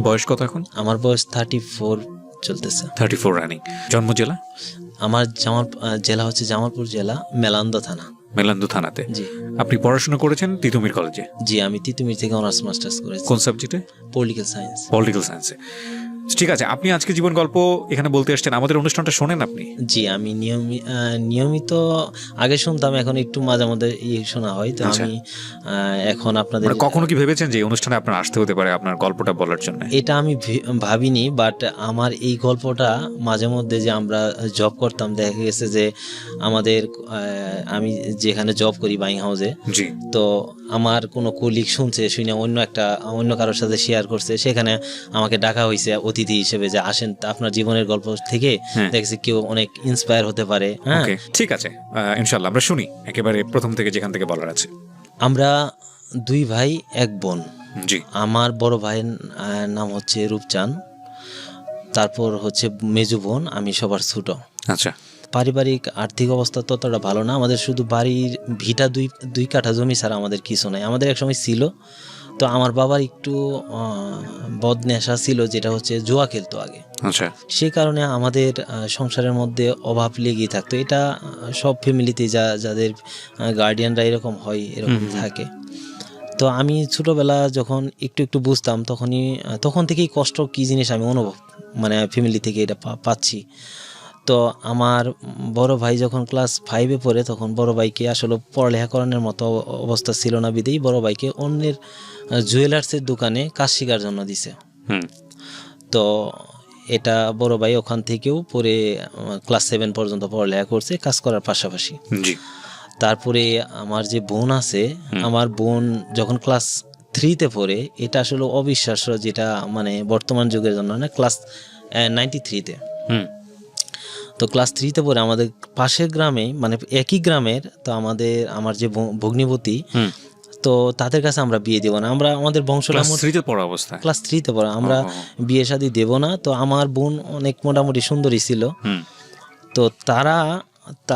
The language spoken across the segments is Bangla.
বয়স কত এখন? আমার বয়স 34 চলতেছে। 34 রানিং। জন্ম জেলা? আমার জেলা হচ্ছে জামালপুর জেলা, মেলান্দা থানা। মেলান্দু থানাতে। জি। আপনি পড়াশোনা করেছেন তিতুমির কলেজে? জি, আমি তিতুমির থেকে অনার্স মাস্টার্স করেছি। কোন সাবজেক্টে? Political science. পলিটিক্যাল সায়েন্সে। ঠিক আছে, আপনি আজকে জীবন গল্প এখানে বলতে আসছেন, আমাদের অনুষ্ঠানটা শোনেন আপনি? জি, আমি নিয়মিত আগে শুনতাম, এখন একটু মাঝে মধ্যে শোনা হয়। তো আমি এখন আপনাদের কখনো কি ভেবেছেন যে এই অনুষ্ঠানে আপনার আসতে হতে পারে আপনার গল্পটা বলার জন্য? এটা আমি ভাবিনি, বাট আমার এই গল্পটা মাঝে মধ্যে যে আমরা জব করতাম, দেখা গেছে যে আমাদের আমি যেখানে জব করি বাইং হাউসে, জি, তো আমার কোনো কলিগ শুনছে, শুনে অন্য কারোর সাথে শেয়ার করছে, সেখানে আমাকে ডাকা হয়েছে অতিথি হিসেবে যে আসেন আপনার জীবনের গল্প থেকে দেখছি কেউ অনেক ইন্সপায়ার হতে পারে। হ্যাঁ, ঠিক আছে, ইনশাআল্লাহ আমরা শুনি একেবারে প্রথম থেকে যেখান থেকে বলার আছে। আমরা 2 ভাই 1 বোন। জি। আমার বড় ভাইয়ের নাম হচ্ছে রূপচান, তারপর হচ্ছে মেজু বোন, আমি সবার ছোট। আচ্ছা। পারিবারিক আর্থিক অবস্থা ততটা ভালো না আমাদের, শুধু বাড়ির ভিটা 2 কাঠা জমি ছাড়া আমাদের কিছু নাই। আমাদের একসময় ছিল, তো আমার বাবার একটু বদনেশা ছিল, যেটা হচ্ছে জুয়া খেলতো আগে। আচ্ছা। সেই কারণে আমাদের সংসারের মধ্যে অভাব লেগেই থাকতো। এটা সব ফ্যামিলিতে যাদের গার্ডিয়ানরা এরকম হয়, এরকম থাকে। তো আমি ছোটোবেলা যখন একটু বুঝতাম, তখন থেকেই কষ্ট কী জিনিস আমি অনুভব, মানে ফ্যামিলি থেকে এটা পাচ্ছি। তো আমার বড় ভাই যখন ক্লাস 5-এ পড়ে, তখন বড় ভাইকে আসলে পড়ালেখা করানোর মতো অবস্থা ছিল না, বিধেই বড় ভাইকে অন্যের জুয়েলার্সের দোকানে কাজ শেখার জন্য দিছে। তো এটা বড় ভাই ওখান থেকেও পরে ক্লাস 7 পর্যন্ত পড়ালেখা করছে কাজ করার পাশাপাশি। তারপরে আমার যে বোন আছে, আমার বোন যখন ক্লাস 3-তে পড়ে, এটা আসলে অবিশ্বাস্য, যেটা মানে বর্তমান যুগের জন্য না, ক্লাস 93-তে। তো ক্লাস 3-তে পড়ে আমাদের পাশের গ্রামে, মানে একই গ্রামের, তো আমার যে ভগ্নিপতি, তো তাদের কাছে আমরা বিয়ে দেব না, আমরা আমাদের বংশটা ক্লাস 3-তে পড়া, আমরা বিয়ে শাদী দেব না। তো আমার বোন অনেক মোটামুটি সুন্দরী ছিল, তো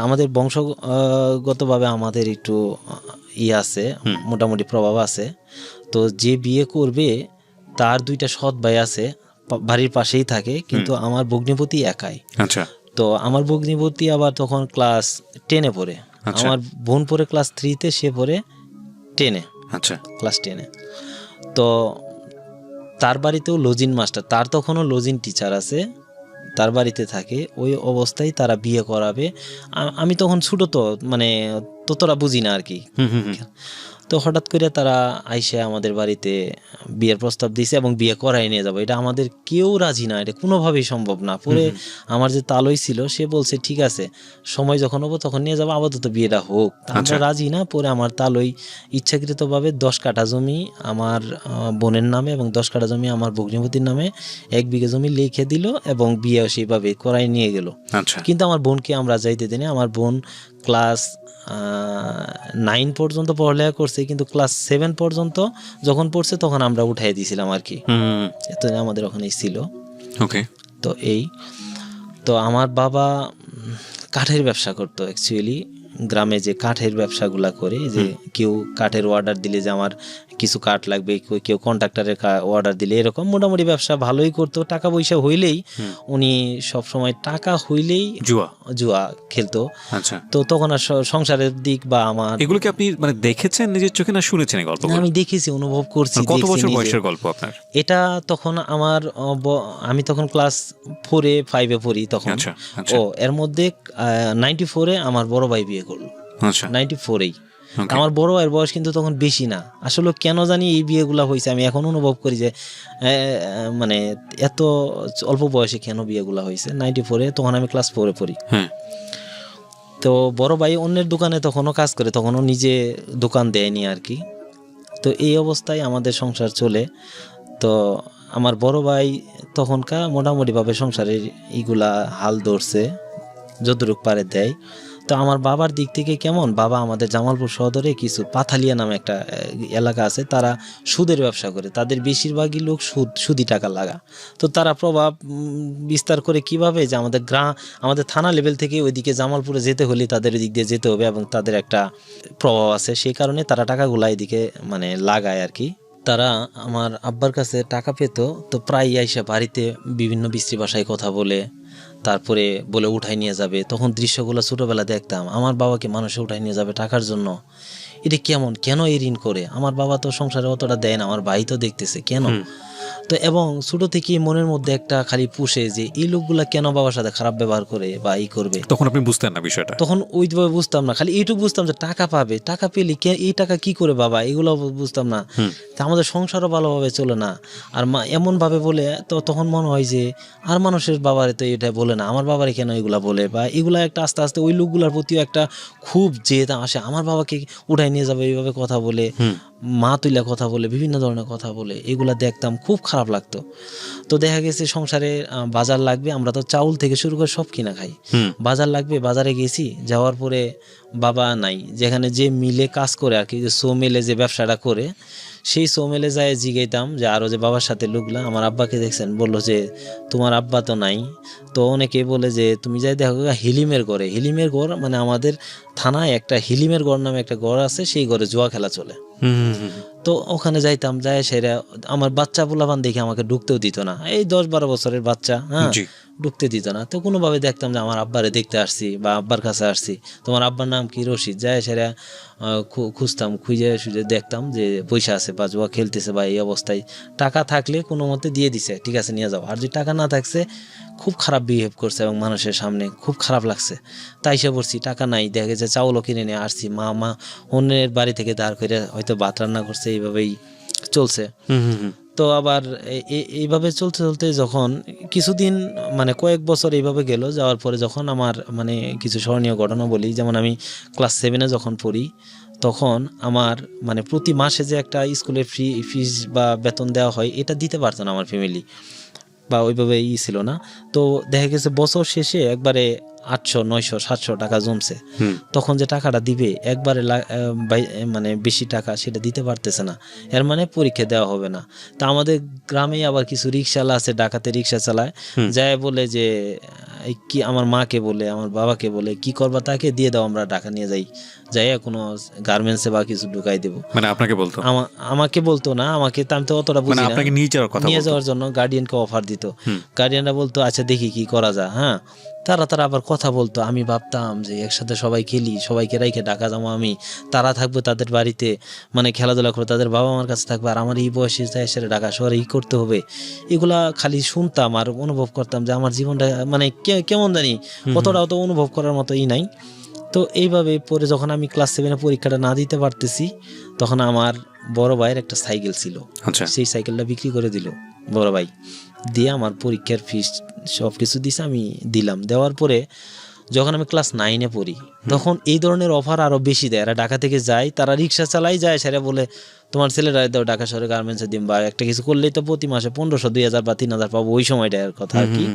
আমাদের বংশগতভাবে আমাদের একটু আছে, মোটামুটি প্রভাব আছে। তো যে বিয়ে করবে তার 2টা সৎ ভাই আছে, বাড়ির পাশেই থাকে, কিন্তু আমার ভগ্নিপতি একাই। আচ্ছা। তো আমার ভগ্নিপতি আবার তখন ক্লাস 10-এ পড়ে, আমার বোন পড়ে ক্লাস 3-তে, সে পড়ে 10-এ। আচ্ছা, ক্লাস 10-এ। তো তার বাড়িতেও লজিন মাস্টার, তার তখনও লজিন টিচার আছে, তার বাড়িতে থাকে। ওই অবস্থায় তারা বিয়ে করাবে। আমি তখন ছোট, তো মানে ততটা বুঝি না আর কি। তো হঠাৎ করে তারা আইসে আমাদের বাড়িতে বিয়ের প্রস্তাব দিয়েছে এবং বিয়ে করাই নিয়ে যাবো। এটা আমাদের কেউ রাজি না, এটা কোনোভাবেই সম্ভব না। পরে আমার যে তালই ছিল, সে বলছে ঠিক আছে, সময় যখন হবো তখন নিয়ে যাবো, আপাতত বিয়েটা হোক। আমরা রাজি না। পরে আমার তালই ইচ্ছাকৃতভাবে 10 কাঠা জমি আমার বোনের নামে এবং 10 কাঠা জমি আমার ভগ্নিপতির নামে 1 বিঘা জমি লিখে দিল এবং বিয়ে সেইভাবে করাই নিয়ে গেল। কিন্তু আমার বোনকে আমরা যাইতে দিই না। আমার বোন ক্লাস 9 পর্যন্ত পড়ালেখা করছে, কিন্তু ক্লাস 7 পর্যন্ত যখন পড়ছে তখন আমরা উঠাই দিয়েছিলাম আর কি। এত আমাদের ওখানেই ছিল। তো তো আমার বাবা কাঠের ব্যবসা করতো অ্যাকচুয়ালি, গ্রামে যে কাঠের ব্যবসাগুলা করে, যে কেউ কাঠের অর্ডার দিলে যে আমার কিছু কাঠ লাগবে, কেউ কন্ট্রাক্টরের অর্ডার দিলে, এরকম মোটামুটি ব্যবসা ভালোই করতো। টাকা পয়সা হইলেই উনি সবসময় টাকা হইলেই জুয়া খেলতো। তো তখন আর সংসারের দিক বা আমার, এগুলো কি আপনি মানে দেখেছেন নিজের চোখে না শুনেছেন এই গল্প? আমি দেখেছি, অনুভব করছি। কত বছর বয়সের গল্প আপনার এটা? তখন আমি তখন ক্লাস 4-5-এ পড়ি তখন। এর মধ্যে 94-এ আমার বড় ভাই বিয়ে করলো। 94-এই। আমার বড় ভাইয়ের বয়স কিন্তু তখন বেশি না। আসলে কেন জানি এই বিয়েগুলা হয়েছে, আমি এখন অনুভব করি যে মানে এত অল্প বয়সে কেন বিয়েগুলা হয়েছে। 94-এ, তখন আমি ক্লাস 4-এ পড়ি। তো বড় ভাই অন্যের দোকানে তখনও কাজ করে, তখনও নিজে দোকান দেয়নি আর কি। তো এই অবস্থায় আমাদের সংসার চলে। তো আমার বড় ভাই তখনকার মোটামুটিভাবে সংসারের এইগুলা হাল ধরছে, যতটুকু পারে দেয়। তো আমার বাবার দিক থেকে কেমন, বাবা আমাদের জামালপুর সদরে কিছু পাথালিয়া নামে একটা এলাকা আছে, তারা সুদের ব্যবসা করে, তাদের বেশিরভাগই লোক সুদি টাকা লাগা। তো তারা প্রভাব বিস্তার করে কিভাবে, যে আমাদের থানা লেভেল থেকে ওইদিকে জামালপুরে যেতে হলে তাদের দিক দিয়ে যেতে হবে এবং তাদের একটা প্রভাব আছে, সেই কারণে তারা টাকাগুলা এদিকে মানে লাগায় আর কি, তারা আমার আব্বার কাছে টাকা পেত, তো প্রায় আইসা বাড়িতে বিভিন্ন বিশ্রী ভাষায় কথা বলে, তারপরে বলে উঠাই নিয়ে যাবে। তখন দৃশ্যগুলো ছোটোবেলা দেখতাম, আমার বাবাকে মানুষে উঠাই নিয়ে যাবে টাকার জন্য। এটা কেমন, কেন এই ঋণ করে? আমার বাবা তো সংসারে অতটা দেয় না, আমার ভাই তো দেখতেছে কেন। তো এবং ছোটো থেকে মনের মধ্যে একটা খালি পুষে যে এই লোকগুলা কেন বাবার সাথে খারাপ ব্যবহার করে বা এই করবে। তখন আপনি বুঝতেন না বিষয়টা? তখন ওইভাবে বুঝতাম না, খালি এইটুকু বুঝতাম যে টাকা পাবে, টাকা পেলে এই টাকা কি করে বাবা, এগুলো বুঝতাম না। তা আমাদের সংসারও ভালোভাবে চলে না। আর মা এমনভাবে বলে, তো তখন মনে হয় যে আর মানুষের বাবারে তো এটা বলে না, আমার বাবারে কেন এগুলা বলে, বা এগুলা একটা আস্তে আস্তে ওই লোকগুলার প্রতিও একটা খুব জেদ আসে। আমার বাবাকে উঠাই নিয়ে যাবে এইভাবে কথা বলে, মা তুইলা কথা বলে, বিভিন্ন ধরনের কথা বলে, এগুলা দেখতাম, খুব খারাপ লাগতো। তো দেখা গেছে সংসারে বাজার লাগবে, আমরা তো চাউল থেকে শুরু করে সব কিনা খাই। বাজার লাগবে, বাজারে গেছি, যাওয়ার পরে বাবা নাই, যেখানে যে মিলে কাজ করে আর কি, যে সো মিলে যে ব্যবসাটা করে, সেই সো মিলে যায় জিগাইতাম যে আরও যে বাবার সাথে লোকলা আমার আব্বাকে দেখছেন, বললো যে তোমার আব্বা তো নাই। তো অনেকে বলে যে তুমি যাই দেখো হিলিমের ঘরে, হিলিমের ঘর মানে আমাদের থানায় একটা হিলিমের ঘর নামে একটা ঘর আছে, সেই ঘরে জুয়া খেলা চলে। তো ওখানে যাইতাম, যাই সেরা আমার বাচ্চা পোলাপান দেখে আমাকে ঢুকতেও দিত না, এই 10-12 বছরের বাচ্চা, হ্যাঁ, ঢুকতে দিত না। তো কোনোভাবে দেখতাম যে আমার আব্বারে দেখতে আসছি বা আব্বার কাছে আসছি, তোমার আব্বার নাম কি, রশিদ, যায় সেরা খুঁজতাম, খুঁজে সুজে দেখতাম যে পয়সা আছে বা জুয়া খেলতেছে বা এই অবস্থায়। টাকা থাকলে কোনো মতে দিয়ে দিছে, ঠিক আছে নিয়ে যাও। আর যদি টাকা না থাকছে খুব খারাপ বিহেভ করছে এবং মানুষের সামনে খুব খারাপ লাগছে। তাই সে বলছি টাকা নাই, দেখা গেছে চাউলও কিনে নিয়ে আসছি, মা অন্যের বাড়ি থেকে দাঁড় করে হয়তো ভাত রান্না করছে, এইভাবেই চলছে। তো আবার এইভাবে চলতে চলতে যখন কিছুদিন মানে কয়েক বছর এইভাবে গেল, যাওয়ার পরে যখন আমার মানে কিছু স্মরণীয় ঘটনা বলি, যেমন আমি ক্লাস 7-এ যখন পড়ি, তখন আমার মানে প্রতি মাসে যে একটা স্কুলের ফিস বা বেতন দেওয়া হয়, এটা দিতে পারতো না আমার ফ্যামিলি, বা ওইভাবে ছিল না। তো দেখা গেছে বছর শেষে একবারে 800, 900, 700 টাকা জমছে। তখন যে টাকাটা দিবে একবারে মানে বেশি টাকা সেটা দিতে পারতেছে না, এর মানে পরীক্ষা দেওয়া হবে না। তা আমাদের গ্রামে আবার কিছু রিক্সাওয়ালা আছে, ডাকাতে রিক্সা চালায়, যায় বলে যে কি আমার মাকে বলে আমার বাবাকে বলে কি করবা তাকে দিয়ে দাও, আমরা টাকা নিয়ে যাই কোনো গার্মেন্টসে বা কিছু ঢুকাই দেবো। মানে আপনাকে বলতো? আমাকে বলতো না, আমাকে আমি তো অতটা বুঝি না, আপনাকে নিয়ে যাওয়ার জন্য গার্ডিয়ানকে অফার দিত। গার্ডিয়ানরা বলতো আচ্ছা দেখি কি করা যায়। হ্যাঁ, তারা আবার কথা বলতো, আমি ভাবতাম যে একসাথে সবাই খেলি, সবাইকে রাইখে ঢাকা যাবো আমি, তারা থাকবে তাদের বাড়িতে মানে খেলাধুলা করে, তাদের বাবা মার কাছে থাকবে, আর আমার এই বয়সে এসে ঢাকা শহরে ই করতে হবে। এগুলা খালি শুনতাম আর অনুভব করতাম যে আমার জীবনটা মানে কেমন জানি কতটাও তো অনুভব করার মতো নাই। তো এইভাবে পরে যখন আমি ক্লাস 7-এ পরীক্ষাটা না দিতে পারতেছি, তখন আমার বড় ভাইয়ের একটা সাইকেল ছিল, সেই সাইকেলটা বিক্রি করে দিল বড় ভাই, দিয়ে আমার পরীক্ষার ফিস সব কিছু দিছে, আমি দিলাম। দেওয়ার পরে যখন আমি ক্লাস 9-এ পড়ি, তখন এই ধরনের অফার আরও বেশি দেয়। এরা ঢাকা থেকে যায়, তারা রিক্সা চালাই যায়, সেটা বলে তোমার ছেলেরা দাও ঢাকা শহরে গার্মেন্টসে দিন, বা একটা কিছু করলেই তো প্রতি মাসে 1500, 2000 বা 3000 পাবো, ওই সময়টার কথা আর কি।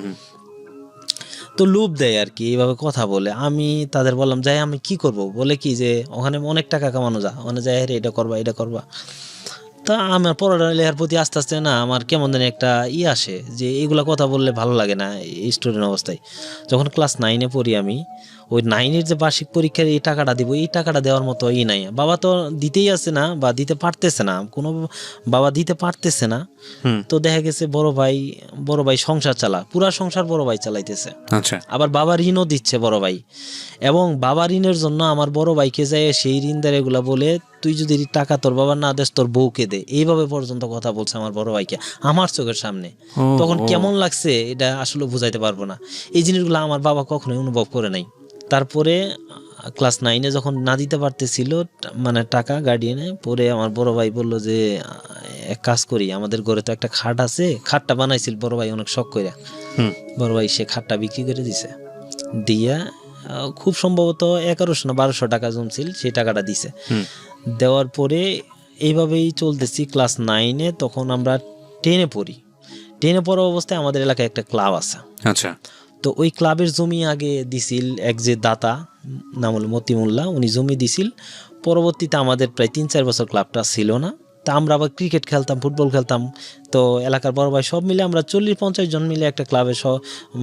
তো লোভ দেয় আর কি, এইভাবে কথা বলে। আমি তাদের বললাম যাই আমি কি করব, বলে কি যে ওখানে অনেক টাকা কামানো যায়, ওখানে যাই এটা করবা। তা আমার পড়ালেখার প্রতি আস্তে আস্তে না আমার কেমন জানি একটা আসে যে এইগুলা কথা বললে ভালো লাগে না এই স্টুডেন্ট অবস্থায়। যখন ক্লাস 9-এ পড়ি আমি, ওই 9-এর যে বার্ষিক পরীক্ষার এই টাকাটা দিব, এই টাকাটা দেওয়ার মতো নাই। বাবা তো দিতেই আছে না বা দিতে পারতেছে না, কোনো বাবা দিতে পারতেছে না। তো দেখা গেছে বড় ভাই সংসার পুরা সংসার বড় ভাই চালাইতেছে। আচ্ছা, আবার বাবা ঋণও দিচ্ছে বড় ভাই, এবং বাবা ঋণের জন্য আমার বড় ভাইকে যায় সেই ঋণদার এগুলা বলে তুই যদি টাকা তোর বাবা না দেস তোর বউকে দে, এইভাবে পর্যন্ত কথা বলছে আমার বড় ভাইকে আমার চোখের সামনে। তখন কেমন লাগছে এটা আসলে বুঝাইতে পারবো না। এই জিনিসগুলো আমার বাবা কখনোই অনুভব করে নাই। তারপরে ক্লাস 9-এ যখন না দিতে পারতেছিল মানে টাকা গার্ডিয়ানে, পরে আমার বড় ভাই বলল যে এক কাজ করি, আমাদের ঘরে তো একটা খাট আছে, খাটটা বানাইছিল বড় ভাই অনেক শখ করে, বড় ভাই সে খাটটা বিক্রি করে দিয়া খুব সম্ভবত 1100 না 1200 টাকা জমছিল, সেই টাকাটা দিছে। দেওয়ার পরে এইভাবেই চলতেছি ক্লাস 9-এ। তখন আমরা 10-এ পড়ি, 10-এ পড়া অবস্থায় আমাদের এলাকায় একটা ক্লাব আছে। আচ্ছা, তো ওই ক্লাবের জমি আগে দিছিল এক যে দাতা নাম হল মতি মোল্লা, উনি জমি দিছিল। পরবর্তীতে আমাদের প্রায় 3-4 বছর ক্লাবটা ছিল না। তা আমরা আবার ক্রিকেট খেলতাম, ফুটবল খেলতাম। তো এলাকার বড় ভাই সব মিলে আমরা 40-50 জন মিলে একটা ক্লাবের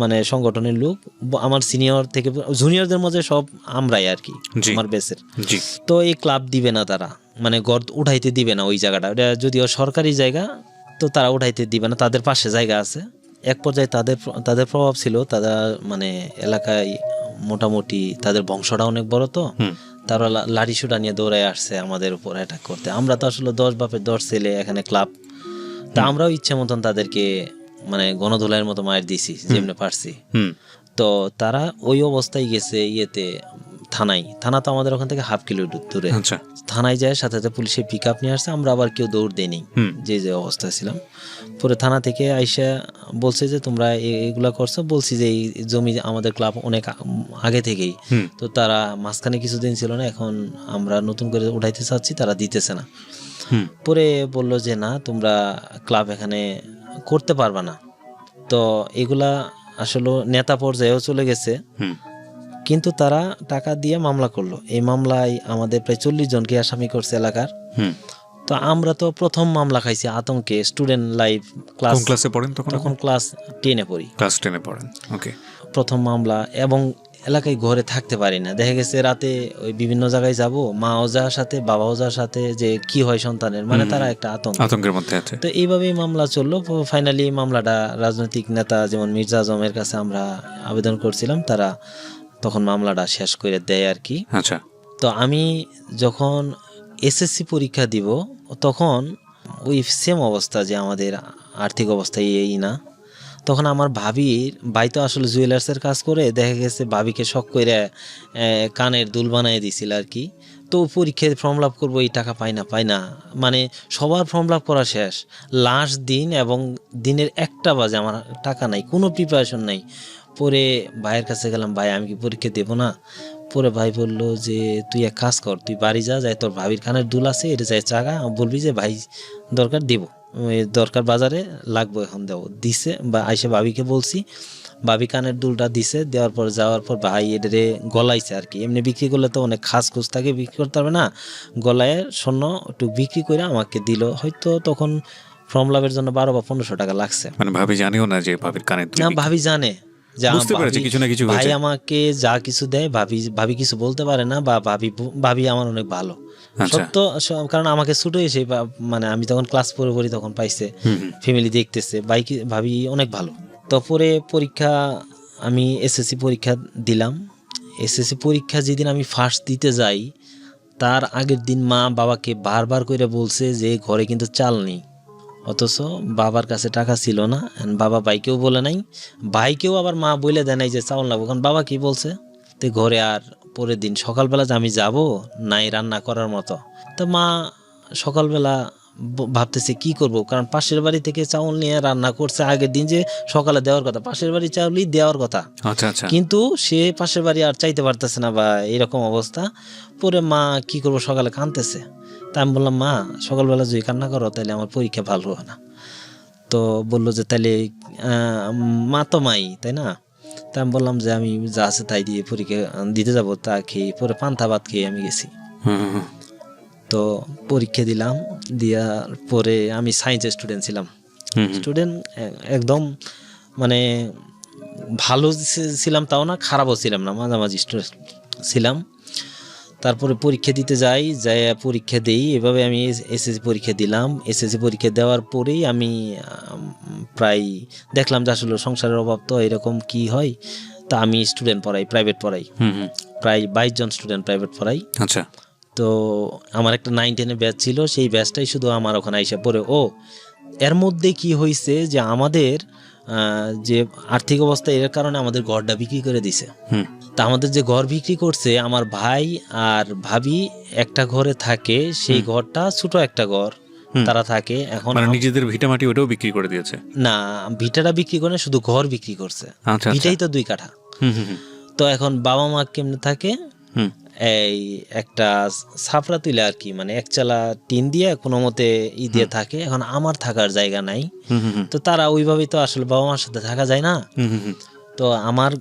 মানে সংগঠনের লোক, আমার সিনিয়র থেকে জুনিয়রদের মধ্যে সব আমরাই আর কি, আমার বেসের। তো এই ক্লাব দিবে না তারা, মানে ঘর উঠাইতে দিবে না ওই জায়গাটা, ওটা যদিও সরকারি জায়গা, তো তারা উঠাইতে দিবে না, তাদের পাশে জায়গা আছে। এক পর্যায়ে তাদের প্রভাব ছিল, তারা মানে এলাকায় মোটামুটি তাদের বংশটা অনেক বড়, তো তারা লাঠি সুটা নিয়ে দৌড়ায় আসছে আমাদের উপর অ্যাটাক করতে। আমরা তো আসলে 10 বাপের 10 ছেলে, এখানে ক্লাব, তা আমরাও ইচ্ছে মতন তাদেরকে মানে গণধোলাইয়ের মতো মার দিছি যেমনি পারছি। তো তারা ওই অবস্থায় গেছে ইয়েতে থানা তো আমাদের ওখান থেকে 1/2 কিলো দূরে। থানায় যায়, সাথে সাথে পুলিশে পিক আপ নিয়ে আসছে, আমরা আবার কেউ দৌড় দেয়নি যে অবস্থায় ছিলাম। পরে থানা থেকে আইসা বলছে যে তোমরা এগুলা করছো, বলছি যে এই জমি আমাদের ক্লাব অনেক আগে থেকেই, তো তারা মাঝখানে কিছুদিন ছিল না, এখন আমরা নতুন করে উঠাইতে চাচ্ছি, তারা দিতেছে না। পরে বলল যে না, তোমরা ক্লাব এখানে করতে পারবা না। তো এগুলা আসলে নেতা পর্যায়েও চলে গেছে, কিন্তু তারা টাকা দিয়ে মামলা করলো। এই মামলায় আমাদের প্রায় 40 জনকে আসামি করছে এলাকার। তো আমরা তো প্রথম মামলা খাইছি আতঙ্কে, স্টুডেন্ট লাইফ। ক্লাসে পড়েন তখন? ক্লাস 10-এ পড়ি। ক্লাস 10-এ পড়েন, ওকে। প্রথম মামলা, এবং এলাকায় ঘরে থাকতে পারি না। দেখা গেছে রাতে ওই বিভিন্ন জায়গায় যাব, মাও যাওয়ার সাথে বাবাও যাওয়ার সাথে, যে কি হয় সন্তানের, মানে তারা একটা আতঙ্কের মধ্যে আছে। তো এইভাবেই মামলা চললো। ফাইনালি মামলাটা রাজনৈতিক নেতা যেমন মির্জা আজমের কাছে আমরা আবেদন করছিলাম, তারা তখন মামলাটা শেষ করে দেয় আর কি। আচ্ছা। তো আমি যখন এসএসসি পরীক্ষা দিব, তখন ওই সেম অবস্থা, যে আমাদের আর্থিক অবস্থা এই না। তখন আমার ভাই তো আসলে জুয়েলার্সের কাজ করে, দেখা গেছে ভাবিকে শখ করে কানের দুল বানিয়ে দিছিল আর কি। তো পরীক্ষায় ফর্ম ফিল আপ করবো, এই টাকা পাই না, মানে সবার ফর্ম ফিল আপ করা শেষ, লাস্ট দিন, এবং দিনের 1টা বাজে, আমার টাকা নাই, কোনো প্রিপারেশন নাই। পরে ভাইয়ের কাছে গেলাম, ভাই আমি কি পরীক্ষা দেবো না? পরে ভাই বলল যে তুই এক কাজ কর, তুই বাড়ি যায় তোর ভাবির কানের দুল আছে, এটা যায় চাগা, বলবি যে ভাই দরকার দেব, দরকার বাজারে লাগবো, এখন দেবো। দিছে, বা আইসে ভাবিকে বলছি, ভাবি কানের দুলটা দিছে, দেওয়ার পর যাওয়ার পর ভাই এটারে গলাইছে আর কি। এমনি বিক্রি করলে তো অনেক খাস খুস থাকে, বিক্রি করতে পারবে না, গলায় স্বর্ণ একটু বিক্রি করে আমাকে দিল। হয়তো তখন ফর্ম লাভের জন্য 12 বা 1500 টাকা লাগছে। মানে ভাবি জানিও না যে ভাবির কানের দুল? না, ভাবি জানে, বুঝতে পেরেছে কিছু না কিছু হয়েছে। ভাই আমাকে যা কিছু দেয়, ভাবি কিছু বলতে পারে না, বা ভাবি আমার অনেক ভালো, সত্য। কারণ আমাকে ছোট এসে, মানে আমি তখন ক্লাস 4 পড়ি, তখন পাইছে, ফ্যামিলি দেখতেছে, ভাবি অনেক ভালো। তো পরে পরীক্ষা, আমি এসএসসি পরীক্ষা দিলাম। এসএসসি পরীক্ষা যেদিন আমি ফার্স্ট দিতে যাই, তার আগের দিন মা বাবাকে বারবার করে বলছে যে ঘরে কিন্তু চাল নেই, অথচ বাবার কাছে টাকা ছিল না। বাবা ভাইকেও বলে নাই, ভাইকেও আবার মা বলে দেয় নাই যে চাউল লাগবো, কারণ বাবা কি বলছে, তো ঘরে আর পরের দিন সকালবেলা যে আমি যাব, নাই রান্না করার মতো। তো মা সকালবেলা ভাবতেছে কি করব, কারণ পাশের বাড়ি থেকে চাউল নিয়ে রান্না করছে আগের দিন, যে সকালে দেওয়ার কথা, পাশের বাড়ি চাউলই দেওয়ার কথা, কিন্তু সে পাশের বাড়ি আর চাইতে পারতেছে না, বা এরকম অবস্থা। পরে মা কি করবো, সকালে কাঁদতেছে। তা আমি বললাম, মা সকালবেলা যদি কান্না করো তাহলে আমার পরীক্ষা ভালো হবে না। তো বললো যে তাহলে মা তো মাই, তাই না? তা আমি বললাম যে আমি যা আছে তাই দিয়ে পরীক্ষা দিতে যাবো। তা খেয়ে পরে পান্তা ভাত খেয়ে আমি গেছি। তো পরীক্ষা দিলাম, দেওয়ার পরে আমি সায়েন্সের স্টুডেন্ট ছিলাম, একদম মানে ভালো ছিলাম তাও না, খারাপও ছিলাম না, মাঝামাঝি স্টুডেন্ট ছিলাম। তারপরে পরীক্ষা দিতে যাই, পরীক্ষা দিই, এভাবে আমি এসএসসি পরীক্ষা দিলাম। এসএসসি পরীক্ষা দেওয়ার পরেই আমি প্রায় দেখলাম যে আসলে সংসারের অভাব, তো এরকম কি হয়। তা আমি স্টুডেন্ট পড়াই, প্রাইভেট পড়াই, প্রায় 22 জন স্টুডেন্ট প্রাইভেট পড়াই। আচ্ছা। তো আমার একটা 9-10 ব্যাচ ছিল, সেই ব্যাচটাই শুধু আমার ওখানে আইসা পড়ে। এর মধ্যে কি হয়েছে যে আমাদের যে আর্থিক অবস্থা, এর কারণে আমাদের ঘরটা বিক্রি করে দিছে। তা আমাদের যে ঘর বিক্রি করছে, আমার ভাই আর ভাবি একটা ঘরে থাকে, সেই ঘরটা ছোট একটা ঘর তারা থাকে। এখন নিজেদের ভিটা মাটি ওটাও বিক্রি করে দিয়েছে? না, ভিটাটা বিক্রি করে, শুধু ঘর বিক্রি করছে। ভিটাই তো 2 কাঠা। তো এখন বাবা মা কেমনে থাকে, এই একটা ছাপড়া তুলে আর কি, মানে একচালা টিন দিয়ে কোনো মতে দিয়ে থাকে। এখন আমার থাকার জায়গা নাই, তো তারা ওইভাবেই তো আসলে বাবা মার সাথে থাকা যায় না। তো আমার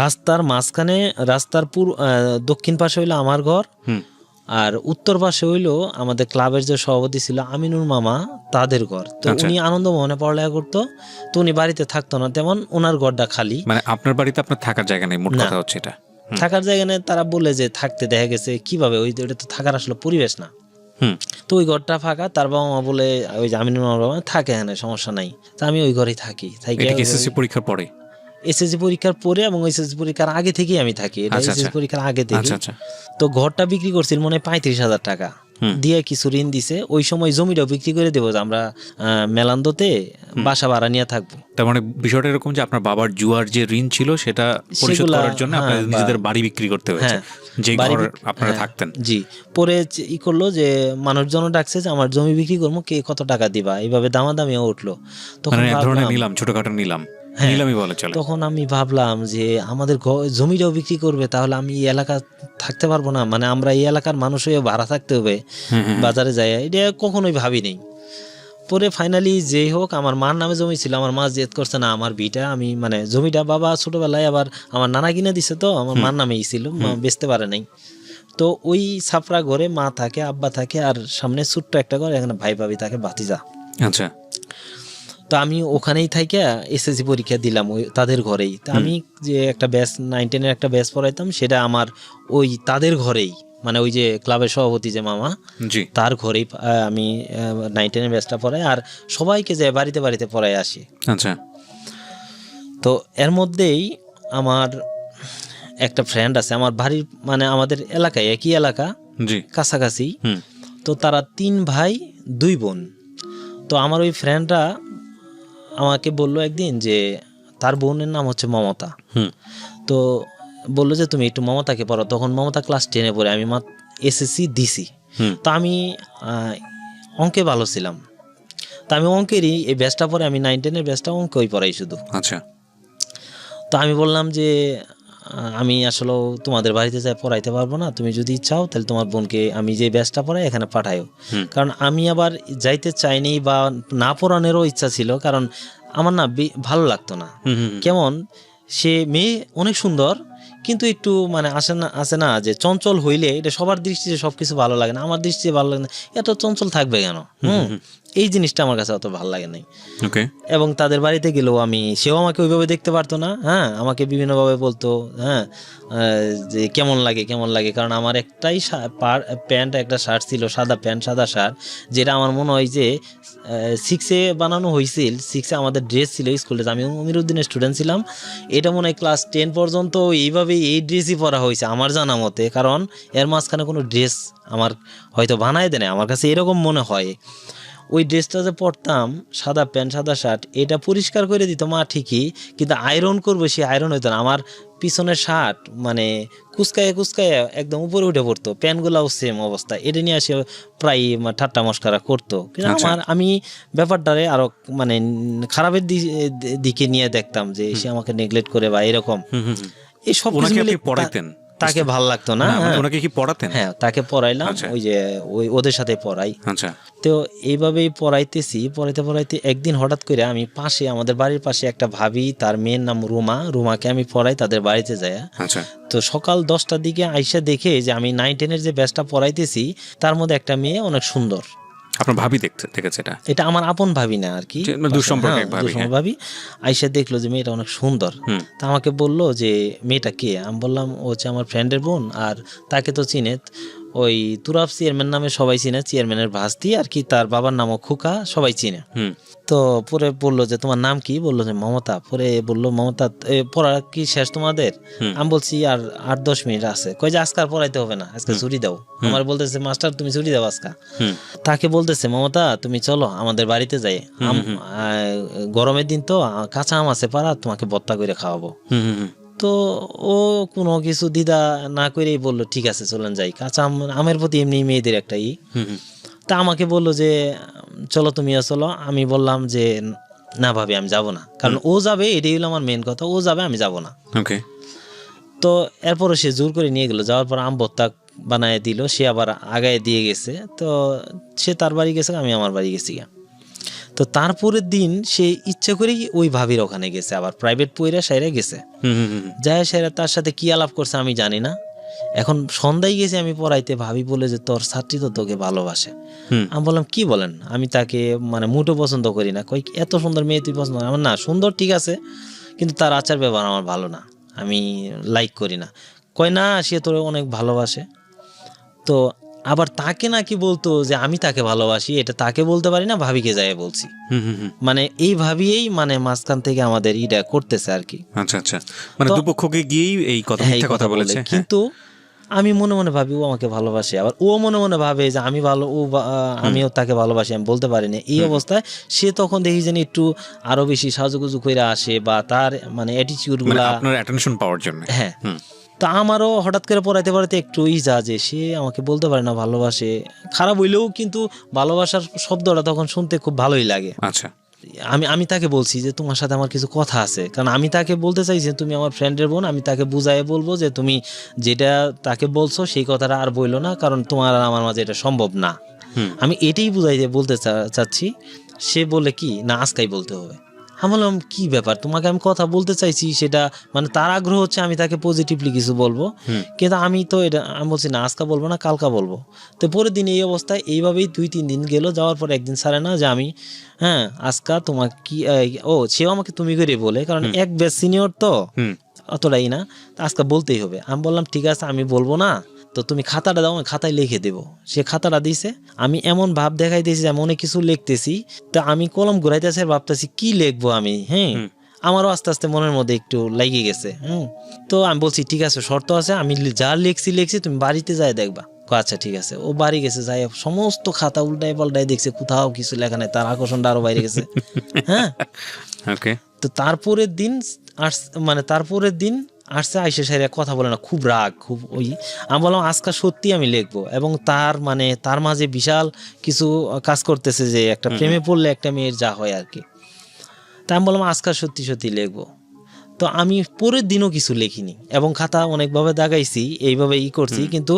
রাস্তার মাঝখানে, রাস্তার দক্ষিণ পাশে হইলো আমার ঘর, আর উত্তর পাশে হইলো আমাদের ক্লাবের যে সভাপতি ছিল আমিনুর মামা, তাদের ঘর। তো উনি আনন্দমোহনে পড়ালেখা করতো, তো উনি বাড়িতে থাকতো না তেমন, ওনার ঘরটা খালি। মানে আপনার বাড়িতে আপনার থাকার জায়গা নেই, মোট কথা হচ্ছে এটা। থাকার জায়গা নেই, তারা বলে যে থাকতে, দেখা গেছে কিভাবে, ওইটা তো থাকার আসলে পরিবেশ না। তো ওই ঘরটা ফাঁকা, তার বাবা মা বলে ওই যে আমিনুর রহমান বাবা থাকে, হ্যাঁ সমস্যা নাই, তা আমি ওই ঘরেই থাকি। এসএসসি পরীক্ষার পরে, এসএসসি পরীক্ষার পরে এবং এসএসসি পরীক্ষার আগে থেকেই আমি থাকি, এটা এসএসসি পরীক্ষার আগে থেকে। তো ঘরটা বিক্রি করছিল মনে হয় 35,000 টাকা দিয়ে, কিছু ঋণ দিছে। ওই সময় জমিটাও বিক্রি করে দেবো, যে আমরা মেলান্দতে বাসা ভাড়া নিয়ে থাকবো। তার মানে বিষয়টা এরকম যে আপনার বাবার জুয়ার যে ঋণ ছিল সেটা পরিশোধ করার জন্য আপনাদের নিজেদের বাড়ি বিক্রি করতে হয়েছে, যে ঘর আপনারা থাকতেন। জি, পরে ই করলো যে মানুষজন ডাকছে যে আমার জমি বিক্রি করবো, কে কত টাকা দিবা, এইভাবে দামাদামিও উঠলো। তখন এক ধরনের নিলাম, ছোটখাটো নিলাম, নিলামই বলা চলে। তখন আমি ভাবলাম যে আমাদের জমিটাও বিক্রি করবে, তাহলে আমি এই এলাকা থাকতে পারবো না, মানে আমরা এই এলাকার মানুষ হয়ে ভাড়া থাকতে হবে বাজারে যাই, এটা কখনোই ভাবিনি। পরে ফাইনালি যেই হোক, আমার মার নামে জমি ছিল, আমার মা জেদ করছে না আমার ভিটা আমি, মানে জমিটা বাবা ছোটবেলায় আবার আমার নানা কিনে দিছে, তো আমার মার নামেই ছিল, বেচতে পারে নাই। তো ওই ছাপড়া ঘরে মা থাকে, আব্বা থাকে, আর সামনে ছোট্ট একটা ঘর, এখানে ভাই ভাবি থাকে, ভাতিজা। আচ্ছা। তো আমি ওখানেই থাকি এসএসসি পরীক্ষা দিলাম ওই তাদের ঘরেই। তো আমি যে একটা ব্যাচ 9-10 একটা ব্যাচ পড়াইতাম, সেটা আমার ওই তাদের ঘরেই, মানে ওই যে ক্লাবের সভাপতি যে মামা, তার ঘরেই আমি 9-10 ব্যাচটা পড়াই, আর সবাইকে যে বাড়িতে বাড়িতে পড়াই আসি। আচ্ছা। তো এর মধ্যেই আমার একটা ফ্রেন্ড আছে, আমার বাড়ির মানে আমাদের এলাকায়, একই এলাকা, কাছাকাছি। তো তারা 3 ভাই 2 বোন। তো আমার ওই ফ্রেন্ডরা আমাকে বললো একদিন যে তার বোনের নাম হচ্ছে মমতা। তো বললো যে তুমি একটু মমতাকে পড়ো। তখন মমতা ক্লাস 10-এ পড়ে, আমি এসএসসি দিছি। তো আমি অঙ্কে ভালো ছিলাম, তো আমি অঙ্কেরই এই ব্যাচটা পরে, আমি 9-10-এর ব্যাচটা অঙ্কই পড়াই শুধু। আচ্ছা। তো আমি বললাম যে আমি আসলে তোমাদের বাড়িতে যাই পড়াইতে পারবো না, তুমি যদি চাও তাহলে তোমার বোনকে আমি যে ব্যাচটা পড়াই এখানে পাঠাইও। কারণ আমি আবার যাইতে চাইনি বা না পড়ানোরও ইচ্ছা ছিল, কারণ আমার না ভালো লাগতো না। কেমন সে মেয়ে অনেক সুন্দর, কিন্তু একটু মানে আসে না যে চঞ্চল হইলে, এটা সবার দৃষ্টিতে সবকিছু ভালো লাগে না, আমার দৃষ্টিতে ভালো লাগে না, এত চঞ্চল থাকবে কেন, এই জিনিসটা আমার কাছে অত ভালো লাগে নাই। এবং তাদের বাড়িতে গেলেও সেও আমাকে ওইভাবে দেখতে পারতো না, হ্যাঁ, আমাকে বিভিন্নভাবে বলতো, হ্যাঁ, যে কেমন লাগে কেমন লাগে, কারণ আমার একটাই প্যান্ট একটা শার্ট ছিল, সাদা প্যান্ট সাদা শার্ট, যেটা আমার মনে হয় যে 6-এ বানানো হয়েছিল, 6-এ আমাদের ড্রেস ছিল স্কুলে, আমি আমিরুদ্দিনের স্টুডেন্ট ছিলাম, এটা মনে হয় ক্লাস 10 পর্যন্ত এইভাবে এই ড্রেসই পরা হয়েছে আমার জানা মতে, কারণ এর মাঝখানে কোনো ড্রেস আমার হয়তো বানায় দেয় না, আমার কাছে এরকম মনে হয়। ওই ড্রেসটা যে পরতাম, সাদা প্যান্ট সাদা শার্ট, এটা পরিষ্কার করে দিত মা ঠিকই, কিন্তু আয়রন করবো সে আয়রন হইতো না। আমার পিছনের শার্ট মানে কুচকায় কুচকায় একদম উপরে উঠে পড়তো, প্যান্টগুলাও সেম অবস্থা, এটা নিয়ে সে প্রায় ঠাট্টা মস্করা করতো। কিন্তু আমি ব্যাপারটারে আরো মানে খারাপের দিকে নিয়ে দেখতাম, যে সে আমাকে নেগলেক্ট করে বা এরকম। এই সব পড়াইতেন, তাকে ভাল লাগতো না। ওনাকে কি পড়াতেন? হ্যাঁ, তাকে পড়াইলাম, ওই যে ওদের সাথে পড়াই। তো এইভাবেই পড়াইতে পড়াইতে একদিন হঠাৎ করে আমি পাশে, আমাদের বাড়ির পাশে একটা ভাবি, তার মেয়ের নাম রুমাকে আমি পড়াই তাদের বাড়িতে যাই। তো সকাল 10টার দিকে আইসা দেখে যে আমি 9-10-এর যে ব্যাচটা পড়াইতেছি, তার মধ্যে একটা মেয়ে অনেক সুন্দর। আপনার ভাবি দেখেছে এটা আমার আপন ভাবি না আর কি, ভাবি আইসা দেখলো যে মেয়েটা অনেক সুন্দর। তা আমাকে বললো যে মেয়েটা কে, আমি বললাম ও হচ্ছে আমার ফ্রেন্ডের বোন, আর তাকে তো চিনে, ওই তুরাব চেয়ারম্যান নামে সবাই চিনে, চেয়ারম্যানের ভাস্তি আর কি, তার বাবার নামও খোকা, সবাই চিনে। তো পরে বললো যে তোমার নাম কি, বললো যে মমতা। পরে বললো মমতা পড়া কি শেষ তোমাদের? আমি বলছি আর 8-10 মিনিট আছে। কই যে আজকে আর পড়াইতে হবে না, আজকে ছুটি দাও। আমার বলতেছে মাস্টার তুমি ছুটি দাও আজকে। তাকে বলতেছে মমতা তুমি চলো আমাদের বাড়িতে যাই, গরমের দিন তো কাঁচা আম আছে পাড়া, তোমাকে ভর্তা করে খাওয়াবো। তো ও কোনো কিছু দ্বিধা না করেই বললো ঠিক আছে চলেন যাই। কাঁচা আমের প্রতি এমনি মেয়েদের একটা তা আমাকে বললো যে চলো তুমিও চলো। আমি বললাম যে না ভাবি আমি যাব না, কারণ ও যাবে, এটাই হলো আমার মেন কথা, ও যাবে আমি যাব না। তো এরপরে সে জোর করে নিয়ে গেল, যাওয়ার পর আম ভর্তা বানায় দিল, সে আবার আগায় দিয়ে গেছে। তো সে তার বাড়ি গেছে, আমি আমার বাড়ি গেছি। তো তারপরের দিন সে ইচ্ছে করেই ওই ভাবির ওখানে গেছে, আবার প্রাইভেট পইরা সাইরা গেছে, যায় সাইরা তার সাথে কি আলাপ করছে আমি জানি না। এখন সন্ধ্যায় গেছি আমি পড়াইতে, ভাবি বলে যে তোর ছাত্রী তো তোকে ভালোবাসে। আমি বললাম কি বলেন, আমি তাকে মানে মোটেও পছন্দ করি না। কই এত সুন্দর মেয়ে তুই পছন্দ? আমার না সুন্দর ঠিক আছে, কিন্তু তার আচার ব্যবহার আমার ভালো না, আমি লাইক করি না। কয় না সে তোর অনেক ভালোবাসে। তো আবার তাকে নাকি বলতো যে আমি তাকে ভালোবাসি, এটা তাকে বলতে পারি না, ভাবিকে যাই বলছি। মানে এই ভাবিয়েই মানে মাঝখান থেকে আমাদের ইটা করতেছে আর কি। আচ্ছা আচ্ছা, মানে দুপক্ষকে গিয়েই এই কথা, মিথ্যা কথা বলেছে। কিন্তু আমি মনে মনে ভাবি ও আমাকে ভালোবাসে, আবার ও মনে মনে ভাবে যে আমি ভালো, ও আমিও তাকে ভালোবাসি, আমি বলতে পারি না। এই অবস্থায় সে তখন দেখি যেন একটু আরো বেশি সাজুগুজু করে আসে, বা তার মানে অ্যাটিটিউড গুলা আপনার অ্যাটেনশন পাওয়ার জন্য। হ্যাঁ, তা আমারও হঠাৎ করে পড়াইতে পড়াইতে একটু যা যে সে আমাকে বলতে পারে না ভালোবাসে, খারাপ হইলেও কিন্তু ভালোবাসার শব্দটা তখন শুনতে খুব ভালোই লাগে। আচ্ছা, আমি তাকে বলছি যে তোমার সাথে আমার কিছু কথা আছে, কারণ আমি তাকে বলতে চাই যে তুমি আমার ফ্রেন্ডের বোন, আমি তাকে বুঝাইয়ে বলবো যে তুমি যেটা তাকে বলছো সেই কথাটা আর বইলো না, কারণ তোমার আর আমার মাঝে এটা সম্ভব না। আমি এটাই বুঝাইতে বলতে চাচ্ছি। সে বলে কি না আজকাই বলতে হবে। আমি বললাম কি ব্যাপার, তোমাকে আমি কথা বলতে চাইছি, সেটা মানে তার আগ্রহ হচ্ছে আমি তাকে পজিটিভলি কিছু বলবো, কিন্তু আমি তো এটা আমি বলছি না আজকা বলবো না, কালকা বলবো। তো পরের দিন এই অবস্থায় এইভাবেই 2-3 দিন গেল, যাওয়ার পর একদিন সারে না যে আমি হ্যাঁ আজকা তোমাকে কি সেও আমাকে তুমি করে বলে, কারণ এক ব্যাচ সিনিয়র তো অতটাই না, আজকা বলতেই হবে। আমি বললাম ঠিক আছে আমি বলবো না, তো তুমি খাতাটা দাও, আমি খাতায় লিখে দেবো। সে খাতাটা দিছে, আমি এমন ভাব দেখাই দিয়েছি আমি অনেক কিছু লিখতেছি, তো আমি কলম ঘুরাইতেছি আর ভাবতেছি কি লিখবো আমি। হ্যাঁ, আমারও আস্তে আস্তে মনের মধ্যে একটু লেগে গেছে। তো আমি বলছি ঠিক আছে, শর্ত আছে, আমি যা লিখছি তুমি বাড়িতে যাই দেখবা। আচ্ছা ঠিক আছে। ও বাড়ি গেছে, যাই সমস্ত খাতা উল্টাই পাল্টাই দেখছে, কোথাও কিছু লেখা নাই, তার আকর্ষণটা আরো বাইরে গেছে। হ্যাঁ, তো তারপরের দিন আসছে, আইসে সাইরে কথা বলে না, খুব রাগ, খুব আমি বললাম আজকাল সত্যি আমি লিখবো, এবং তার মাঝে বিশাল কিছু কাজ করতেছে, যে একটা প্রেমে পড়লে একটা মেয়ের যা হয় আর কি। তা আমি বললাম আজকাল সত্যি সত্যি লিখবো। তো আমি পরের দিনও কিছু লিখিনি, এবং খাতা অনেকভাবে দাগাইছি, এইভাবে করছি, কিন্তু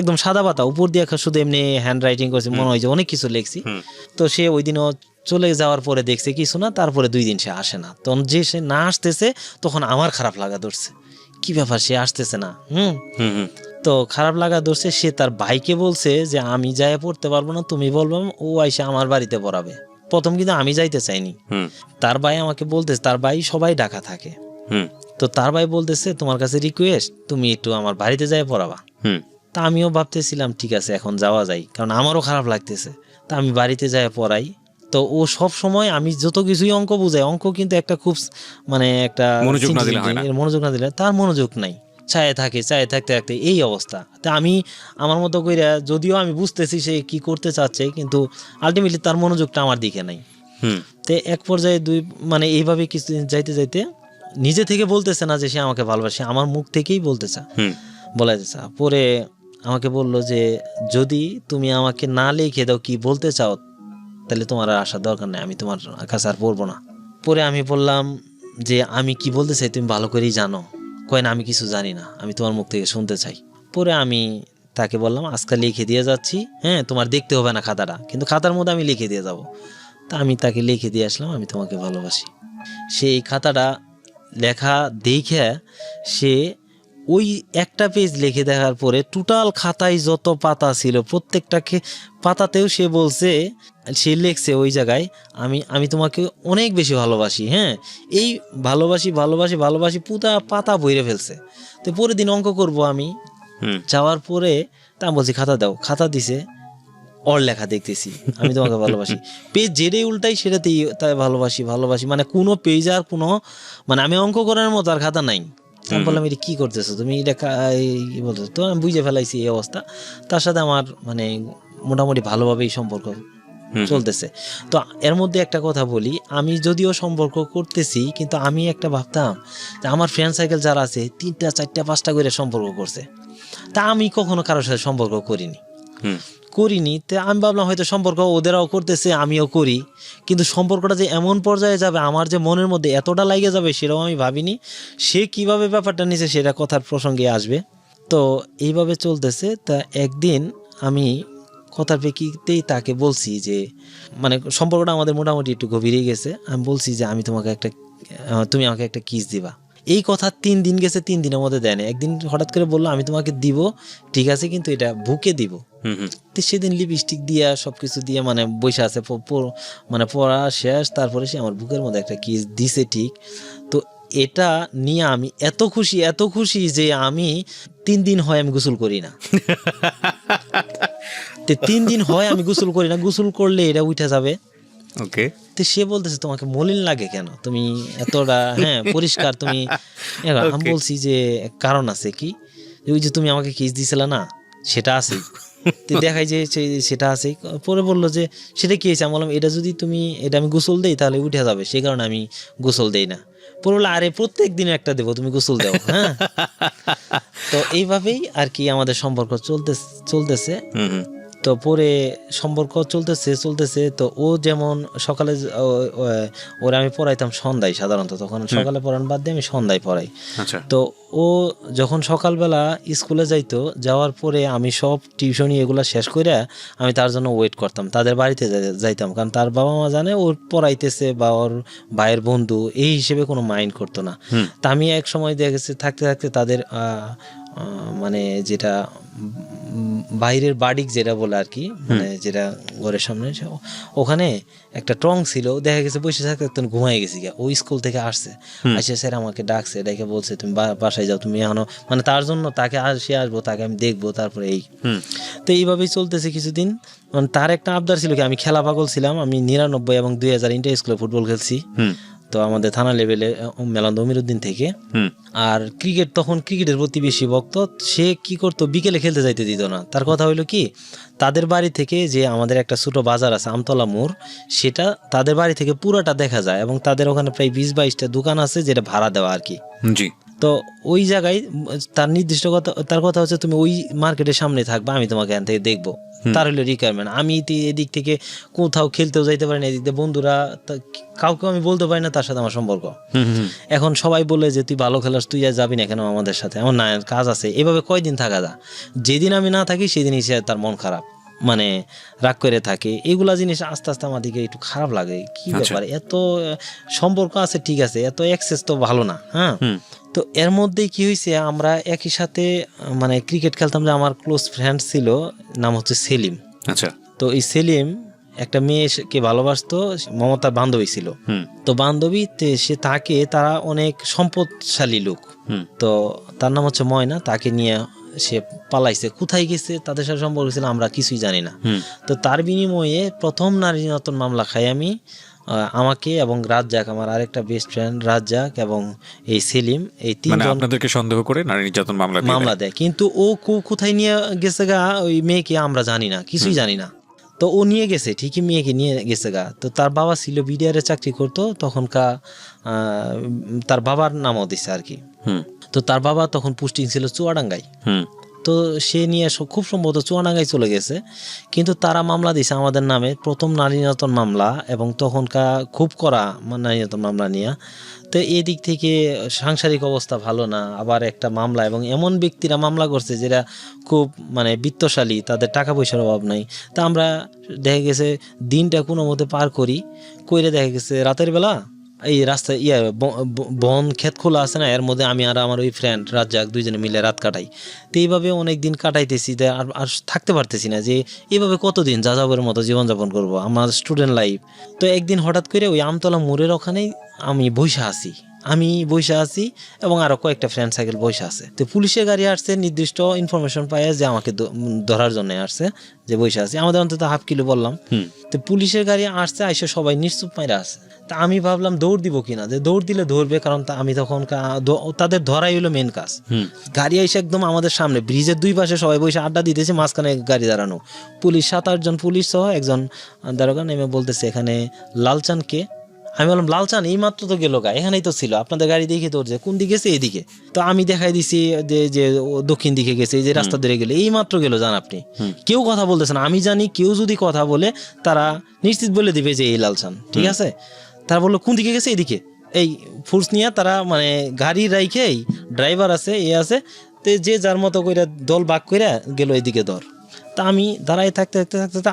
একদম সাদা পাতা, উপর দিয়ে শুধু এমনি হ্যান্ড রাইটিং করছি, মনে হয় যে অনেক কিছু লিখছি। তো সে ওই দিনও চলে যাওয়ার পরে দেখছে কিছু না, তারপরে 2 দিন সে আসে না। তখন যে সে না আসতেছে, তখন আমার খারাপ লাগা ধরছে, কি ব্যাপার সে আসতেছে না। তো খারাপ লাগা ধরছে, সে তার ভাইকে বলছে যে আমি যাই পড়তে পারবো না, তুমি বলবো, ও আইসা আমার বাড়িতে পড়াবে। প্রথম কিন্তু আমি যাইতে চাইনি, তার ভাই আমাকে বলতেছে, তার ভাই সবাই ঢাকা থাকে, তো তার ভাই বলতেছে তোমার কাছে রিকোয়েস্ট, তুমি একটু আমার বাড়িতে যাই পড়াবা। তা আমিও ভাবতেছিলাম ঠিক আছে এখন যাওয়া যায়, কারণ আমারও খারাপ লাগতেছে। তা আমি বাড়িতে যাই পড়াই। তো ও সব সময় আমি যত কিছুই অঙ্ক বুঝাই, অঙ্ক কিন্তু একটা খুব মানে একটা মনোযোগ না দিলে তার মনোযোগ নাই, চায়ে থাকতে থাকতে এই অবস্থা। তা আমি আমার মতো কইরা, যদিও আমি বুঝতেছি সে কি করতে চাচ্ছে, কিন্তু আলটিমেটলি তার মনোযোগটা আমার দিকে নাই। তো এক পর্যায়ে মানে এইভাবে কিছুদিন যাইতে যাইতে নিজে থেকে বলতেছে না যে সে আমাকে ভালোবাসে, আমার মুখ থেকেই বলতেছে। পরে আমাকে বললো যে যদি তুমি আমাকে না লিখে দাও কি বলতে চাও, তাহলে তোমার আর আসার দরকার নেই, আমি তোমার কাছে আর পড়বো না। পরে আমি বললাম যে আমি কি বলতে চাই তুমি ভালো করেই জানো। কয় না আমি কিছু জানি না, আমি তোমার মুখ থেকে শুনতে চাই। পরে আমি তাকে বললাম আজকাল লিখে দিয়ে যাচ্ছি, হ্যাঁ তোমার দেখতে হবে না খাতাটা, কিন্তু খাতার মধ্যে আমি লিখে দিয়ে যাব। তা আমি তাকে লিখে দিয়ে আসলাম আমি তোমাকে ভালোবাসি। সেই খাতাটা লেখা দেখে সে ওই একটা পেজ লিখে দেখার পরে টোটাল খাতায় যত পাতা ছিল প্রত্যেকটা পাতাতেও সে বলছে, সে লিখছে ওই জায়গায় আমি তোমাকে অনেক বেশি ভালোবাসি। হ্যাঁ, এই ভালোবাসি পুরা পাতা বইরে ফেলছে। তো পরের দিন অঙ্ক করব আমি, যাওয়ার পরে তা বলছি খাতা দাও, খাতা দিছে, ওর লেখা দেখতেছি আমি তোমাকে ভালোবাসি। পেজ যেটাই উল্টাই সেটাতেই তাই ভালোবাসি, মানে কোনো পেজ আর কোনো মানে আমি অঙ্ক করার মতো আর খাতা নাই। আমি বললাম এটা কি করতেছো তুমি, এটা কি বলতেছো? তো আমি বুঝে ফেলাইছি এই অবস্থা। তার সাথে আমার মানে মোটামুটি ভালোভাবেই সম্পর্ক চলতেছে। তো এর মধ্যে একটা কথা বলি, আমি যদিও সম্পর্ক করতেছি, কিন্তু আমি একটা ভাবতাম যে আমার ফ্রেন্ড সার্কেল যারা আছে 3টা 4টা 5টা করে সম্পর্ক করছে, তা আমি কখনো কারোর সাথে সম্পর্ক করিনি। তো আমি ভাবলাম হয়তো সম্পর্ক ওদেরাও করতেছে আমিও করি, কিন্তু সম্পর্কটা যে এমন পর্যায়ে যাবে, আমার যে মনের মধ্যে এতটা লাগে যাবে সেটাও আমি ভাবিনি। সে কিভাবে ব্যাপারটা নিছে সেটা কথার প্রসঙ্গে আসবে। তো এইভাবে চলতেছে। তা একদিন আমি কথার প্রেক্ষিতেই তাকে বলছি যে মানে সম্পর্কটা আমাদের মোটামুটি একটু গভীরে গেছে। আমি বলছি যে তুমি আমাকে একটা কিস দিবা। এই কথা 3 দিন গেছে, 3 দিনের মধ্যে দেয় না। একদিন হঠাৎ করে বললো আমি তোমাকে দিব, ঠিক আছে, কিন্তু এটা বুকে দিব। তো সেদিন লিপস্টিক দিয়া সবকিছু দিয়ে মানে বসে আছে, মানে পড়া শেষ, তারপরে সে আমার বুকের মধ্যে একটা কিস দিছে। ঠিক তো এটা নিয়ে আমি এত খুশি যে আমি 3 দিন হয় আমি গোসল করি না। 3 দিন হয় আমি গোসল করি না, গোসল করলে এটা উঠে যাবে। ওকে, তো সে বলতেছে তোমাকে মলিন লাগে কেন, তুমি এতটা পরিষ্কার তুমি। আমি বলছি যে কারণ আছে কি, ওই যে তুমি আমাকে কিস দিছিলে না, সেটা আছে। দেখাই যে সেটা আছে। পরে বললো যে সেটা কি হয়েছে, আমি বললাম এটা যদি তুমি এটা আমি গোসল দেই তাহলে উঠে যাবে, সেই কারণে আমি গোসল দেই না। পরে বললো আরে প্রত্যেক দিন একটা দেবো, তুমি গোসল দাও। হ্যাঁ, তো এইভাবেই আর কি আমাদের সম্পর্ক চলতেছে। তো পরে সম্পর্ক চলতেছে। তো ও যেমন সকালে ওরা আমি পড়াইতাম সন্ধ্যায়, সাধারণত তখন সকালে পড়ানো বাদ দিয়ে আমি সন্ধ্যায় পড়াই। তো ও যখন সকালবেলা স্কুলে যাইতো, যাওয়ার পরে আমি সব টিউশনি এগুলো শেষ করে আমি তার জন্য ওয়েট করতাম, তাদের বাড়িতে যাইতাম, কারণ তার বাবা মা জানে ওর পড়াইতেছে বা ওর ভাইয়ের বন্ধু এই হিসেবে কোনো মাইন্ড করতো না। তা আমি এক সময় দেখে গেছে থাকতে তাদের মানে যেটা বাইরের বাড়ি যেটা বলে আর কি, মানে যেটা ঘরের সামনে, ওখানে একটা টং ছিল, দেখা গেছে বসে থাকতে তখন ঘুমাই গেছি। ও স্কুল থেকে আসছে, স্যার আমাকে ডাকছে, ডেকে বলছে তুমি বাসায় যাও, তুমি এখনো, মানে তার জন্য তাকে আসবো, তাকে আমি দেখবো, তারপরে এই। তো এইভাবেই চলতেছে কিছুদিন। মানে তার একটা আবদার ছিল কি, আমি খেলা পাগল ছিলাম, আমি 99 এবং 2000 ইন্টার স্কুলে ফুটবল খেলছি, তো আমাদের থানা লেভেলে মেলান্দ অমিরুদ্দিন থেকে। আর ক্রিকেট, তখন ক্রিকেটের প্রতি বেশি ভক্ত। সে কি করতো, বিকেলে খেলতে যাইতে দিত না। তার কথা হইলো কি, তাদের বাড়ি থেকে যে আমাদের একটা ছোট বাজার আছে আমতলা মোড়, সেটা তাদের বাড়ি থেকে পুরোটা দেখা যায়, এবং তাদের ওখানে প্রায় 20-22টা দোকান আছে যেটা ভাড়া দেওয়া আর কি। জি। তো ওই জায়গায় তার নির্দিষ্ট কথা, তার কথা হচ্ছে তুমি ওই মার্কেটের সামনে থাকবা, আমি তোমাকে এখান থেকে দেখবো, তার হলো রিকোয়ারমেন্ট। আমি এদিক থেকে কোথাও খেলতেও যাইতে পারি না, এদিক দিয়ে বন্ধুরা কাউকে আমি বলতে পারি না তার সাথে আমার সম্পর্ক। এখন সবাই বলে যে তুই ভালো খেলাস, তুই আর যাবি না কেন আমাদের সাথে, আমার না কাজ আছে। এভাবে কয়দিন থাকা যায়, যেদিন আমি না থাকি সেদিনই সে তার মন খারাপ, মানে রাগ করে থাকে। এগুলা জিনিস আস্তে আস্তে আমার দিকে একটু খারাপ লাগে। কি ব্যাপার, এত সম্পর্ক আছে ঠিক আছে, এত অ্যাক্সেস তো ভালো না। হ্যাঁ, তো এর মধ্যেই কি হয়েছে, আমরা একই সাথে মানে ক্রিকেট খেলতাম। যে আমার ক্লোজ ফ্রেন্ড ছিল, নাম হচ্ছে সেলিম। আচ্ছা, তো এই সেলিম একটা মেয়েকে ভালোবাসতো, মমতার বান্ধবী ছিল। তো বান্ধবী তারা অনেক সম্পদশালী লোক, তো তার নাম হচ্ছে ময়না। তাকে নিয়ে সে পালাইছে, কোথায় গেছে, তাদের সাথে সম্পর্ক ছিল আমরা কিছুই জানি না। তো তার বিনিময়ে প্রথম নারী নির্যাতন মামলা খাই আমি, আমাকে এবং রাজ্জাক, আমার আরেকটা বেস্ট ফ্রেন্ড রাজ্জাক এবং এই সেলিম, এই তিনজন আপনাদেরকে সন্দেহ করে নারী নির্যাতন মামলা দেয়। কিন্তু ও কোথায় নিয়ে গেছে গা ওই মেয়েকে আমরা জানি না, কিছুই জানি না। তো ও নিয়ে গেছে ঠিকই, মেয়েকে নিয়ে গেছে গা। তো তার বাবা ছিল বিডিআর চাকরি করতো তখনকার, তার বাবার নামও দিছে আর কি। তো তার বাবা তখন পোস্টিং ছিল চুয়াডাঙ্গায়। তো সে নিয়ে খুব সম্ভবত চুয়াডাঙ্গায় চলে গেছে, কিন্তু তারা মামলা দিছে আমাদের নামে, প্রথম নারী নির্যাতন মামলা, এবং তখনকার খুব করা নারী নির্যাতন মামলা নিয়ে। তো এদিক থেকে সাংসারিক অবস্থা ভালো না, আবার একটা মামলা, এবং এমন ব্যক্তিরা মামলা করছে যেটা খুব মানে বিত্তশালী, তাদের টাকা পয়সার অভাব নাই। তা আমরা দেখা গেছে দিনটা কোনো মতে পার করে দেখা গেছে রাতের বেলা এই রাস্তায় বন ক্ষেত খোলা আছে না, এর মধ্যে আমি আর আমার ওই ফ্রেন্ড রাজ্জাক দুইজনে মিলে রাত কাটাই। তো এইভাবে অনেক দিন কাটাইতেছি, আর থাকতে পারতেছি না, যে এইভাবে কতদিন যাযাবরের মতো জীবনযাপন করব, আমার স্টুডেন্ট লাইফ। তো একদিন হঠাৎ করে ওই আমতলা মোড়ের ওখানেই আমি বসে আছি এবং আরো কয়েকটা ফ্রেন্ড সাইকেল বসে আছে। তো পুলিশের গাড়ি আসছে, নির্দিষ্ট ইনফরমেশন পাই যে আমাকে ধরার জন্য আসছে, যে বসে আছি, আমাদের অন্তত হাফ কিলো বললাম। তো পুলিশের গাড়ি আসছে, আইসে সবাই নিশ্চুপ মাইরা আছে। তা আমি ভাবলাম দৌড় দিব কিনা, যে দৌড় দিলে ধরবে, কারণ আমি তখন তাদের ধরাই হলো মেন কাজ। গাড়ি আইসে একদম আমাদের সামনে, ব্রিজের দুই পাশে সবাই বসে আড্ডা দিতেছে, মাঝখানে গাড়ি দাঁড়ানো, পুলিশ 7-8 জন পুলিশ সহ একজন দারোগা নেমে বলতেছে এখানে লালচান কে। আমি বললাম লালচান এই মাত্র তো গেল গা, এখানেই তো ছিল, আপনাদের গাড়ি দেখে তো কোন দিকে গেছে, এইদিকে। তো আমি দেখাই দিছি যে দক্ষিণ দিকে গেছে, এই যে রাস্তা ধরে গেলে এই মাত্র গেল, জান আপনি। কেউ কথা বলতেছে না, আমি জানি কেউ যদি কথা বলে তারা নিশ্চিত বলে দিবে যে এই লালচান, ঠিক আছে। তারা বললো কোন দিকে গেছে, এইদিকে। এই ফোর্স নিয়ে তারা মানে গাড়ি রাইখেই, ড্রাইভার আছে আছে, তো যে যার মতো করে দল ভাগ করে গেল এইদিকে ধর। তা আমি দাঁড়াই থাকতে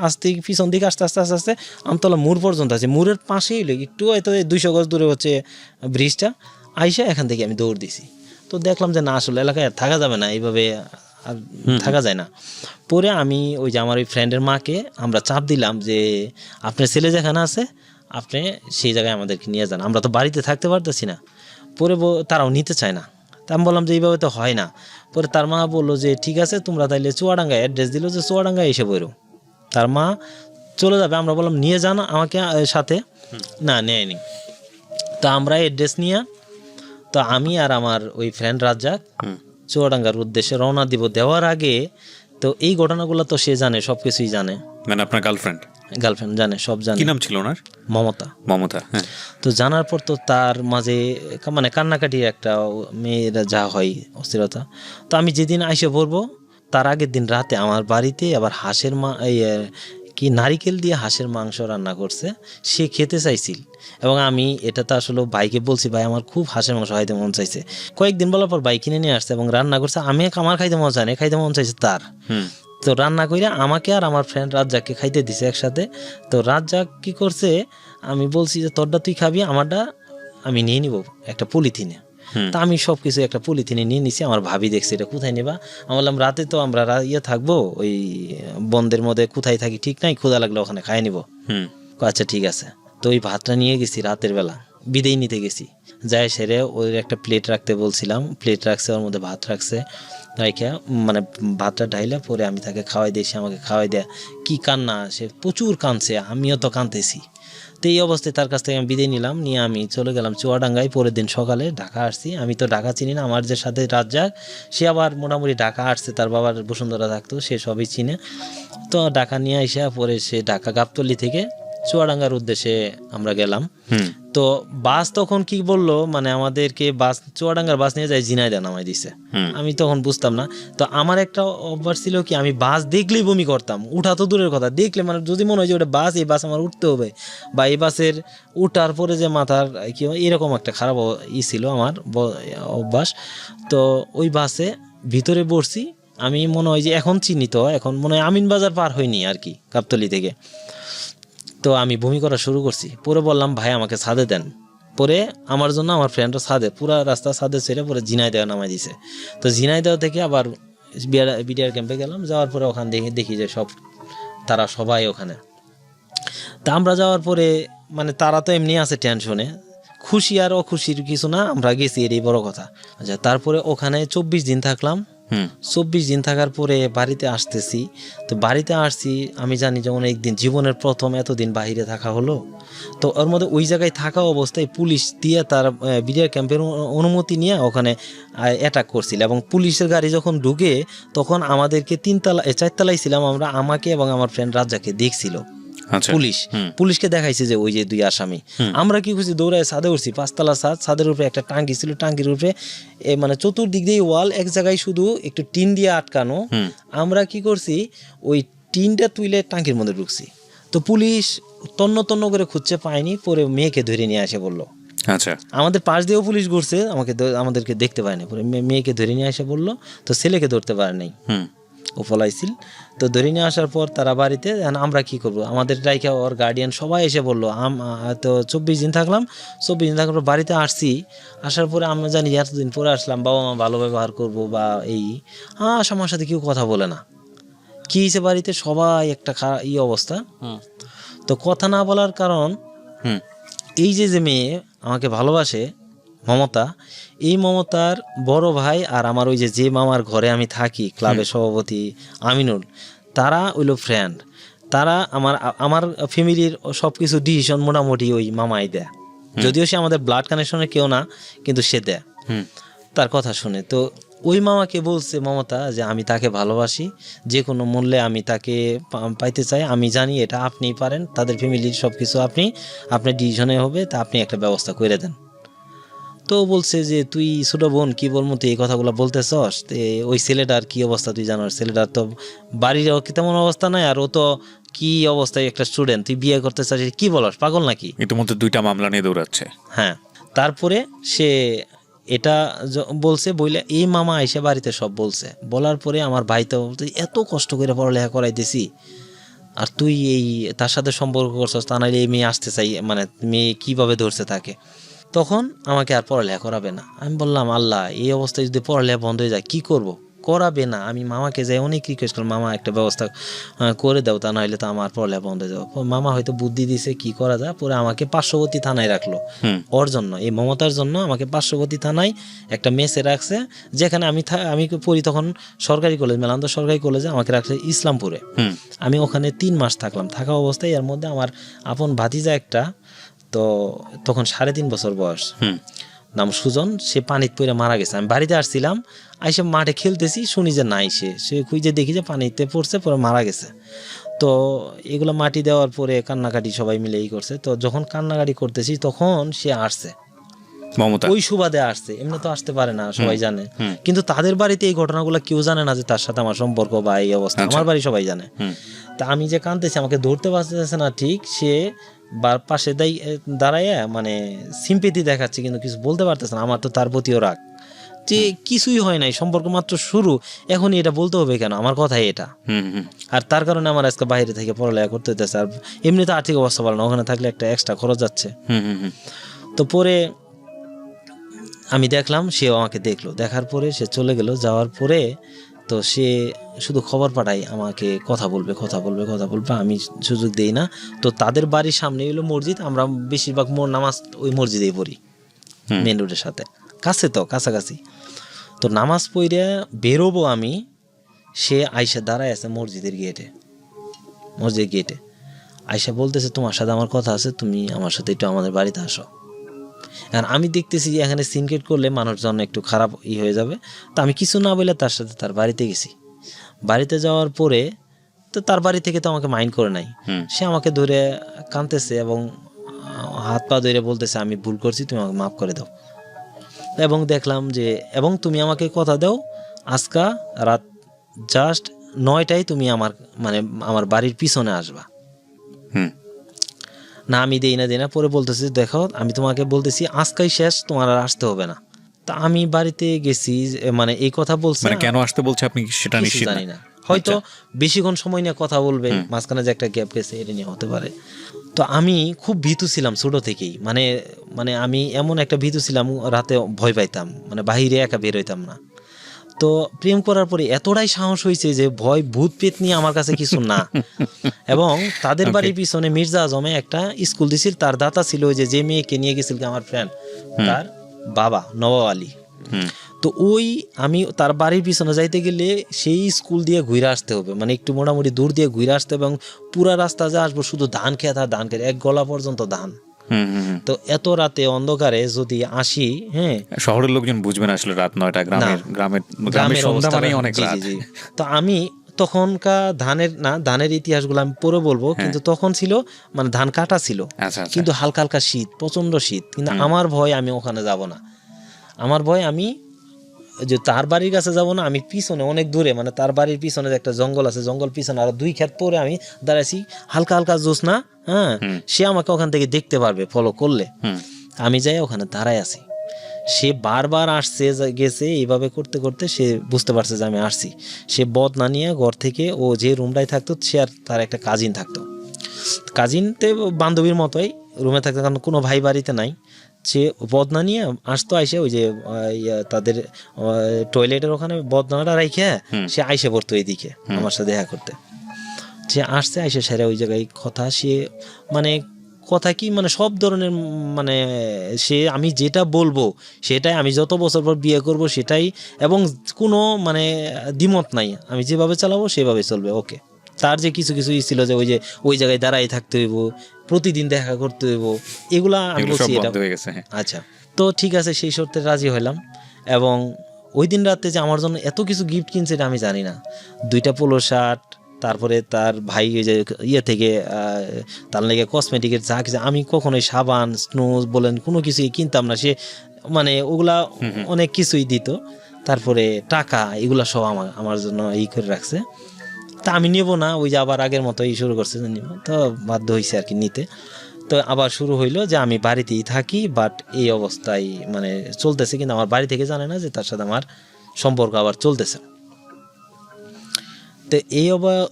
আস্তে পিছন দিকে আস্তে আমতলা মোড় পর্যন্ত আছে, মোড়ের পাশেই একটু হয়তো 200 গজ দূরে হচ্ছে ব্রিজটা। আইসা এখান থেকে আমি দৌড় দিছি। তো দেখলাম যে না, আসলে এলাকায় থাকা যাবে না, এইভাবে আর থাকা যায় না। পরে আমি ওই যে আমার ওই ফ্রেন্ডের মাকে আমরা চাপ দিলাম যে আপনার ছেলে যেখানে আছে আপনি সেই জায়গায় আমাদেরকে নিয়ে যান, আমরা তো বাড়িতে থাকতে পারতেছি না। পরে তারাও নিতে চায় না। তা আমি বললাম যে এইভাবে তো হয় না। পরে তার মা বললো যে ঠিক আছে তোমরা তাইলে চুয়াডাঙ্গায় অ্যাড্রেস দিল যে চুয়াডাঙ্গায় এসে বইরো। তার মা চলে যাবে, আমরা বললাম নিয়ে যান আমাকে সাথে, না নেয়নি। তো আমরা অ্যাড্রেস নিয়ে, তো আমি আর আমার ওই ফ্রেন্ড রাজ্জাক চুয়াডাঙ্গার উদ্দেশ্যে রওনা দিব। দেওয়ার আগে তো এই ঘটনাগুলো তো সে জানে, সব কিছুই জানে। মানে আপনার গার্লফ্রেন্ড জানে, সব জানে। কি নাম ছিল ওনার? মমতা। হ্যাঁ। তো জানার পর তো তার মাঝে মানে কান্নাকাটি একটা মেয়েরা যা হয় অস্থিরতা। তো আমি যেদিন আইসে পড়বো তার আগের দিন রাতে আমার বাড়িতে আবার হাঁসের কি নারিকেল দিয়ে হাঁসের মাংস রান্না করছে, সে খেতে চাইছিল। এবং আমি এটা তো আসলে ভাইকে বলছি, ভাই আমার খুব হাঁসের মাংস খাইতে মন চাইছে। কয়েকদিন বলার পর ভাই কিনে নিয়ে আসছে এবং রান্না করছে। আমি আমার খাইতে মন চাই না, খাইতে মন চাইছে তার। তো রান্না করে আমাকে আর আমার ফ্রেন্ড রাজ্জাককে খাইতে দিছে একসাথে। তো রাজ্জাক কি করছে, আমি বলছি যে তোরটা তুই খাবি, আমারটা আমি নিয়ে নিব একটা পলিথিনে। তা আমি সব কিছু একটা পলিথিনে নিয়ে নিছি। আমার ভাবি দেখছে এটা কোথায় নেবা। আমি বললাম রাতে তো আমরা থাকবো ওই বন্ধের মধ্যে, কোথায় থাকি ঠিক নাই, ক্ষুধা লাগলে ওখানে খাই নিব। আচ্ছা ঠিক আছে। তো ওই ভাতটা নিয়ে গেছি রাতের বেলা, বিদেয় নিতে গেছি। যাই সেরে ওই একটা প্লেট রাখতে বলছিলাম, প্লেট রাখছে, ওর মধ্যে ভাত রাখছে, রাইখা মানে ভাতটা ঢাইলে পরে আমি তাকে খাওয়াই দিয়েছি। আমাকে খাওয়াই দেয়া কি কান্না, সে প্রচুর কাঁদছে, আমিও তো কাঁদতেছি। তো এই অবস্থায় তার কাছ থেকে আমি বিদায় নিলাম, নিয়ে আমি চলে গেলাম চুয়াডাঙ্গায়। পরের দিন সকালে ঢাকা আসছি। আমি তো ঢাকা চিনি না, আমার যে সাথে রাজ্জাক সে আবার মোটামুটি ঢাকা আসছে, তার বাবার বসুন্ধরা থাকতো, সে সবই চিনে। তো ঢাকা নিয়ে আসা পরে সে ঢাকা গাবতলী থেকে চুয়াডাঙ্গার উদ্দেশ্যে আমরা গেলাম। তো বাস তখন কি বললো, মানে আমাদেরকে বাস চুয়াডাঙ্গার বাস নিয়ে যায় ঝিনাইদহ নামাই দিছে। আমি তখন বুঝতাম না। তো আমার একটা অভ্যাস ছিল কি, আমি বাস দেখলেই বমি করতাম, উঠা তো দূরের কথা, দেখলে মানে যদি মনে হয় যে ওটা বাস, এই বাস আমার উঠতে হবে, বা এই বাসের উঠার পরে যে মাথার কি এরকম একটা খারাপ ছিল আমার অভ্যাস। তো ওই বাসে ভিতরে বসছি, আমি মনে হয় যে এখন চিহ্নিত, এখন মনে হয় আমিন বাজার পার হয়নি আর কি গাবতলী থেকে। তো আমি বমি করা শুরু করছি। পরে বললাম ভাই আমাকে ছাদে দেন। পরে আমার জন্য আমার ফ্রেন্ডও ছাদে, পুরা রাস্তা ছাদে ছেড়ে পরে ঝিনাইদহ নামাই দিছে। তো ঝিনাইদহ থেকে আবার বিডিআর ক্যাম্পে গেলাম। যাওয়ার পরে ওখানে দেখি যে তারা সবাই ওখানে। তা আমরা যাওয়ার পরে মানে তারা তো এমনি আছে টেনশনে, খুশি আর অখুশির কিছু না, আমরা গেছি এরই বড় কথা। আচ্ছা, তারপরে ওখানে 24 দিন থাকলাম। 24 দিন থাকার পরে বাড়িতে আসতেছি। তো বাড়িতে আসছি, আমি জানি যেমন একদিন জীবনের প্রথম এতদিন বাহিরে থাকা হলো। তো ওর মধ্যে ওই জায়গায় থাকা অবস্থায় পুলিশ দিয়ে তার বিডিআর ক্যাম্পের অনুমতি নিয়ে ওখানে অ্যাটাক করছিল। এবং পুলিশের গাড়ি যখন ঢুকে তখন আমাদেরকে 4 তলায় ছিলাম আমরা, আমাকে এবং আমার ফ্রেন্ড রাজ্জাককে দেখছিল পুলিশকে দেখাইছে যে ওই যে 2 আসামি। আমরা কি করছি, দৌড়ায় ছাদে উঠছি, 5 তলা ছাদ, ছাদের উপরে একটা টাঙ্কি ছিল, টাঙ্কির উপরে মানে চতুর্দিক দিয়ে ওয়াল, এক জায়গায় শুধু একটু টিন দিয়ে আটকানো। আমরা কি করছি, ওই টিনটা তুলে টাঙ্কির মধ্যে ঢুকছি। তো পুলিশ তন্ন করে খুঁজছে, পায়নি। পরে মেয়েকে ধরে নিয়ে আসে বললো। আচ্ছা, আমাদের পাশ দিয়েও পুলিশ ঘুরছে, আমাদেরকে দেখতে পায়নি। পরে মেয়েকে ধরে নিয়ে আসে বললো। তো ছেলেকে ধরতে পারে নাই, ও পলাইছিল। তো ধরে নিয়ে আসার পর তারা বাড়িতে, আমরা কি করব, আমাদের রাইখা ওর গার্ডিয়ান সবাই এসে বললো। তো 24 দিন থাকলাম। 24 দিন থাকার পর বাড়িতে আসছি। আসার পরে আমরা জানি এতদিন পরে আসলাম, বাবা মা ভালো ব্যবহার করবো বা এই আমার সাথে কেউ কথা বলে না। কি হয়েছে বাড়িতে, সবাই একটা অবস্থা। তো কথা না বলার কারণ, এই যে মেয়ে আমাকে ভালোবাসে, মমতা, এই মমতার বড় ভাই আর আমার ওই যে মামার ঘরে আমি থাকি, ক্লাবের সভাপতি আমিনুল, তারা হইল ফ্রেন্ড। তারা আমার ফ্যামিলির সব কিছু ডিসিশন মোটামুটি ওই মামাই দেয়, যদিও সে আমাদের ব্লাড কানেকশনের কেউ না, কিন্তু সে দেয় তার কথা শুনে। তো ওই মামাকে বলছে মমতা যে আমি তাকে ভালোবাসি, যে কোনো মূল্যে আমি তাকে পাইতে চাই, আমি জানি এটা আপনিই পারেন, তাদের ফ্যামিলির সব কিছু আপনার ডিসিশনে হবে, তা আপনি একটা ব্যবস্থা করে দেন। তো বলছে যে তুই ছোট বোন কি বলবো, তুই এই কথাগুলো বলতেছস, ওই ছেলেটার কি অবস্থা তুই জানো, ছেলেটার তো বাড়ির তেমন অবস্থা নাই, আর ও তো কি অবস্থায় একটা স্টুডেন্ট, তুই বিয়ে করতে চাস, কি বলস, পাগল নাকি? ইতিমধ্যে 2টা মামলা নিয়ে দৌড়াচ্ছে। হ্যাঁ, তারপরে সে এটা বলছে, বইলে এই মামা এসে বাড়িতে সব বলছে। বলার পরে আমার ভাই তো এত কষ্ট করে পড়ালেখা করাইতেছি, আর তুই এই তার সাথে সম্পর্ক করছস, তা নাহলে এই মেয়ে আসতে চাই, মানে মেয়ে কিভাবে ধরছে তাকে। তখন আমাকে আর পড়ালেখা করাবে না। আমি বললাম আল্লাহ, এই অবস্থায় যদি পড়ালেখা বন্ধ হয়ে যায় কি করব। করাবে না। আমি মামাকে যাই অনেক রিকোয়েস্ট করলাম, মামা একটা ব্যবস্থা করে দাও, তা নাহলে তো আমার পড়ালেখা বন্ধ হয়ে যাবে। মামা হয়তো বুদ্ধি দিছে কি করা যায়, পরে আমাকে পার্শ্ববর্তী থানায় রাখলো ওর জন্য, এই মমতার জন্য আমাকে পার্শ্ববর্তী থানায় একটা মেসে রাখছে, যেখানে আমি পড়ি তখন সরকারি কলেজ, মেলান্দ সরকারি কলেজে, আমাকে রাখছে ইসলামপুরে। আমি ওখানে 3 মাস থাকলাম। থাকা অবস্থায় এর মধ্যে আমার আপন ভাতিজা একটা, তো তখন 3.5 বছর বয়স, নাম সুজন, সে পানিতে পড়ে মারা গেছে। আমি বাড়িতে আসছিলাম, আইসে মাঠে খেলতেছি, শুনি যে নাই, সে খুঁজে দেখি যে পানিতে পড়ছে, পরে মারা গেছে। তো এগুলো মাটি দেওয়ার পরে কান্নাকাটি সবাই মিলে করছে। তো যখন কান্নাকাটি করতেছি তখন সে আসছে, ওই সুবাদে আসছে, এমনি তো আসতে পারে না, সবাই জানে। কিন্তু তাদের বাড়িতে এই ঘটনাগুলো কেউ জানে না যে তার সাথে আমার সম্পর্ক বা এই অবস্থা। আমার বাড়ি সবাই জানে। তা আমি যে কাঁদতেছি, আমাকে ধরতে পারতেছে না ঠিক, সে পাশে দাঁড়াইয়া মানে সিম্পেথি দেখাচ্ছে, কিন্তু কিছু বলতে পারতেছে না। আমার তো তার প্রতিও রাগ, যে কিছুই হয় নাই, সম্পর্ক মাত্র শুরু, এখনই এটা বলতে হবে কেন, আমার কথাই এটা। আর তার কারণে আমার আজকে বাইরে থেকে পড়ালেখা করতে হতেছে। আর এমনি তো আর্থিক অবস্থা ভালো না, ওখানে থাকলে একটা এক্সট্রা খরচ যাচ্ছে। তো পরে আমি দেখলাম, সেও আমাকে দেখলো, দেখার পরে সে চলে গেল। যাওয়ার পরে তো সে শুধু খবর পাঠায় আমাকে, কথা বলবে। আমি সুযোগ দেই না। তো তাদের বাড়ির সামনে হলো মসজিদ, আমরা বেশিরভাগ নামাজ ওই মসজিদেই পড়ি, মেন রোডের সাথে কাছে, তো কাছাকাছি। তো নামাজ পড়ে বেরোবো আমি, সে আয়সা দাঁড়ায় আছে মসজিদের গেটে আয়সা বলতেছে, তোমার সাথে আমার কথা আছে, তুমি আমার সাথে একটু আমাদের বাড়িতে আসো। আর আমি দেখতেছি যে এখানে সিনক্রেট করলে মানুষজন একটু খারাপ হয়ে যাবে। তো আমি কিছু না বলে তার সাথে তার বাড়িতে গেছি। বাড়িতে যাওয়ার পরে তো তার বাড়ি থেকে তো আমাকে মাইন্ড করে নাই, সে আমাকে ধরে কাঁদতেছে এবং হাত পা ধরে বলতেছে, আমি ভুল করছি, তুমি আমাকে মাফ করে দাও। এবং দেখলাম যে, এবং তুমি আমাকে কথা দাও, আজকা রাত জাস্ট 9টায় তুমি আমার বাড়ির পিছনে আসবা। না আমি দেই না। পরে বলতেছি, দেখো আমি তোমাকে বলতেছি আজকাই শেষ, তোমার আর আসতে হবে না। তা আমি বাড়িতে গেছি, মানে এই কথা বলছে, কেন আসতে বলছে আপনি সেটা নিশ্চিত জানি না, হয়তো বেশিক্ষণ সময় নিয়ে কথা বলবে, মাঝখানে যে একটা গ্যাপ গেছে এটা নিয়ে হতে পারে। তো আমি খুব ভীতু ছিলাম ছোট থেকেই, মানে আমি এমন একটা ভীতু ছিলাম, রাতে ভয় পাইতাম, মানে বাহিরে একা বের হইতাম না। তো প্রেম করার পরে এতটাই সাহস হয়েছে যে ভয় ভূত পেত নিয়ে আমার কাছে কিছু না। এবং তাদের বাড়ির পিছনে মির্জা আজমে একটা স্কুল দিছিল, তার দাতা ছিল ওই যে মেয়েকে নিয়ে গেছিল আমার ফ্রেন্ড, তার বাবা নবাব আলী। তো আমি তার বাড়ির পিছনে যাইতে গেলে সেই স্কুল দিয়ে ঘুরে আসতে হবে, মানে একটু মোটামুটি দূর দিয়ে ঘুরে আসতে হবে, এবং পুরা রাস্তা যে আসবো শুধু ধান খেত আর ধান খেত, 1 গলা পর্যন্ত ধান। তো এত রাতে অন্ধকারে যদি আসি, শহরের লোকজন বুঝবে না আসলে রাত 9টা, গ্রামের সন্ধ্যা মানে অনেক রাত। তো আমি তখনকার ধানের ইতিহাসগুলো আমি পরে বলবো, কিন্তু তখন ছিল মানে ধান কাটা ছিল, কিন্তু হালকা হালকা শীত, প্রচন্ড শীত। কিন্তু আমার ভয়, আমি ওখানে যাব না। আমার ভয়, আমি যে তার বাড়ির কাছে যাব না, আমি পিছনে অনেক দূরে, মানে তার বাড়ির পিছনে যে একটা জঙ্গল আছে, জঙ্গল পিছনে আরো 2 ক্ষেত পরে আমি দাঁড়াইছি, হালকা হালকা জ্যোৎস্না, সে আমাকে ওখান থেকে দেখতে পারবে ফলো করলে। আমি যাই ওখানে দাঁড়াই আছি, সে বারবার আসছে গেছে, এইভাবে করতে করতে সে বুঝতে পারছে যে আমি আসছি। সে বদনা নিয়ে ঘর থেকে, ও যে রুমটায় থাকতো, সে আর তার একটা কাজিন থাকতো, কাজিনতে বান্ধবীর মতোই রুমে থাকতো, কারণ কোনো ভাই বাড়িতে নাই। সে বদনা নিয়ে আসতো, আইসে ওই যে তাদের টয়লেটের ওখানে বদনাটা রাইখে সে আইসে পড়তো এইদিকে আমার সাথে দেখা করতে। সে আসছে, আইসে সেরা ওই জায়গায় কথা, সে মানে কথা কি, মানে সব ধরনের, মানে সে আমি যেটা বলবো সেটাই, আমি যত বছর পর বিয়ে করব সেটাই, এবং কোনো মানে দ্বিমত নাই, আমি যেভাবে চালাবো সেভাবে চলবে। ওকে, তার যে কিছু কিছু ছিল যে ওই জায়গায় দাঁড়াই থাকতে হইব, প্রতিদিন দেখা করতে হইব, এগুলা আমি বলছি এটা। আচ্ছা, তো ঠিক আছে, সেই শর্তে রাজি হইলাম। এবং ওই দিন রাতে যে আমার জন্য এত কিছু গিফট কিনছে এটা আমি জানি না। 2টা পোলো শার্ট, তারপরে তার ভাই ওই যে থেকে তার লেগে কসমেটিকের যা কিছু, আমি কখনোই সাবান স্নোজ বলেন কোনো কিছুই কিনতাম না, সে মানে ওগুলা অনেক কিছুই দিত। তারপরে টাকা, এগুলা সব আমার জন্য করে রাখছে। তা আমি নেব না, ওই যে আবার আগের মতো শুরু করছে নিব, তো বাধ্য হয়েছে আর কি নিতে। তো আবার শুরু হইলো যে আমি বাড়িতেই থাকি, বাট এই অবস্থায় মানে চলতেছে, কিন্তু আমার বাড়ি থেকে জানে না যে তার সাথে আমার সম্পর্ক আবার চলতেছে। তো এই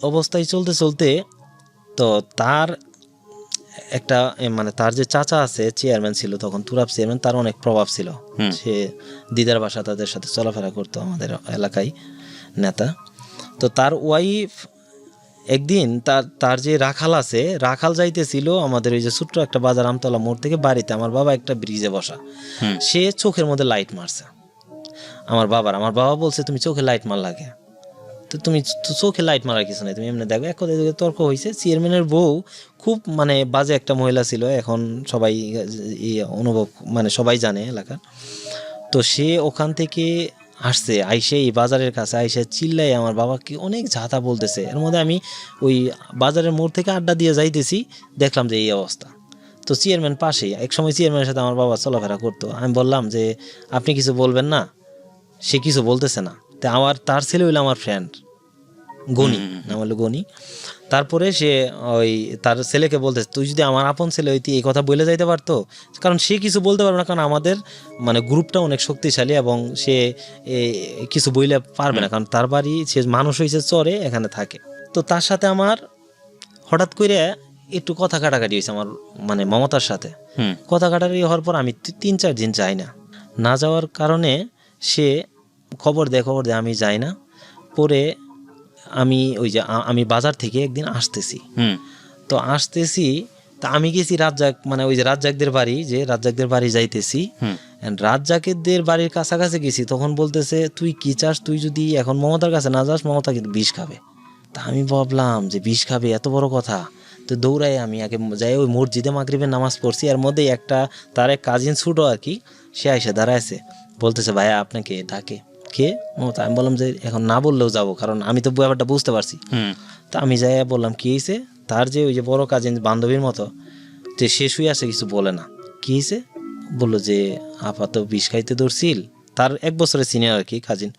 অবস্থায় চলতে তো তার একটা মানে তার যে চাচা আছে, চেয়ারম্যান ছিল তখন, তুরাব চেয়ারম্যান, তার অনেক প্রভাব ছিল। সে দিদার বাসা তাদের সাথে চলাফেরা করতো আমাদের এলাকায়, নেতা। তো তার ওয়াইফ একদিন তার যে রাখাল আছে, রাখাল যাইতেছিল আমাদের ওই যে ছোট্ট একটা বাজার আমতলা মোড় থেকে বাড়িতে, আমার বাবা একটা ব্রিজে বসা, সে চোখের মধ্যে লাইট মারছে আমার বাবা বলছে তুমি চোখে লাইট মার লাগে, তো তুমি চোখে লাইট মারার কিছু নেই, তুমি এমনি দেখো। এক কথা তর্ক হয়েছে। চেয়ারম্যানের বউ খুব মানে বাজে একটা মহিলা ছিল, এখন সবাই অনুভব মানে সবাই জানে এলাকার। তো সে ওখান থেকে আসছে, আইসে এই বাজারের কাছে আইসে চিল্লাই আমার বাবাকে অনেক ঝাঁতা বলতেছে। এর মধ্যে আমি ওই বাজারের মোড় থেকে আড্ডা দিয়ে যাইতেছি, দেখলাম যে এই অবস্থা। তো চেয়ারম্যান পাশেই, এক সময় চেয়ারম্যানের সাথে আমার বাবা চলাফেরা করতো। আমি বললাম যে আপনি কিছু বলবেন না, সে কিছু বলতেছে না। তো তার ছেলে হইলো আমার ফ্রেন্ড গনি, নাম হলো গনি। তারপরে সে ওই তার ছেলেকে বলতেছে তুই যদি আমার আপন ছেলে হইতি এই কথা বলে যাইতে পারতো, কারণ সে কিছু বলতে পারবে না, কারণ আমাদের মানে গ্রুপটা অনেক শক্তিশালী এবং সে কিছু বইলে পারবে না, কারণ তার বাড়ি, সে মানুষ হয়েছে চরে, এখানে থাকে। তো তার সাথে আমার হঠাৎ করে একটু কথা কাটাকাটি হয়েছে আমার মানে মমতার সাথে। কথা কাটাকাটি হওয়ার পর আমি 3-4 দিন যাই না যাওয়ার কারণে সে খবর দেয় আমি যাই না। পরে আমি ওই যে আমি বাজার থেকে একদিন আসতেছি, তো তা আমি গেছি রাজ্জাক, মানে ওই যে রাজ্জাকদের বাড়ি যাইতেছি, রাজ্জাকের বাড়ির কাছাকাছি গেছি। তখন বলতেছে তুই কি চাস, তুই যদি এখন মমতার কাছে না যাস মমতা কিন্তু বিষ খাবে। তা আমি ভাবলাম যে বিষ খাবে, এত বড় কথা। তো দৌড়াই আমি আগে যাই ওই মসজিদে মাগরিবের নামাজ পড়ছি। এর মধ্যে তার এক কাজিন ছুটো আর কি, সে এসে দাঁড়াইছে, বলতেছে ভাইয়া আপনাকে ডাকে। কে? মমতা। আমি বললাম যে এখন না বললেও যাবো, কারণ আমি তো ব্যাপারটা বুঝতে পারছি। তা আমি যাই বললাম কি হয়েছে। তার যে ওই যে বড় কাজিন বান্ধবীর মতো যে সে শুয়ে আসে, কিছু বলে না। কি হয়েছে? বললো যে আপাতত বিষ খাইতে ধরছিল, তার 1 বছরের সিনিয়র আর কি কাজিন,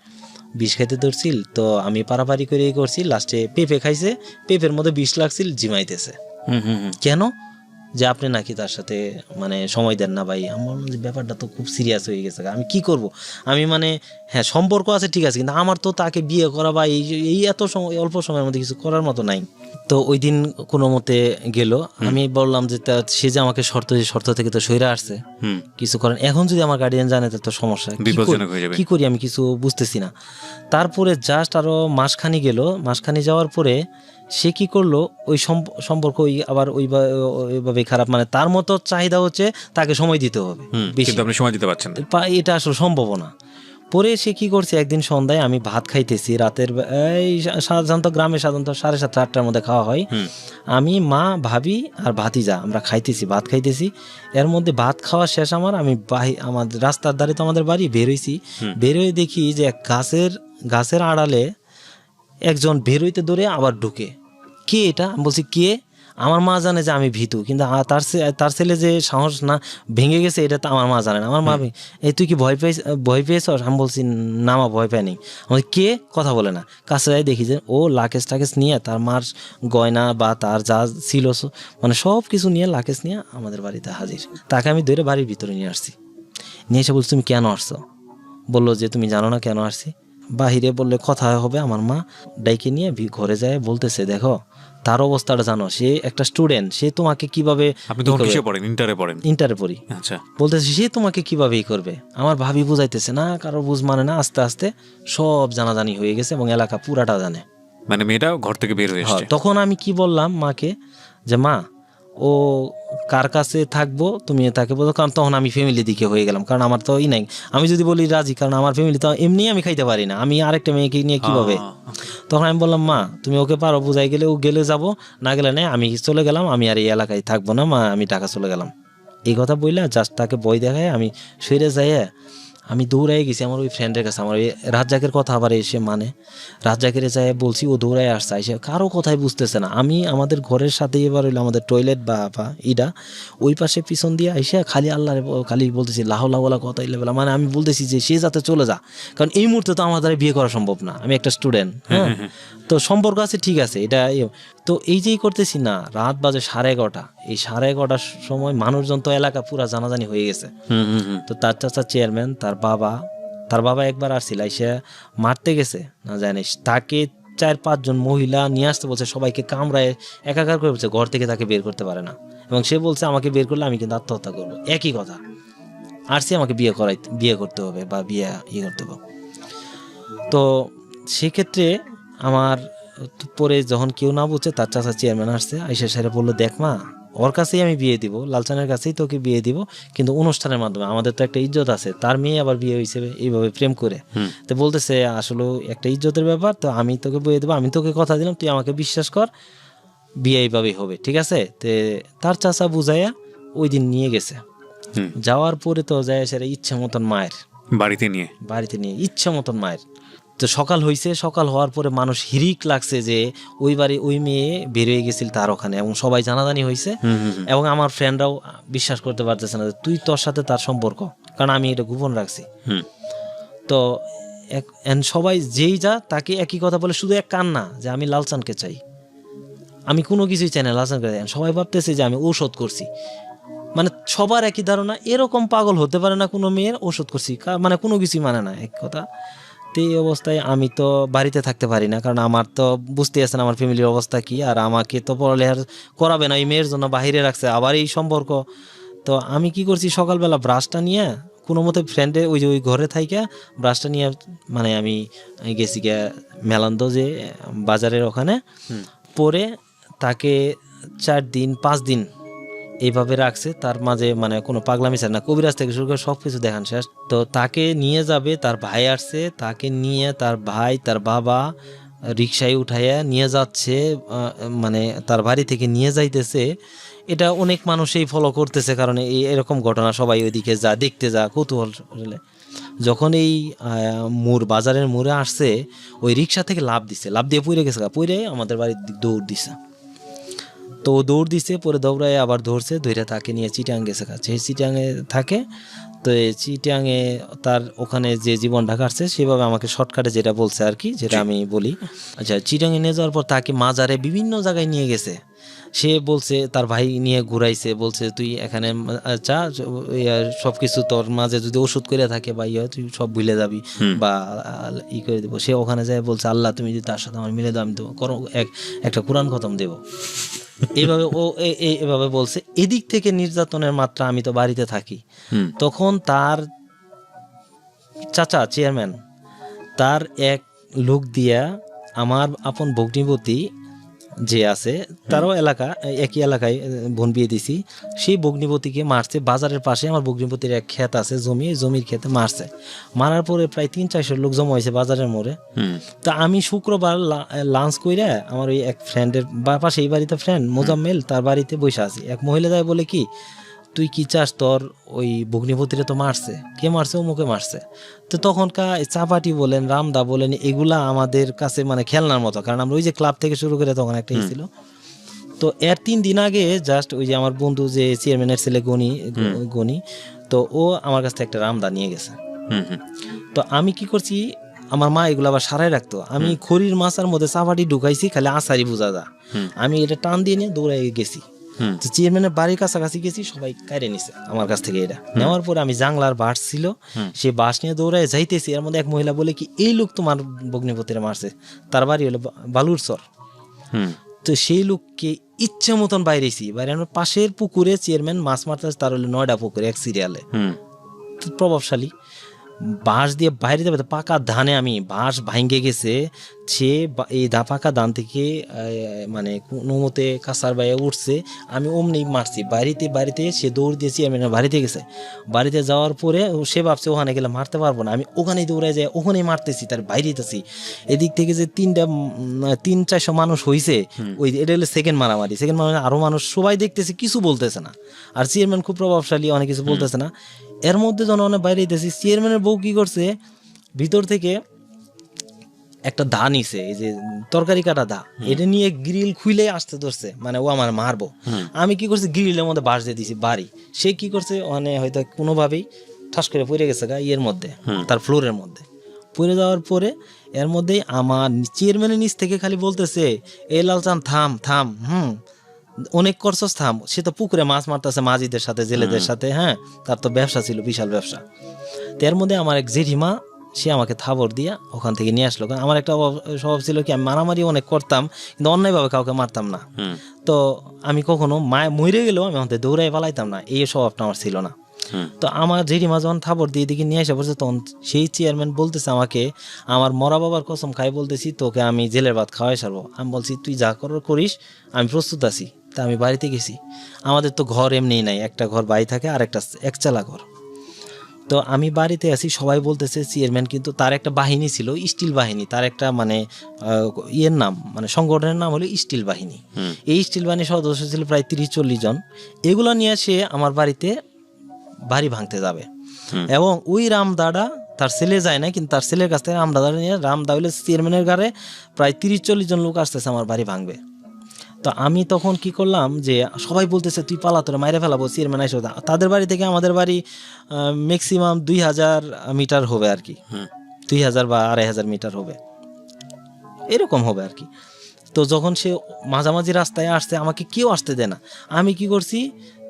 বিষ খাইতে ধরছিল। তো আমি পারাপারি করে করছি, লাস্টে পেঁপে খাইছে, পেঁপের মধ্যে বিষ লাগছিল, জিমাইতেছে। কেন? যে আপনি নাকি তার সাথে মানে সময় দেন না ভাই। আমার ব্যাপারটা তো খুব সিরিয়াস হয়ে গেছে, আমি কি করব। আমি মানে হ্যাঁ সম্পর্ক আছে ঠিক আছে, কিন্তু আমার তো তাকে বিয়ে করা বা এই এত সময় অল্প সময়ের মধ্যে কিছু করার মতো নাই। তো ওই দিন কোনো মতে গেল। আমি বললাম যে সে যে আমাকে শর্ত থেকে তো সইরা আসছে, কিছু করেন। এখন যদি আমার গার্ডিয়ান জানে তো সমস্যা, কি করি আমি কিছু বুঝতেছি না। তারপরে জাস্ট আরো মাসখানি যাওয়ার পরে সে কি করলো, ওই সম্পর্ক আবার ওইভাবে খারাপ, মানে তার মতো চাহিদা হচ্ছে তাকে সময় দিতে হবে, কিন্তু আপনি সময় দিতে পারছেন না, এটা আসলে সম্ভব না। পরে সে কি করছে, একদিন সন্ধ্যায় আমি ভাত খাইতেছি, রাতের এই সাধারণত গ্রামে 7:30-8টার মধ্যে খাওয়া হয়। আমি, মা, ভাবি আর ভাতিজা আমরা ভাত খাইতেছি। এর মধ্যে ভাত খাওয়া শেষ আমি আমাদের রাস্তার ধারে তো আমাদের বাড়ি, বেরোয় দেখি যে গাছের আড়ালে একজন বেরোইতে ধরে আবার ঢুকে। কে এটা? আমি বলছি কে? আমার মা জানে যে আমি ভীতু, কিন্তু তার ছেলে যে সাহস না ভেঙে গেছে এটা তো আমার মা জানে না। আমার মা এই তুই কি ভয় পেয়েছ? আমি বলছি না মা, ভয় পাইনি। আমি কে? কথা বলে না। কাছে যাই দেখি যে ও লাকেশ টাকেশ নিয়ে, তার মার গয়না বা তার যা ছিল মানে সব কিছু নিয়ে, লাকেশ নিয়ে আমাদের বাড়িতে হাজির। তাকে আমি ধরে বাড়ির ভিতরে নিয়ে আসছি। নিয়ে এসে বলছি তুমি কেন আসছো? বললো যে তুমি জানো না কেন আসছি? বাহিরে বললে কথা হবে। আমার মা ডাইকে নিয়ে ঘরে যায়, বলতেছে দেখো তার অবস্থাটা জানো, সে একটা স্টুডেন্ট, সে তোমাকে কিভাবে, আপনি তখন কিসে পড়েন? ইন্টারে পড়ি। আচ্ছা। বলতেছে সে তোমাকে কিভাবেই করবে। আমার ভাবি বুঝাইতেছে না, কারো বুঝ মানে না। আস্তে আস্তে সব জানাজানি হয়ে গেছে এবং এলাকা পুরাটা জানে, মানে মেয়েটা ঘর থেকে বের হয়ে এসেছে। তখন আমি কি বললাম মাকে যে মা ও কার কাছে থাকবো তুমি তাকে বলো, কারণ তখন আমি ফ্যামিলি দিকে হয়ে গেলাম, কারণ আমার তো নাই। আমি যদি বলি রাজি, কারণ আমার ফ্যামিলি তো এমনি আমি খাইতে পারি না, আমি আরেকটা মেয়েকে নিয়ে কিভাবে। তখন আমি বললাম মা তুমি ওকে পারো, বুঝাই গেলে ও গেলে যাবো, না গেলে নেই, আমি চলে গেলাম, আমি আর এই এলাকায় থাকবো না মা, আমি ঢাকা চলে গেলাম। এই কথা বললে জাস্ট তাকে বই দেখায় আমি সইরে যাই। আমি দৌড়াই গেছি আমার ওই ফ্রেন্ডের কাছে, আমার ওই রাজ্জাকের কথা আবার এসে মানে রাজ্জাকের যাই বলছি, ও দৌড়াই আসছে, এসে কারো কথাই বুঝতেছে না। আমি আমাদের ঘরের সাথে এবার হইলো আমাদের টয়লেট বা ইটা, ওই পাশে পিছন দিয়ে এসে খালি খালি বলতেছি লাহলা কথা ইলেবেলা, মানে আমি বলতেছি যে সে যাতে চলে যা, কারণ এই মুহূর্তে তো আমার দ্বারা বিয়ে করা সম্ভব না, আমি একটা স্টুডেন্ট। হ্যাঁ, তো সম্পর্ক আছে ঠিক আছে, এটা তো এই যেই করতেছি না, রাত বাজে 11:30। এই 11:30টার সময় মানুষজন তো এলাকা পুরা জানাজানি হয়ে গেছে। তো তার চাচা চেয়ারম্যান, তার বাবা একবার আসছিল, এসে মারতে গেছে না জানিস, তাকে 4-5 জন মহিলা নিয়ে আসতে বলছে, সবাইকে কামড়ায় একাকার করে বলছে, ঘর থেকে তাকে বের করতে পারে না। এবং সে বলছে আমাকে বের করলে আমি কিন্তু আত্মহত্যা করবো। একই কথা, আসছে আমাকে বিয়ে করতে হবে বা বিয়ে করতে হবে। তো সেক্ষেত্রে আমার পরে যখন কেউ না বুঝছে, তার চাচা চেয়ারম্যান আসছে, আইসা সাহেব বললো, দেখ মা, ওর কাছেই আমি বিয়ে দিব, লালচানের কাছেই তোকে বিয়ে দিব, কিন্তু অনুষ্ঠানের মাধ্যমে, আমাদের তো একটা ইজ্জত আছে, তার মেয়ে আবার বিয়ে হয়েছে এইভাবে প্রেম করে। তো বলতেছে আসলে একটা ইজ্জতের ব্যাপার, তো আমি তোকে বিয়ে দেবো, আমি তোকে কথা দিলাম, তুই আমাকে বিশ্বাস কর, বিয়ে এইভাবেই হবে, ঠিক আছে? তে তার চাচা বুঝাইয়া ওই দিন নিয়ে গেছে। যাওয়ার পরে তো যায় সেটা ইচ্ছা মতন মায়ের বাড়িতে নিয়ে ইচ্ছা মতন মায়ের। তো সকাল হয়েছে, সকাল হওয়ার পরে মানুষ হিরিক লাগছে যে ওই বাড়ি ওই মেয়ে বেরিয়ে গেছিল তার ওখানে, এবং সবাই জানাজানি হয়েছে, এবং আমার ফ্রেন্ডরাও বিশ্বাস করতে পারতেছে না যে তুই তোর সাথে তার সম্পর্ক, কারণ আমি এটা গোপন রাখছি। তো সবাই যেই যা তাকে একই কথা বলে, শুধু এক কান্না যে আমি লালচানকে চাই, আমি কোনো কিছুই চাই না, লালচানকে চাই। সবাই ভাবতেছে যে আমি ঔষধ করছি, মানে সবার একই ধারণা, এরকম পাগল হতে পারে না কোনো মেয়ের, ওষুধ করছি মানে কোনো কিছুই মানে না এক কথা। তো এই অবস্থায় আমি তো বাড়িতে থাকতে পারি না, কারণ আমার তো বুঝতে আছেন আমার ফ্যামিলির অবস্থা কি, আর আমাকে তো পড়ালেখা করাবে না, এই মেয়ের জন্য বাহিরে রাখছে, আবার এই সম্পর্ক। তো আমি কি করছি, সকালবেলা ব্রাশটা নিয়ে কোনো মতে ফ্রেন্ডে ওই যে ওই ঘরে থাইকা ব্রাশটা নিয়ে, মানে আমি গেছি গিয়া মেলান্দ যে বাজারের ওখানে, পরে তাকে 4 দিন 5 দিন এইভাবে রাখছে। তার মাঝে মানে কোনো পাগলামি চায় না, কবিরাজ থেকে শুরু করে সব কিছু দেখান শেষ। তো তাকে নিয়ে যাবে, তার ভাই আসছে, তাকে নিয়ে তার ভাই তার বাবা রিক্সায় উঠাইয়া নিয়ে যাচ্ছে, মানে তার বাড়ি থেকে নিয়ে যাইতেছে। এটা অনেক মানুষই ফলো করতেছে, কারণ এরকম ঘটনা সবাই ওইদিকে যা দেখতে যা কৌতূহল। যখন এই বাজারের মোড়ে আসছে, ওই রিক্সা থেকে লাফ দিয়ে পড়ে গেছে, পড়ে আমাদের বাড়ির দিক দৌড় দিছে। তো দৌড় দিছে, পরে দৌড়ায় আবার ধরছে, ধরে তাকে নিয়ে চিটাং গেছে, কাছে চিটাংয়ে থাকে। তো এই চিটাংয়ে তার ওখানে যে জীবনটা কাটছে সেভাবে আমাকে শর্টকাটে যেটা বলছে আর কি, যেটা আমি বলি। আচ্ছা, চিটাংয়ে নিয়ে যাওয়ার পর তাকে মাজারে বিভিন্ন জায়গায় নিয়ে গেছে। সে বলছে তার ভাই নিয়ে ঘুরাইছে, বলছে তুই এখানে চা, সব কিছু তোর মাঝে যদি ওষুধ করে থাকে বা ইয়ে, তুই সব ভুলে যাবি বা ই করে দেবো। সে ওখানে যায় বলছে, আল্লাহ তুমি যদি তার সাথে আমার মিলে দাও, আমি তো একটা কোরআন খতম দেবো। এইভাবে ও এভাবে বলছে। এদিক থেকে নির্যাতনের মাত্রা, আমি তো বাড়িতে থাকি তখন, তার চাচা চেয়ারম্যান তার এক লোক দিয়া আমার আপন ভগ্নিপতি যে আছে, তারও একই এলাকায় বোন বিয়ে দিছি, সেই ভগ্নিপতিকে মারছে। বাজারের পাশে আমার ভগ্নিপতির এক ক্ষেত আছে, জমির ক্ষেতে মারছে। মারার পরে প্রায় 300-400 লোক জমা হয়েছে বাজারের মোড়ে। তা আমি শুক্রবার লাঞ্চ কইরা আমার ওই এক ফ্রেন্ডের পাশে, এই বাড়িতে ফ্রেন্ড মোজাম্মেল, তার বাড়িতে বসে আছি। এক মহিলা যায় বলে কি, তুই কি চাস, তোর ওই ভগ্নিপতিরে তো মারছে, কে মারছে, ও মুখে মারছে। তো তখনকার চাপাটি বলেন, রামদা বলেন, এগুলা আমাদের কাছে মানে খেলনার মতো, কারণ আমরা ওই যে ক্লাব থেকে শুরু করে তখন একটা ছিল। তো এর 3 দিন আগে জাস্ট ওই যে আমার বন্ধু যে চেয়ারম্যানের ছেলে গনি, তো ও আমার কাছ থেকে একটা রামদা নিয়ে গেছে। তো আমি কি করছি, আমার মা এগুলো আবার সারাই রাখতো, আমি খড়ির মাছার মধ্যে চাপাটি ঢুকাইছি, খালি আসারি বোঝা যা, আমি এটা টান দিয়ে নিয়ে দৌড়াই গেছি। চেয়ারম্যানের বাড়ির কাছাকাছি গেছি, সবাই কাইরে নিছে আমার কাছ থেকে। এটা নেওয়ার পরে আমি জাংলার বাস ছিল, সে বাস নিয়ে দৌড়ায় যাইতেছি। এর মধ্যে এক মহিলা বলে কি, এই লোক তোমার ভগ্নিপতিরা মারছে, তার বাড়ি হলো বালুরচর। তো সেই লোককে ইচ্ছে মতন বাইরেছি, বাইরে আমার পাশের পুকুরে চেয়ারম্যান মাছ মারতে, তার হলো 9টা পুকুরে এক সিরিয়ালে, প্রভাবশালী। বাঁশ দিয়ে বাইরে যাবে, পাকা ধানে আমি বাঁশ ভাঙ্গে গেছে। সে এই পাকা ধান থেকে মানে কোনো মতে কাঁচার বাইরে উঠছে, আমি অমনি মারছি বাড়িতে। সে দৌড় দিয়েছি, আমি বাড়িতে গেছে। বাড়িতে যাওয়ার পরে সে ভাবছে ওখানে গেলে মারতে পারবো না, আমি ওখানেই দৌড়ে যাই, ওখানেই মারতেছি, তার বাইরেতেছি। এদিক থেকে যে 300-400 মানুষ হয়েছে, ওই এটা হলো সেকেন্ড মারামারি। আরো মানুষ সবাই দেখতেছে, কিছু বলতেছে না। আর চেয়ারম্যান খুব প্রভাবশালী, অনেক কিছু বলতেছে না। এর মধ্যে জনগণের বাইরে দিতেছি, চেয়ারম্যানের বউ কি করছে, ভিতর থেকে একটা দা নিছে, এই যে তরকারি কাটা দা, এটা নিয়ে গ্রিল খুলে আসতে ধরছে, মানে ও আমার মারবো। আমি কি করছি, গ্রিলের মধ্যে বাঁশ দিয়ে দিছি বাড়ি। সে কি করছে, মানে হয়তো কোনোভাবেই ঠাস করে পড়ে গেছে ইয়ের মধ্যে, তার ফ্লোরের মধ্যে পড়ে যাওয়ার পরে এর মধ্যেই আমার চেয়ারম্যানের নিচ থেকে খালি বলতেছে, এ লালচান থাম থাম, অনেক করছস থাম। সে তো পুকুরে মাছ মারতেছে মাঝিদের সাথে, জেলেদের সাথে, হ্যাঁ, তার তো ব্যবসা ছিল, বিশাল ব্যবসা। তো এর মধ্যে আমার এক জেঠিমা, সে আমাকে থাবর দিয়া ওখান থেকে নিয়ে আসলো। কারণ আমার একটা স্বভাব ছিল কি, আমি মারামারি অনেক করতাম, কিন্তু অন্যায়ভাবে কাউকে মারতাম না। তো আমি কখনো মরে গেলেও আমি আমাদের দৌড়াই পালাইতাম না, এই স্বভাবটা আমার ছিল না। তো আমার জেঠিমা যখন থাপড় দিয়ে দিকে নিয়ে আসা পড়ছে, তখন সেই চেয়ারম্যান বলতেছে আমাকে, আমার মরা বাবার কসম খাই বলতেছি, তোকে আমি জেলের ভাত খাওয়াই সারবো। আমি বলছি তুই যা করিস, আমি প্রস্তুত আছি। তা আমি বাড়িতে গেছি। আমাদের তো ঘর এমনিই নাই, একটা ঘর বাড়ি থাকে আর একটা একচালা ঘর। তো আমি বাড়িতে আছি, সবাই বলতেছে চেয়ারম্যান, কিন্তু তার একটা বাহিনী ছিল, স্টিল বাহিনী। তার একটা মানে ইয়ের নাম, মানে সংগঠনের নাম হলো স্টিল বাহিনী। এই স্টিল বাহিনীর সদস্য ছিল প্রায় 30-40 জন। এগুলো নিয়ে সে আমার বাড়িতে বাড়ি ভাঙতে যাবে। এবং ওই রামদাটা তার ছেলে যায় না, কিন্তু তার ছেলের কাছ থেকে রামদাটা নিয়ে, রামদা হইলে চেয়ারম্যানের গাড়ে প্রায় 30-40 জন লোক আসতেছে আমার বাড়ি ভাঙবে। তো আমি তখন কি করলাম, যে সবাই বলতেছে তুই পালা, তোরা মাইরে ফেলাবো, চেয়ারম্যান আইসো। তাদের বাড়ি থেকে আমাদের বাড়ি ম্যাক্সিমাম 2000 মিটার হবে আর কি, 2000 বা 2500 মিটার হবে, এরকম হবে আর কি। তো যখন সে মাঝামাঝি রাস্তায় আসছে, আমাকে কেউ আসতে দেয় না। আমি কি করছি,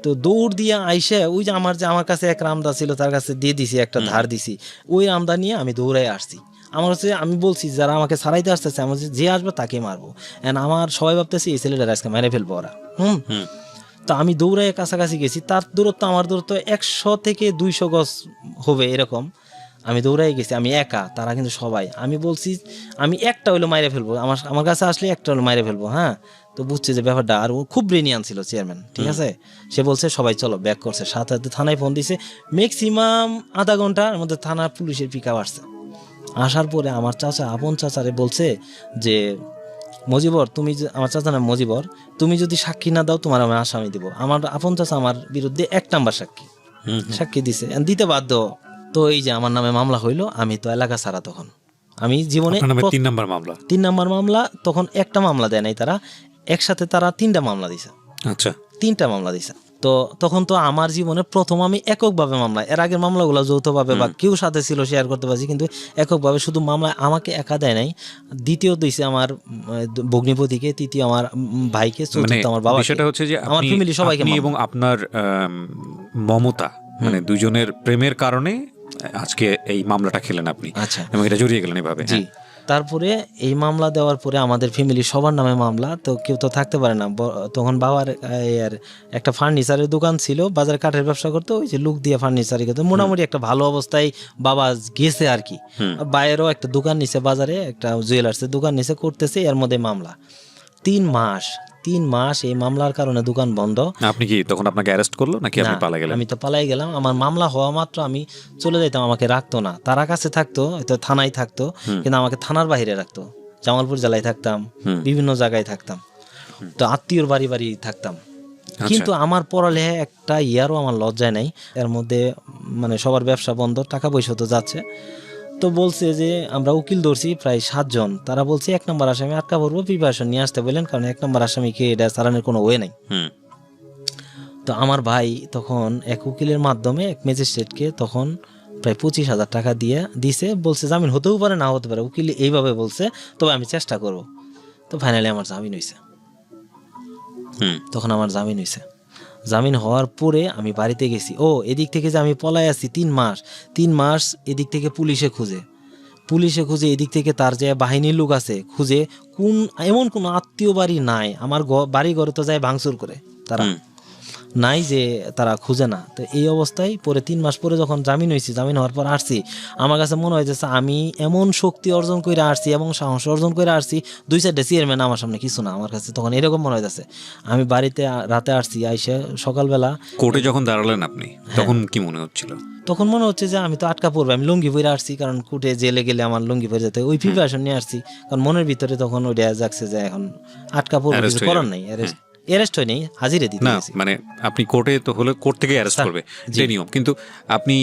তো দৌড় দিয়ে আইসে ওই যে আমার কাছে এক রামদা ছিল, তার কাছে দিয়ে দিছি, একটা ধার দিছি, ওই রামদা নিয়ে আমি দৌড়াই আসছি। আমার হচ্ছে, আমি বলছি যারা আমাকে ছাড়াইতে আসতেছে, আমার যে আসবে তাকে মারবো। এন্ড আমার সবাই ভাবতেছি এই ছেলেটার আজকে মেরে ফেলবো ওরা। তো আমি দৌড়াই কাছাকাছি গেছি, তার দূরত্ব আমার দূরত্ব 100 থেকে 200 গজ হবে এরকম। আমি দৌড়াই গেছি, আমি একা, তারা কিন্তু সবাই। আমি বলছি আমি একটা হইলো মাইরে ফেলবো, আমার কাছে আসলে একটা হলো মাইরে ফেলবো। হ্যাঁ, তো বুঝছে যে ব্যাপারটা। আর ও খুব ব্রেনিয়ান ছিল চেয়ারম্যান, ঠিক আছে। সে বলছে সবাই চলো ব্যাক করছে, সাথে সাথে থানায় ফোন দিছে। ম্যাক্সিমাম আধা ঘন্টার মধ্যে থানা পুলিশের পিকআপ আসছে। আসার পরে আমার চাচা, আপন চাচারে বলছে যে মজিবর, তুমি আমার চাচা নাম মজিবর, তুমি যদি সাক্ষী না দাও তোমার আমি আসামি দিব। আমার আপন চাচা আমার বিরুদ্ধে 1 নাম্বার সাক্ষী দিছে, দিতে বাধ্য। তো এই যে আমার নামে মামলা হইলো, আমি তো এলাকা ছাড়া। তখন আমি জীবনে 3 নাম্বার মামলা, তখন একটা মামলা দেয় নাই তারা, একসাথে তারা 3টা মামলা দিছে। আচ্ছা, 3টা মামলা দিছে। তো তখন তো আমার জীবনে প্রথম আমি এককভাবে মামলা, এর আগের মামলাগুলো যৌথভাবে বা কেউ সাথে ছিল শেয়ার করতে পারছি, কিন্তু এককভাবে শুধু মামলা আমাকে একা দেয় নাই। দ্বিতীয় দিছে আমার ভগ্নিপতিকে, তৃতীয় আমার ভাইকে, চতুর্থ আমার বাবা। সেটা হচ্ছে যে আমার ফ্যামিলি সবাইকে, এবং আপনার মমতা, মানে দুজনের প্রেমের কারণে আজকে এই মামলাটা খেলেন আপনি। আচ্ছা, এবং এটা জড়িয়ে গেলেন এভাবে। জি। তারপরে এই মামলা দেওয়ার পরে আমাদের ফ্যামিলি সবার নামে মামলা, তো কেউ তো থাকতে পারে না। তখন বাবার একটা ফার্নিচারের দোকান ছিল, বাজারে কাঠের ব্যবসা করতো, ওই যে লোক দিয়ে ফার্নিচার করতো। মোটামুটি একটা ভালো অবস্থায় বাবা গেছে আর কি। বাইরেও একটা দোকান নিছে, বাজারে একটা জুয়েলার্সের দোকান নিছে, করতেছে। এর মধ্যে মামলা 3 মাস এই মামলার কারণে দোকান বন্ধ। আপনি কি তখন আপনাকে অ্যারেস্ট করলো নাকি আপনি পালাই গেলেন? আমি তো পালাই গেলাম। আমার মামলা হওয়া মাত্র আমি চলে যাইতাম, আমাকে রাখতো না, তারা কাছে থাকতো, হয়তো থানায় থাকতো, কিন্তু আমাকে থানার বাইরে রাখতো। জামালপুর জেলায় থাকতাম, বিভিন্ন জায়গায় থাকতাম, তো আত্মীয়র বাড়ি থাকতাম। কিন্তু আমার পড়ালেখা একটা ইয়ারও আমার লজ্জায় নাই। এর মধ্যে মানে সবার ব্যবসা বন্ধ, টাকা পয়সা তো যাচ্ছে। তো বলছে যে আমরা উকিল ধরছি প্রায় 7 জন। তারা বলছে 1 নম্বর আসামি আটকা পড়বো, প্রিপারেশন নিয়ে আসতে বললেন, কারণ 1 নম্বর আসামিকে এটা চালানোর কোনো ওয়ে নাই। তো আমার ভাই তখন এক উকিলের মাধ্যমে এক ম্যাজিস্ট্রেটকে তখন প্রায় 25,000 টাকা দিছে, বলছে জামিন হতেও পারে না হতে পারে, উকিল এইভাবে বলছে, তবে আমি চেষ্টা করব। তো ফাইনালি আমার জামিন হয়েছে। তখন আমার জামিন হয়েছে। জামিন হওয়ার পরে আমি বাড়িতে গেছি। এদিক থেকে যে আমি পলাই আছি 3 মাস এদিক থেকে পুলিশে খুঁজে, এদিক থেকে তার যে বাহিনীর লোক আছে খুঁজে, এমন কোন আত্মীয় বাড়ি নাই আমার বাড়ি ঘরে তো যায় ভাঙচুর করে, তারা নাই যে তারা খুঁজে না। তো এই অবস্থায় পরে 3 মাস পরে যখন জামিন হয়েছি, জামিন হওয়ার পর আসছি, আমার কাছে মনে হয়েছে আমি এমন শক্তি অর্জন করে আসছি এবং সাহস অর্জন করে আসছি, 2-4টা চেয়ারম্যান আমার সামনে কিছু না। আমার কাছে তখন এরকম মনে হয়েছে। আমি বাড়িতে রাতে আসছি, আইসে সকালবেলা কোর্টে যখন দাঁড়ালেন আপনি, তখন কি মনে হচ্ছিল? তখন মনে হচ্ছে যে আমি তো আটকা পড়বো, আমি লুঙ্গি পরে আসছি, কারণ কোর্টে জেলে গেলে আমার লুঙ্গি পরে যেতে, ওই প্রিপারেশন নিয়ে আসছি। কারণ মনের ভিতরে তখন ওইটা যাচ্ছে যে এখন আটকা পড়বো, কিছু করার নাই। অ্যারেস্ট হয়নি, হাজিরে দিতে গেছি। মানে আপনি কোর্টে তো হলে কোর্ট থেকে অ্যারেস্ট করবে, যে নিয়ম। কিন্তু আপনি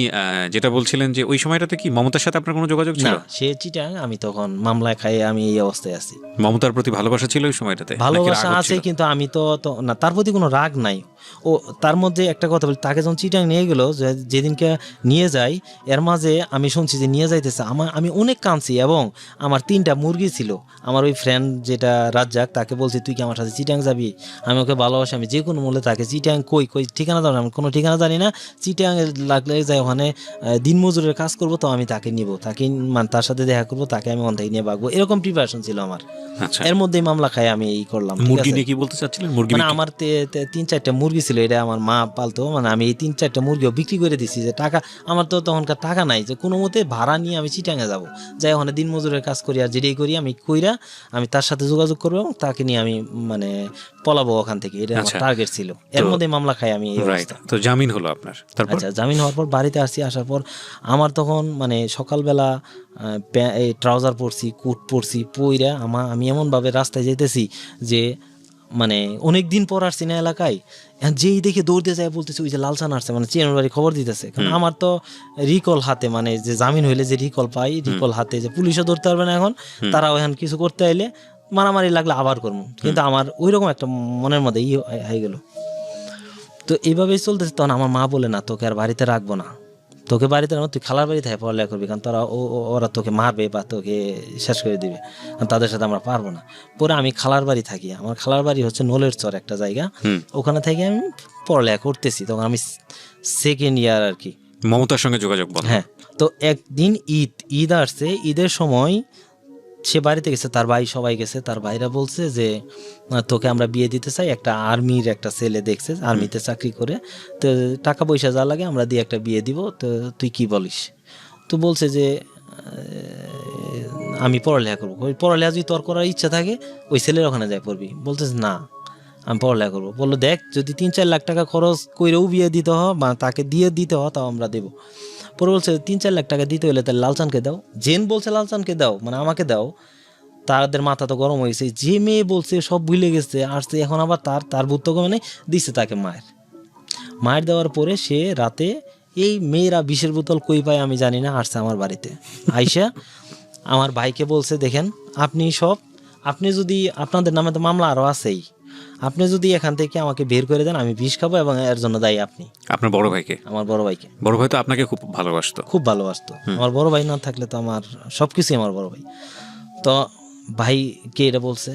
যেটা বলছিলেন যে ওই সময়টাতে কি মমতার সাথে আপনার কোনো যোগাযোগ ছিল? না, সে চিটাং, আমি তখন মামলায় খাই, আমি এই অবস্থায় আছি। মমতার প্রতি ভালোবাসা ছিল ওই সময়টাতে? ভালোবাসা আছে, কিন্তু আমি তো না, তার প্রতি কোনো রাগ নাই। তার মধ্যে একটা কথা বলি, তাকে যখন চিটাং নিয়ে গেল, যেদিনকে নিয়ে যাই, এর মাঝে আমি শুনছি যে নিয়ে যাইতেছে, আমি অনেক কাঁদছি। এবং আমার 3টা মুরগি ছিল, আমার ওই ফ্রেন্ড যেটা রাজ্জাক, তাকে বলছি তুই কি আমার সাথে চিটাং যাবি? আমি আমি ওকে ভালোবাসি, আমি যে কোনো মূল্যে তাকে চিটাং কই ঠিকানা দাও না, আমি কোনো ঠিকানা জানি না, চিটাং লাগলে যাই ওখানে দিনমজুরের কাজ করব, তো আমি তাকে নিব, তাকে মানে তার সাথে দেখা করব, তাকে আমি ওখান থেকে নিয়ে ভাগবো, এরকম প্রিপারেশন ছিল আমার। এর মধ্যেই মামলা খাই আমি এই করলাম। মুরগি নিয়ে কি বলতে চাচ্ছিলেন? মুরগি মানে আমার 3-4টা মুরগি ছিল, এটা আমার মা পালতো, মানে আমি এই 3-4টা মুরগিও বিক্রি করে দিছি, যে টাকা আমার তো তখনকার টাকা নাই যে কোনো মতে ভাড়া নিয়ে আমি চিটাঙে যাব, যাই ওখানে দিনমজুরের কাজ করি, আর যেটাই করি আমি কইরা আমি তার সাথে যোগাযোগ করবো এবং তাকে নিয়ে আমি মানে পলাবো ওখান থেকে, এটা আমার টার্গেট ছিল। এর মধ্যে মামলা খাই আমি এই অবস্থা। তো জামিন হলো আপনার? আচ্ছা, জামিন হওয়ার পর বাড়িতে আসি, আসার পর আমার তখন মানে সকালবেলা এই ট্রাউজার পরছি, কোট পরছি, পইরা আমি এমনভাবে রাস্তায় যেতেছি যে মানে অনেক দিন পর আসছি না এলাকায়, যেই দেখে দৌড়তে যায় বলতেছে ওই যে লালসান আসছে, মানে চেনের বাড়ি খবর দিতেছে, কারণ আমার তো রিকল হাতে, মানে যে জামিন হইলে যে রিকল পাই, রিকল হাতে, যে পুলিশও ধরতে পারবে না এখন, তারা ওখানে কিছু করতে আইলে মারামারি লাগলে আবার করবো, কিন্তু আমার ওই রকম একটা মনের মধ্যে হয়ে গেল। তো এইভাবেই চলতেছে। তখন আমার মা বলে, না তোকে আর বাড়িতে রাখবো না, তোকে বাড়িতে রাখবো, তুই খালার বাড়ি থেকে পড়ালেখা করবি, কারণ ওরা তোকে মারবে বা তোকে শেষ করে দিবে, কারণ তাদের সাথে আমরা পারবো না। পরে আমি খালার বাড়ি থাকি, আমার খালার বাড়ি হচ্ছে নোলের চর একটা জায়গা, ওখানে থেকে আমি পড়ালেখা করতেছি, তখন আমি 2nd ইয়ার আর কি। মমতার সঙ্গে যোগাযোগ বন্ধ। হ্যাঁ, তো একদিন ঈদ আসছে, ঈদের সময় সে বাড়িতে গেছে, তার ভাই সবাই গেছে, তার ভাইরা বলছে যে তোকে আমরা বিয়ে দিতে চাই, একটা আর্মির একটা ছেলে দেখছে, আর্মিতে চাকরি করে, তো টাকা পয়সা যা লাগে আমরা দিয়ে একটা বিয়ে দিব, তো তুই কি বলিস? তো বলছে যে আমি পড়ালেখা করবো। ওই পড়ালেখা যদি তোর করার ইচ্ছা থাকে ওই ছেলের ওখানে যাই পড়বি। বলতেছে না আমি পড়ালেখা করবো। বললো দেখ যদি 3-4 লাখ টাকা খরচ করেও বিয়ে দিতে হয় বা তাকে দিয়ে দিতে হয় তাও আমরা দেবো। পরে বলছে 3-4 লাখ টাকা দিতে হলে তাহলে লালচানকে দাও। জেন বলছে লালচানকে দাও, মানে আমাকে দাও। তাদের মাথা তো গরম হয়েছে, যে মেয়ে বলছে সব ভুলে গেছে, আসছে এখন আবার তার ভূত মানে দিচ্ছে তাকে মায়ের দেওয়ার পরে সে রাতে এই মেয়েরা বিষের বোতল কই পায় আমি জানি না, আসছে আমার বাড়িতে আইসা আমার ভাইকে বলছে দেখেন আপনি যদি আপনাদের নামে তো মামলা আরও আছেই, আপনি যদি এখান থেকে আমাকে বের করে দেন আমি বিষ খাবো এবং এর জন্য দায়ী আপনি। আপনার বড় ভাইকে? আমার বড় ভাইকে। বড় ভাই তো আপনাকে খুব ভালোবাসতো? খুব ভালোবাসতো। আমার বড় ভাই না থাকলে তো আমার সবকিছুই আমার বড় ভাই। তো ভাইকে এটা বলছে,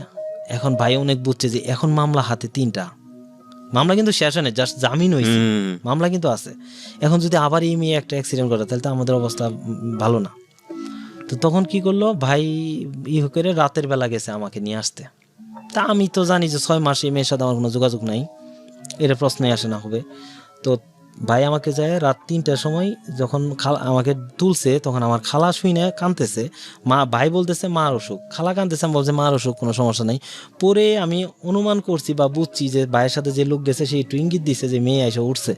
এখন ভাই অনেক বুঝছে যে এখন মামলা হাতে 3টা মামলা, কিন্তু শেষ হয় না, জাস্ট জামিন হয়েছে, মামলা কিন্তু আছে। এখন যদি আবার এই মেয়ে একটা অ্যাক্সিডেন্ট করে তাহলে তো আমাদের অবস্থা ভালো না। তো তখন কি করলো ভাই করে রাতের বেলা গেছে আমাকে নিয়ে আসতে। তা আমি তো জানি যে 6 মাস এই মেয়ের সাথে আমার কোনো যোগাযোগ নাই, এটা প্রশ্নই আসে না হবে। তো ভাই আমাকে যায় রাত 3টার সময় যখন আমাকে তুলছে তখন আমার খালা শুই না কাঁদতেছে, ভাই বলতেছে মার অসুখ, খালা কাঁদতেছে, আমি বলছে মার অসুখ কোনো সমস্যা নেই। পরে আমি অনুমান করছি বা বুঝছি যে ভাইয়ের সাথে যে লোক গেছে সে একটু ইঙ্গিত দিছে যে মেয়ে এসে উঠছে।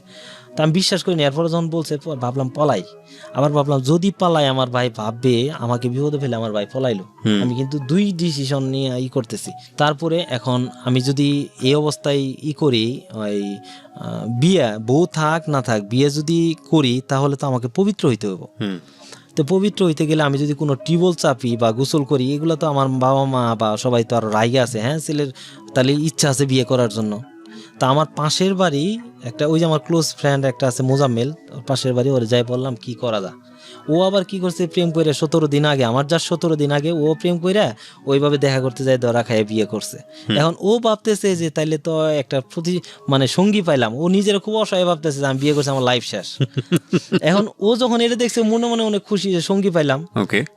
তা আমি বিশ্বাস করিনি। এরপরে যখন বলছে ভাবলাম পলাই, আবার ভাবলাম যদি পালাই আমার ভাই ভাববে আমাকে বিপদে ফেলে আমার ভাই পলাইলো। আমি কিন্তু 2 ডিসিশন নিয়ে করতেছি। তারপরে এখন আমি যদি এই অবস্থায় করি, ওই বিয়ে বউ থাক না থাক বিয়ে যদি করি তাহলে তো আমাকে পবিত্র হইতে হবে। তো পবিত্র হইতে গেলে আমি যদি কোনো টিউবওয়েল চাপি বা গোসল করি এগুলো তো আমার বাবা মা বা সবাই তো আরো রাইগে আছে, হ্যাঁ ছেলের তাহলে ইচ্ছা আছে বিয়ে করার জন্য। তা আমার পাশের বাড়ি একটা ওই যে আমার ক্লোজ ফ্রেন্ড একটা আছে মোজাম্মেল, ওর পাশের বাড়ি, ওরে যাই বললাম কি করা যায়। ও আবার কি করছে প্রেম করে 17 দিন আগে, আমার যার 17 দিন আগে ও প্রেম করে ওইভাবে দেখা করতে যায়, ধরা খায় বিয়ে করছে। এখন ও ভাবতেছে যে তাইলে তো একটা মানে সঙ্গী পাইলাম, ও নিজের খুব অসহায় ভাবতেছে যে আমি বিয়ে করছি আমার লাইফ শেষ। এখন ও যখন এটা দেখছে মনে মনে অনেক খুশি যে সঙ্গী পাইলাম,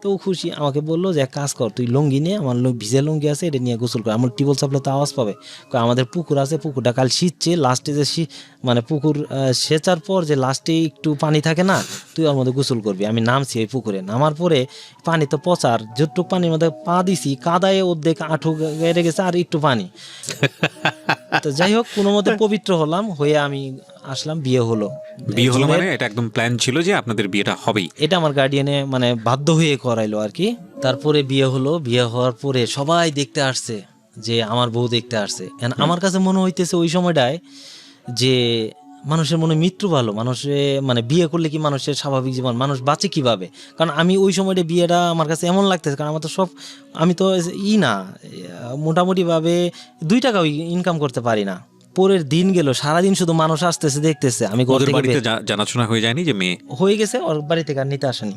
তো ও খুশি। আমাকে বললো যে এক কাজ কর, তুই লুঙ্গি নিয়ে, আমার ভিজে লুঙ্গি আছে এটা নিয়ে গোসল কর, আমার টিউবওয়েল চাপলে তো আওয়াজ পাবে। আমাদের পুকুর আছে, পুকুরটা কাল শীতছে, লাস্টে যে মানে পুকুর সেচার পর যে লাস্টে একটু পানি থাকে না, তুই ওর মধ্যে গোসল করবি। আমি নামছি ওই পুকুরে, নামার পরে পানি তো পচার, যতটুক পানির মধ্যে পা দিছি কাদায় অর্ধেক আঁঠু গেড়ে গেছে আর একটু পানি। তো যাই হোক কোনো মতে পবিত্র হলাম, হয়ে আমি আসলাম, বিয়ে হলো। মানে এটা একদম প্ল্যান ছিল যে আপনাদের বিয়েটা হবেই, এটা আমার গার্ডিয়ানে মানে বাধ্য হয়ে করাইলো আর কি। তারপরে বিয়ে হলো, বিয়ে হওয়ার পরে সবাই দেখতে আসছে যে আমার বউ দেখতে আসছে। আমার কাছে মনে হইতেছে ওই সময়টায় যে মানুষের মনে মৃত্যু ভালো, মানুষে মানে বিয়ে করলে কি মানুষের স্বাভাবিক জীবন মানুষ বাঁচে কিভাবে। কারণ আমি ওই সময়টা বিয়েটা আমার কাছে এমন লাগতেছে, কারণ আমার তো আমি তো না মোটামুটি ভাবে 2 টাকা ইনকাম করতে পারি না। পরের দিন গেল, সারাদিন শুধু মানুষ আসতেছে দেখতেছে, আমি জানাশোনা হয়ে যায়নি যে মেয়ে হয়ে গেছে, ওর বাড়ি থেকে আর নিতে আসেনি।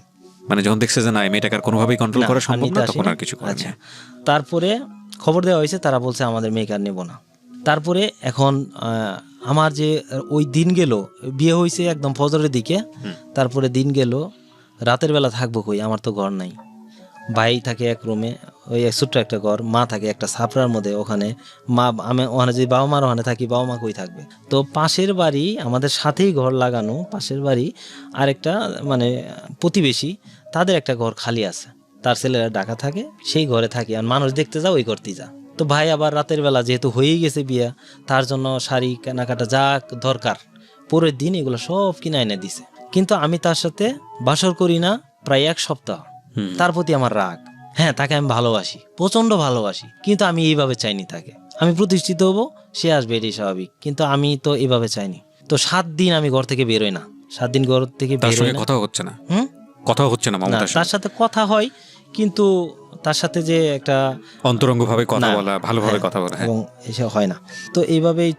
মানে যখন দেখছে যে না মেয়েটাকে কোনোভাবেই কন্ট্রোল করা সম্ভব না তখন আর কিছু করে। তারপরে খবর দেওয়া হয়েছে, তারা বলছে আমাদের মেয়েকে আর নেব না। তারপরে এখন আমার যে ওই দিন গেল, বিয়ে হয়েছে একদম ফজরের দিকে, তারপরে দিন গেল, রাতের বেলা থাকবো কই, আমার তো ঘর নাই। ভাই থাকে এক রুমে, ওই ছোট্ট একটা ঘর, মা থাকে একটা ছাপড়ার মধ্যে, ওখানে মা, আমি ওখানে যদি বাবা মার ওখানে থাকি, বাবা মা কই থাকবে। তো পাশের বাড়ি, আমাদের সাথেই ঘর লাগানো, পাশের বাড়ি আরেকটা মানে প্রতিবেশী, তাদের একটা ঘর খালি আছে, তার ছেলেরা ঢাকা থাকে, সেই ঘরে থাকি। আর মানুষ দেখতে যাও ওই করতেই যা। তো ভাই আবার রাতের বেলা যেহেতু হয়েই গেছে বিয়া, তার জন্য শাড়ি কেনাকাটা যা দরকার পরের দিন এগুলো সব কিনে এনে দিছে। কিন্তু আমি তার সাথে বাসর করি না প্রায় 1 সপ্তাহ। তার প্রতি আমার রাগ। হ্যাঁ, তাকে আমি ভালোবাসি, প্রচন্ড ভালোবাসি, কিন্তু আমি এইভাবে চাইনি তাকে। আমি প্রতিষ্ঠিত হব, সে আসবে, এটাই স্বাভাবিক, কিন্তু আমি তো এইভাবে চাইনি। তো 7 দিন আমি ঘর থেকে বেরোই না, 7 দিন ঘর থেকে বেরোই না। কথা হচ্ছে না, কথা হচ্ছে না মামুদার সাথে? তার সাথে কথা হয়, কিন্তু তার সাথে যে একটা অন্তরঙ্গ ভাবে কথা বলা, ভালোভাবে কথা বলা এবং এসব হয় না। তো এইভাবেই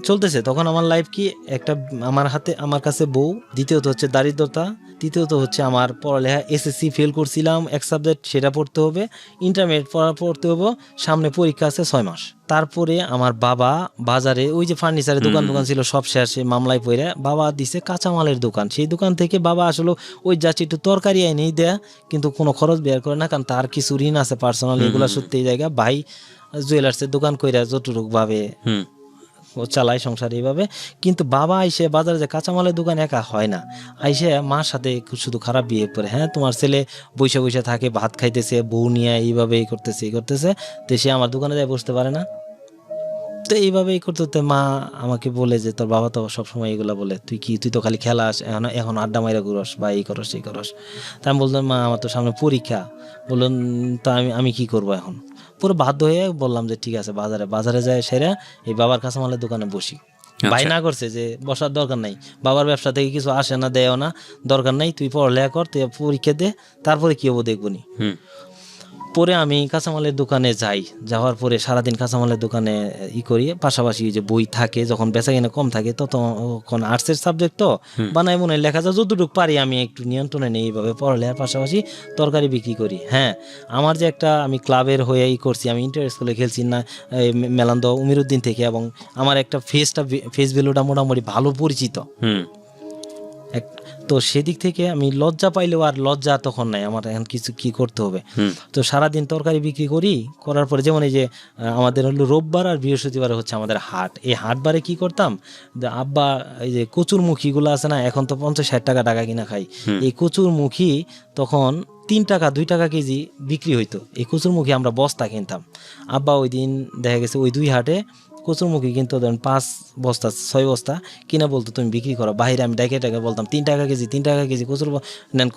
চলতেছে। তখন আমার লাইফ কি, একটা আমার হাতে, আমার কাছে বউ, দ্বিতীয়ত হচ্ছে দারিদ্রতা, তৃতীয়ত হচ্ছে আমার পড়ালেখা, এসএসসি ফেল করছিলাম এক সাবজেক্ট, সেটা পড়তে হবে, ইন্টারমিডিয়েট পড়তে হবে, সামনে পরীক্ষা আছে 6 মাস। তারপরে আমার বাবা বাজারে, ওই যে ফার্নিচারের দোকান ছিল সব শেষে মামলায় পড়ে, বাবা দিছে কাঁচামালের দোকান। সেই দোকান থেকে বাবা আসলে ওই যাচ্ছে একটু তরকারি এনেই দেয়া, কিন্তু কোনো খরচ বের করে না, কারণ তার কিছু ঋণ আছে পার্সোনাল, এগুলা সত্যি জায়গা। ভাই জুয়েলার্সের দোকান কইরা যতটুকু ভাবে ও চালায় সংসার এইভাবে। কিন্তু বাবা আইসে বাজারে যে কাঁচামালের দোকান একা হয় না, আইসে মার সাথে শুধু খারাপ বিহেভ করে। হ্যাঁ, তোমার ছেলে বসে বসে থাকে, ভাত খাইতেছে, বউ নিয়ে এইভাবে এই করতেছে তো সে আমার দোকানে যায় বসতে পারে না। তো এইভাবেই করতে মা আমাকে বলে যে তোর বাবা তো সবসময় এগুলো বলে, তুই তো খালি খেলাস, এখন আড্ডা মাইরা ঘুরস বা এই করস এই করস। তা আমি বললাম, মা আমার তো সামনে পরীক্ষা। বললেন, তা আমি কি করব এখন? পুরো বাধ্য হয়ে বললাম যে ঠিক আছে, বাজারে যায় সেরা এই বাবার কাঁচামালের দোকানে বসি। ভাই না করছে যে বসার দরকার নাই, বাবার ব্যবসা থেকে কিছু আসে না, দেয়ও না, দরকার নাই, তুই পড়ালেখা কর, তুই পরীক্ষা দে, তারপরে কি হবো দেখবনি। পরে আমি কাঁচামালের দোকানে যাওয়ার পরে সারাদিন কাঁচামালের দোকানে করি, পাশাপাশি যে বই থাকে, যখন বেচা কিনা কম থাকে তখন আর্টসের সাবজেক্ট তো বানাই মনে লেখা যায়, যতটুকু পারি আমি একটু নিয়ন্ত্রণে নেই, এইভাবে পড়ালেখার পাশাপাশি তরকারি বিক্রি করি। হ্যাঁ, আমার যে একটা আমি ক্লাবের হয়ে করছি, আমি ইন্টার স্কুলে খেলছি না মেলান্দ উমিরুদ্দিন থেকে, এবং আমার একটা ফেস ভ্যালুটা মোটামুটি ভালো পরিচিত। তো সেদিক থেকে আমি লজ্জা পাইলেও আর লজ্জা তখন নাই, আমার এখন কিছু কি করতে হবে। তো সারাদিন তরকারি বিক্রি করার পরে, যেমন এই যে আমাদের হলো রোববার আর বৃহস্পতিবারে হচ্ছে আমাদের হাট, এই হাটবারে কি করতাম, আব্বা এই যে কচুরমুখীগুলো আছে না, এখন তো 50-60 টাকা কিনা খাই, এই কচুরমুখী তখন 3 টাকা 2 টাকা কেজি বিক্রি হইতো। এই কচুরমুখী আমরা বস্তা কিনতাম। আব্বা ওই দিন দেখা গেছে ওই 2 হাটে কচুরমুখী কিন্তু ধরেন 5 বস্তা 6 বস্তা কিনা বলতো, তুমি বিক্রি করো। বাইরে আমি ডাকে বলতাম 3 টাকা কেজি, 3 টাকা কেজি কচুরি নেন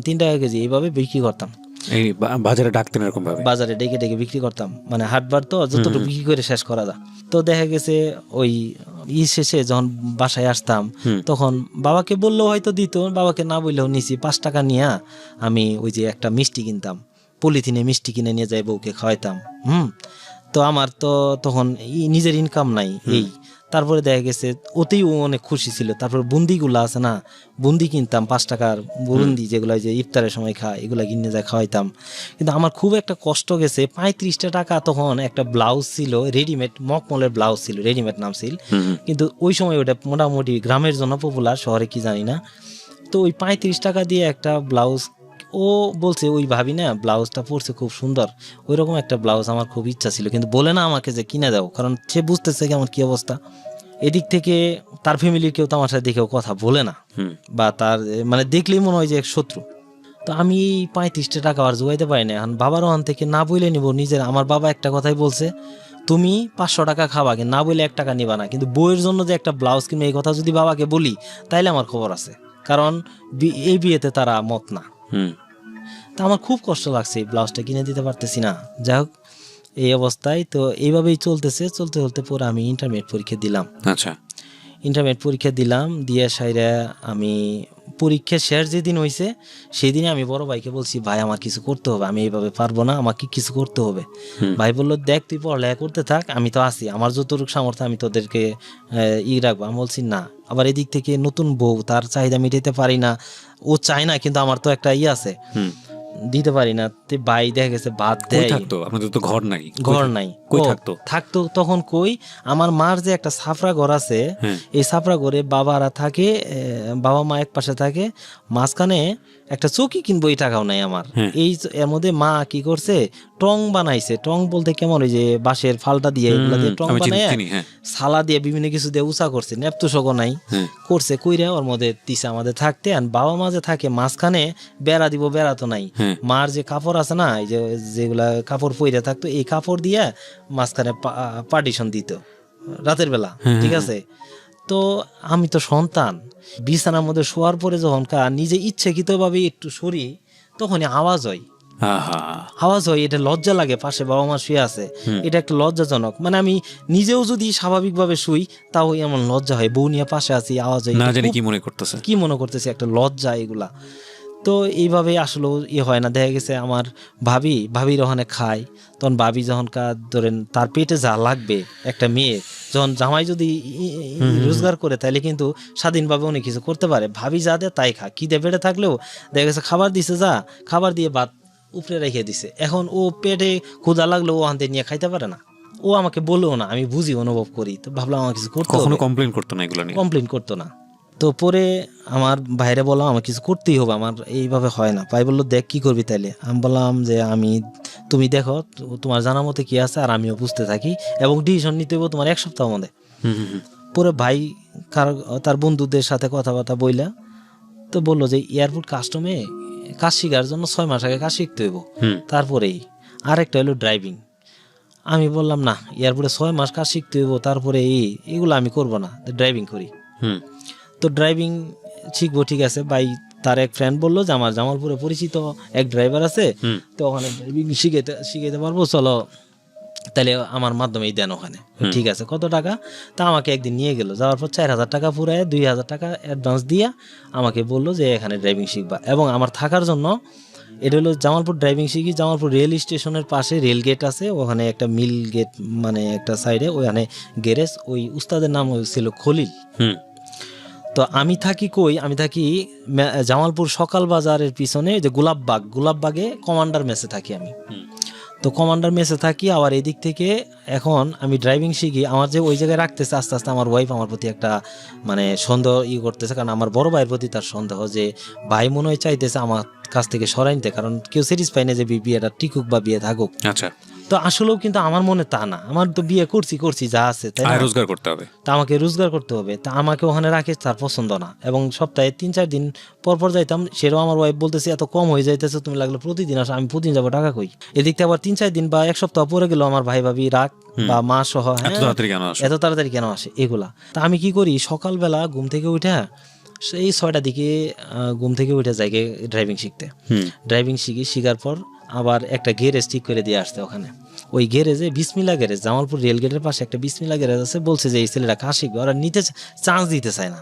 3 টাকা কেজি, এইভাবে বিক্রি করতাম। এই বাজারে ডাকতেন এরকম ভাবে, বাজারে ডেকে বিক্রি করতাম, মানে হাটবার তো যতটুকু বিক্রি করে শেষ করা যায়। তো দেখা গেছে ওই শেষে যখন বাসায় আসতাম, তখন বাবাকে বললেও হয়তো দিত, বাবাকে না বললেও নিছি 5 টাকা নিয়ে আমি ওই যে একটা মিষ্টি কিনতাম, পলিথিনে মিষ্টি কিনে নিয়ে যাই, বউকে খাওয়াইতাম। তো আমার তো তখন নিজের ইনকাম নাই, তারপরে দেখা গেছে ওতেই ও অনেক খুশি ছিল। তারপর বুন্দিগুলো আছে না, বুন্দি কিনতাম 5 টাকার বুন্দি, যেগুলো যে ইফতারের সময় খায়, এগুলো কিনে যায় খাওয়াইতাম। কিন্তু আমার খুব একটা কষ্ট গেছে, 35 টাকা তখন একটা ব্লাউজ ছিল, রেডিমেড মকমলের ব্লাউজ ছিল, রেডিমেড নাম ছিল, কিন্তু ওই সময় ওটা মোটামুটি গ্রামের জন্য পপুলার, শহরে কি জানি না। তো ওই 35 টাকা দিয়ে একটা ব্লাউজ, ও বলছে ওই ভাবি না ব্লাউজটা পরছে খুব সুন্দর, ওই রকম একটা ব্লাউজ আমার খুব ইচ্ছা ছিল, কিন্তু বলে না আমাকে যে কিনে দাও, কারণ সে বুঝতেছে কি আমার কি অবস্থা। এদিক থেকে তার ফ্যামিলির কেউ তো আমার সাথে দেখেও কথা বলে না, বা তার মানে দেখলেই মনে হয় যে এক শত্রু। তো আমি 35 টাকা আর জোগাইতে পারি না। এখন বাবার ওখান থেকে না বলে নিব নিজের, আমার বাবা একটা কথাই বলছে, তুমি 500 টাকা খাবা, কিন্তু না বলে 1 টাকা নিবা না, কিন্তু বইয়ের জন্য যে একটা ব্লাউজ কিনবে, এই কথা যদি বাবাকে বলি তাইলে আমার খবর আছে, কারণ এই বিয়েতে তারা মত না। তা আমার খুব কষ্ট লাগছে, এই ব্লাউজটা কিনে দিতে পারতেছি না। যাই হোক, এই অবস্থায় তো এইভাবেই চলতে পরে আমি ইন্টারমিডিয়েট পরীক্ষা দিলাম। আচ্ছা, ইন্টারমিডিয়েট পরীক্ষা দিলাম, দিয়ে সাইরা আমি পরীক্ষা শেষ যেদিন হয়েছে সেই দিনে আমি বড় ভাইকে বলছি, ভাই আমার কিছু করতে হবে, আমি এইভাবে পারবো না, আমাকে কিছু করতে হবে। ভাই বললো, দেখ তুই পড়ালেখা করতে থাক, আমি তো আছি, আমার যতটুকু সামর্থ্য আমি তোদেরকে রাখবো। আমি বলছি না, আবার এদিক থেকে নতুন বউ, তার চাহিদা মিটাতে পারি না, ও চায় না, কিন্তু আমার তো একটা দিতে পারি না। ভাই দেখা গেছে বাদ দেয়, আপনাদের তো ঘর নাই, কই থাকতো? থাকতো তখন কই, আমার মার যে একটা ছাপড়া ঘর আছে, এই ছাপড়া ঘরে বাবারা থাকে, বাবা মা এক পাশে থাকে, মাঝখানে একটা চৌকি কিনবো এই টাকাও নাই আমার। এই এর মধ্যে মা কি করছে, টং বানাইছে। টং বলতে কেমন, ওই যে বাঁশের ফালটা দিয়ে এগুলা দিয়ে টং বানায়, সালা দিয়ে বিভিন্ন কিছু দিয়ে উঁচা করছে, নেপতুসগো নাই করছে, কইরা ওর মধ্যে দিছে আমাদের থাকতে। আর বাবা মা যে থাকে মাঝখানে বেড়া দিব, বেড়া তো নাই। মার যে কাপড় আছে না, এই যে যেগুলা কাপড় পইরা থাকতো, এই কাপড় দিয়ে মাঝখানে পার্টিশন দিত রাতের বেলা, ঠিক আছে। তো আমি তো সন্তান, বিছানার মধ্যে শোয়ার পরে যখন নিজে ইচ্ছাকৃতভাবে একটু সরি, তখনই আওয়াজ হয়, এটা লজ্জা লাগে। পাশে বাবা মা শুয়ে আছে, এটা একটা লজ্জাজনক। মানে আমি নিজেও যদি স্বাভাবিকভাবে শুই, তাও এমন লজ্জা হয়। বউ নিয়ে পাশে আছি, আওয়াজ হয়, কি মনে করতেছে, একটা লজ্জা এগুলা। তো এইভাবে আসলে হয় না। দেখা গেছে আমার ভাবির ওখানে খায়, তখন ভাবি যখন ধরেন তার পেটে যা লাগবে, একটা মেয়ে যখন জামাই যদি রোজগার করে, তাহলে কিন্তু স্বাধীনভাবে অনেক কিছু করতে পারে। ভাবি যা দেয় তাই খা, খিদে পেটে থাকলেও দেখা গেছে খাবার দিছে, যা খাবার দিয়ে ভাত উপরে রেখে দিছে। এখন ও পেটে ক্ষুধা লাগলে ও আনতে নিয়ে খাইতে পারে না, ও আমাকে বলেও না, আমি বুঝি, অনুভব করি। তো ভাবলাম আমার কিছু করতে হবে, কমপ্লেন করতো না, এগুলো নিয়ে কমপ্লেন করতো না। তো পরে আমার ভাইরে বললাম আমার কিছু করতেই হবে, আমার এইভাবে হয় না। ভাই বললো দেখ কি করবি তাইলে। আমি বললাম যে তুমি দেখো তোমার জানা মতে কি আছে, আর আমিও বুঝতে থাকি, এবং ডিসিশন নিতে হবে তোমার 1 সপ্তাহ মধ্যে। পরে ভাই তার বন্ধুদের সাথে কথাবার্তা বইলা তো বললো যে এয়ারপোর্ট কাস্টমে কাজ শিখার জন্য 6 মাস আগে কাজ শিখতে হইব, তারপরেই। আরেকটা হলো ড্রাইভিং। আমি বললাম না, এয়ারপোর্টে 6 মাস কাজ শিখতে হইব, তারপরে এগুলো আমি করব না, ড্রাইভিং করি। তো ড্রাইভিং শিখবো, ঠিক আছে। ভাই তার এক ফ্রেন্ড বললো যে আমার জামালপুরে পরিচিত এক ড্রাইভার আছে, তো ওখানে ড্রাইভিং শিখাইতে পারবো, চলো তাহলে আমার মাধ্যমেই দেন ওখানে। ঠিক আছে, কত টাকা? তা আমাকে একদিন নিয়ে গেল, যাওয়ার পর 4000 টাকা পুরায় 2000 টাকা অ্যাডভান্স দিয়া আমাকে বললো যে এখানে ড্রাইভিং শিখবা, এবং আমার থাকার জন্য। এটা হলো জামালপুর ড্রাইভিং শিখি, জামালপুর রেল স্টেশনের পাশে রেল গেট আছে, ওখানে একটা মিল গেট, মানে একটা সাইডে ওখানে গ্যারেজ। ওই উস্তাদের নাম ছিল খলিল। তো আমি থাকি কই, আমি থাকি জামালপুর সকাল বাজারের পিছনে, যে গোলাপবাগে কমান্ডার মেসে থাকি আমি। তো কমান্ডার মেসে থাকি। আবার এদিক থেকে এখন আমি ড্রাইভিং শিখি, আমার যে ওই জায়গায় রাখতেছে, আস্তে আস্তে আমার ওয়াইফ আমার প্রতি একটা মানে সন্দেহ করতেছে, কারণ আমার বড় ভাইয়ের প্রতি তার সন্দেহ, যে ভাই মনে হয় চাইতেছে আমার কাছ থেকে সরাই নিতে, কারণ কেউ স্যাটিসফাই না যে বিয়েটা টিকুক বা বিয়ে থাকুক। আচ্ছা। তো আসলেও কিন্তু আমার মনে তা না, আমার তো বিয়ে করছি যা আছে, তাই না, রোজগার করতে হবে, তা আমাকে রোজগার করতে হবে। তা আমাকে ওখানে রাখে তার পছন্দ না, এবং সপ্তাহে 3-4 দিন পর যাইতাম। সেটাও আমার ওয়াইফ বলতেছে এত কম হয়ে যাইতেছে, তুমি লাগলে প্রতিদিন আসো। আমি প্রতিদিন যাবো, টাকা কই? এদিক থেকে আবার 3-4 দিন বা 1 সপ্তাহ পরে গেল আমার ভাই ভাবি রাগ, বা মা সহ, এত তাড়াতাড়ি কেন আসে এগুলা। তা আমি কি করি, সকালবেলা ঘুম থেকে উঠে সেই 6টার দিকে ঘুম থেকে উঠে যাই ড্রাইভিং শিখতে। ড্রাইভিং শিখার পর আবার একটা গ্যারেজ ঠিক করে দিয়ে আসতে ওখানে। ওই গ্যারেজে বিসমিল্লাহ গ্যারেজ, জামালপুর রেল গেটের পাশে একটা বিসমিল্লাহ গ্যারেজ আছে। বলছে যে এই ছেলেরা কাজ শিখবে, ওরা নিতে চান্স দিতে চায় না,